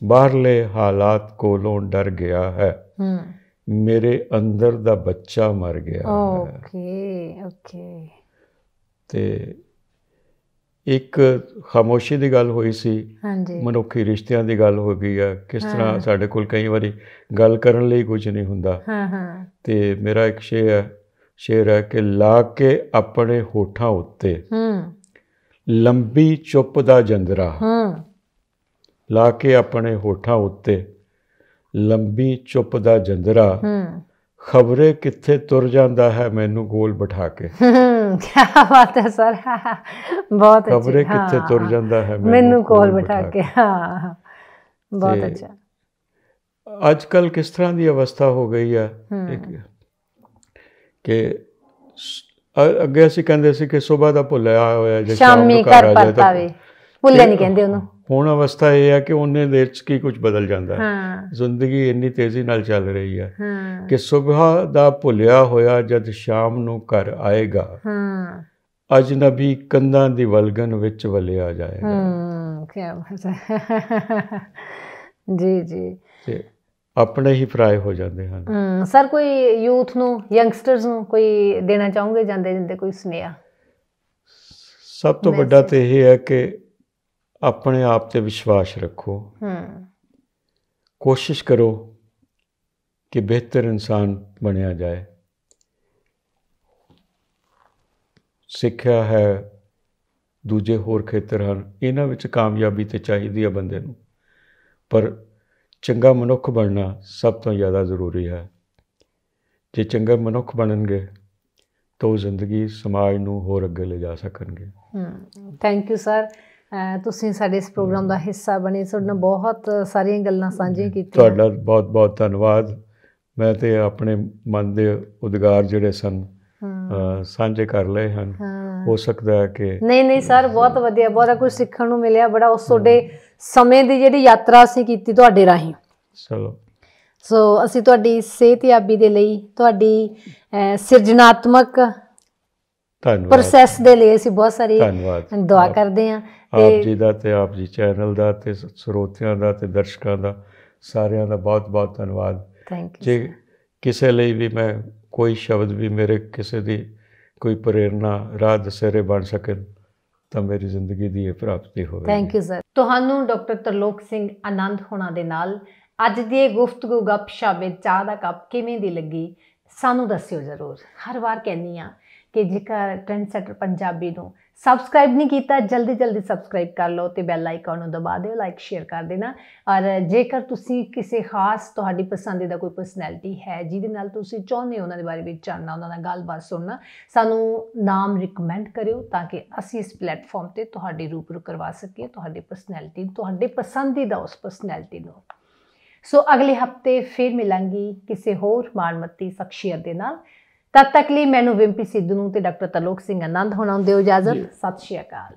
ਬਾਹਰਲੇ ਹਾਲਾਤ ਕੋਲੋਂ ਡਰ ਗਿਆ ਹੈ, ਮੇਰੇ ਅੰਦਰ ਦਾ ਬੱਚਾ ਮਰ ਗਿਆ ਹੈ। ਓਕੇ। ਤੇ ਇੱਕ ਖਾਮੋਸ਼ੀ ਦੀ ਗੱਲ ਹੋਈ ਸੀ, ਮਨੁੱਖੀ ਰਿਸ਼ਤਿਆਂ ਦੀ ਗੱਲ ਹੋ ਗਈ ਹੈ। ਕਿਸ ਤਰ੍ਹਾਂ ਸਾਡੇ ਕੋਲ ਕਈ ਵਾਰੀ ਗੱਲ ਕਰਨ ਲਈ ਕੁਝ ਨਹੀਂ ਹੁੰਦਾ। ਤੇ ਮੇਰਾ ਇੱਕ ਸ਼ੇਰ ਹੈ ਕਿ ਲਾ ਕੇ ਆਪਣੇ ਹੋਠਾਂ ਉੱਤੇ ਲੰਬੀ ਚੁੱਪ ਦਾ ਜੰਦਰਾ, ਲਾ ਕੇ ਆਪਣੇ ਹੋਠਾਂ ਉੱਤੇ ਲੰਬੀ ਚੁੱਪ ਦਾ ਜੰਦਰਾ, ਖਬਰੇ ਕਿੱਥੇ ਤੁਰ ਜਾਂਦਾ ਹੈ ਮੈਨੂੰ ਗੋਲ ਬਿਠਾ ਕੇ। ਕੀ ਬਾਤ ਹੈ ਸਰ, ਬਹੁਤ ਅੱਛੀ। ਖਬਰੇ ਕਿੱਥੇ ਤੁਰ ਜਾਂਦਾ ਹੈ ਮੈਨੂੰ ਗੋਲ ਬਿਠਾ ਕੇ। ਬਹੁਤ ਅੱਛਾ। ਅੱਜ ਕੱਲ੍ਹ ਕਿਸ ਤਰ੍ਹਾਂ ਦੀ ਅਵਸਥਾ ਹੋ ਗਈ ਹੈ ਕਿ ਅੱਗੇ ਅਸੀਂ ਕਹਿੰਦੇ ਸੀ ਕਿ ਸੁਬਾਹ ਦਾ ਭੁੱਲਿਆ ਹੋਇਆ ਜੇ ਸ਼ਾਮ ਨੂੰ ਘਰ ਆ ਜਾਏ ਤਾਂ ਭੁੱਲਿਆ ਨਹੀਂ ਕਹਿੰਦੇ ਉਹਨੂੰ। ਹੁਣ ਅਵਸਥਾ ਇਹ ਹੈ ਕਿ ਉਹਨੇ ਦੇਰ 'ਚ ਕੀ ਕੁਝ ਬਦਲ ਜਾਂਦਾ ਹੈ। ਜ਼ਿੰਦਗੀ ਇੰਨੀ ਤੇਜ਼ੀ ਨਾਲ ਚੱਲ ਰਹੀ ਹੈ ਕਿ ਸੁਬਾਹ ਦਾ ਭੁੱਲਿਆ ਹੋਇਆ ਜਦ ਸ਼ਾਮ ਨੂੰ ਘਰ ਆਏਗਾ, ਅਜਨਬੀ ਕੰਧਾਂ ਦੀ ਵਲਗਨ ਵਿੱਚ ਵਲਿਆ ਜਾਏਗਾ। ਕੀ ਬਾਤ ਹੈ ਜੀ। ਤੇ ਆਪਣੇ ਹੀ ਪਰਾਏ ਹੋ ਜਾਂਦੇ ਹਨ। ਸਰ ਕੋਈ ਯੂਥ ਨੂੰ, ਯੰਗਸਟਰਸ ਨੂੰ ਕੋਈ ਦੇਣਾ ਚਾਹੋਗੇ ਜਾਂਦੇ ਕੋਈ ਸੁਨੇਹਾ? ਸਭ ਤੋਂ ਵੱਡਾ ਤਾਂ ਇਹ ਹੈ ਕਿ ਆਪਣੇ ਆਪ 'ਤੇ ਵਿਸ਼ਵਾਸ ਰੱਖੋ। ਕੋਸ਼ਿਸ਼ ਕਰੋ ਕਿ ਬਿਹਤਰ ਇਨਸਾਨ ਬਣਿਆ ਜਾਏ। ਸਿੱਖਿਆ ਹੈ, ਦੂਜੇ ਹੋਰ ਖੇਤਰ ਹਨ, ਇਹਨਾਂ ਵਿੱਚ ਕਾਮਯਾਬੀ ਤਾਂ ਚਾਹੀਦੀ ਹੈ ਬੰਦੇ ਨੂੰ, ਪਰ ਚੰਗਾ ਮਨੁੱਖ ਬਣਨਾ ਸਭ ਤੋਂ ਜ਼ਿਆਦਾ ਜ਼ਰੂਰੀ ਹੈ। ਜੇ ਚੰਗਾ ਮਨੁੱਖ ਬਣਨਗੇ ਤਾਂ ਉਹ ਜ਼ਿੰਦਗੀ ਸਮਾਜ ਨੂੰ ਹੋਰ ਅੱਗੇ ਲੈ ਜਾ ਸਕਣਗੇ। ਥੈਂਕ ਯੂ ਸਰ, ਤੁਸੀਂ ਸਾਡੇ ਇਸ ਪ੍ਰੋਗਰਾਮ ਦਾ ਹਿੱਸਾ ਬਣੇ, ਤੁਹਾਡੇ ਨਾਲ ਬਹੁਤ ਸਾਰੀਆਂ ਗੱਲਾਂ ਸਾਂਝੀਆਂ ਕੀਤੀਆਂ। ਤੁਹਾਡਾ ਬਹੁਤ ਬਹੁਤ ਧੰਨਵਾਦ। ਮੈਂ ਤੇ ਆਪਣੇ ਮਨ ਦੇ ਉਦਗਾਰ ਜਿਹੜੇ ਸਨ ਸਾਂਝੇ ਕਰ ਲਏ ਹਨ। ਹੋ ਸਕਦਾ ਹੈ ਕਿ ਨਹੀਂ ਸਰ, ਬਹੁਤ ਵਧੀਆ, ਬਹੁਤ ਕੁਝ ਸਿੱਖਣ ਨੂੰ ਮਿਲਿਆ। ਬੜਾ ਉਸ ਤੁਹਾਡੇ ਸਮੇਂ ਦੀ ਜਿਹੜੀ ਯਾਤਰਾ ਅਸੀਂ ਕੀਤੀ ਤੁਹਾਡੇ ਰਾਹੀਂ। ਚਲੋ, ਸੋ ਅਸੀਂ ਤੁਹਾਡੀ ਸਿਹਤਯਾਬੀ ਦੇ ਲਈ, ਤੁਹਾਡੀ ਸਿਰਜਣਾਤਮਕ ਪ੍ਰੋਸੈਸ ਦੇ ਲਈ ਅਸੀਂ ਬਹੁਤ ਸਾਰੀ ਦੁਆ ਕਰਦੇ ਹਾਂ। ਆਪ ਜੀ ਦਾ ਤੇ ਆਪ ਜੀ ਚੈਨਲ ਦਾ ਤੇ ਸਰੋਤਿਆਂ ਦਾ ਤੇ ਦਰਸ਼ਕਾਂ ਦਾ ਸਾਰਿਆਂ ਦਾ ਬਹੁਤ ਬਹੁਤ ਧੰਨਵਾਦ। ਜੇ ਕਿਸੇ ਲਈ ਵੀ ਮੈਂ ਕੋਈ ਸ਼ਬਦ ਵੀ ਮੇਰੇ ਕਿਸੇ ਦੀ ਕੋਈ ਪ੍ਰੇਰਨਾ ਰਾਹ ਦਸੇਰੇ ਬਣ ਸਕੇ ਤਾਂ ਮੇਰੀ ਜ਼ਿੰਦਗੀ ਦੀ ਇਹ ਪ੍ਰਾਪਤੀ ਹੋਵੇ। Thank you sir. ਤੁਹਾਨੂੰ ਡਾਕਟਰ ਤਰਲੋਕ ਸਿੰਘ ਆਨੰਦ ਹੋਣਾ ਦੇ ਨਾਲ ਅੱਜ ਦੀ ਇਹ ਗੁਫ਼ਤਗੂ ਗੱਪਸ਼ਪ ਵਿੱਚ ਚਾਹ ਦਾ ਕੱਪ ਕਿਵੇਂ ਦੀ ਲੱਗੀ ਸਾਨੂੰ ਦੱਸਿਓ ਜ਼ਰੂਰ। ਹਰ ਵਾਰ ਕਹਿੰਦੀ ਹਾਂ ਕਿ ਜੇਕਰ ਟ੍ਰੈਂਡਸੈਟਰ ਪੰਜਾਬੀ ਨੂੰ ਸਬਸਕ੍ਰਾਈਬ ਨਹੀਂ ਕੀਤਾ, ਜਲਦੀ ਸਬਸਕ੍ਰਾਈਬ ਕਰ ਲਓ ਤੇ ਬੈਲ ਆਈਕਨ ਨੂੰ ਦਬਾ ਦਿਓ, ਲਾਈਕ ਸ਼ੇਅਰ ਕਰ ਦੇਣਾ। ਔਰ ਜੇਕਰ ਤੁਸੀਂ ਕਿਸੇ ਖਾਸ ਤੁਹਾਡੀ ਪਸੰਦੀਦਾ ਕੋਈ ਪਰਸਨੈਲਿਟੀ ਹੈ ਜਿਹਦੇ ਨਾਲ ਤੁਸੀਂ ਚਾਹੁੰਦੇ ਹੋ ਉਹਨਾਂ ਦੇ ਬਾਰੇ ਵਿੱਚ ਜਾਣਨਾ, ਉਹਨਾਂ ਨਾਲ ਗੱਲਬਾਤ ਸੁਣਨਾ, ਸਾਨੂੰ ਨਾਮ ਰਿਕਮੈਂਡ ਕਰਿਓ ਤਾਂ ਕਿ ਅਸੀਂ ਇਸ ਪਲੇਟਫਾਰਮ ਤੇ ਤੁਹਾਡੀ ਰੂਬਰੂ ਕਰਵਾ ਸਕੀਏ ਤੁਹਾਡੀ ਪਰਸਨੈਲਿਟੀ, ਤੁਹਾਡੇ ਪਸੰਦੀਦਾ ਉਸ ਪਰਸਨੈਲਿਟੀ ਨੂੰ। ਸੋ ਅਗਲੇ ਹਫਤੇ ਫਿਰ ਮਿਲਾਂਗੀ ਕਿਸੇ ਹੋਰ ਮਾਣਮੱਤੀ ਸ਼ਖਸੀਅਤ ਦੇ ਨਾਲ। ਤਦ ਤੱਕ ਲਈ ਮੈਨੂੰ ਵਿੰਪੀ ਸਿੱਧੂ ਨੂੰ ਤੇ ਡਾਕਟਰ ਤਰਲੋਕ ਸਿੰਘ ਆਨੰਦ ਹੋਣਾ ਦਿਓ ਇਜਾਜ਼ਤ। ਸਤਿ ਸ਼੍ਰੀ ਅਕਾਲ।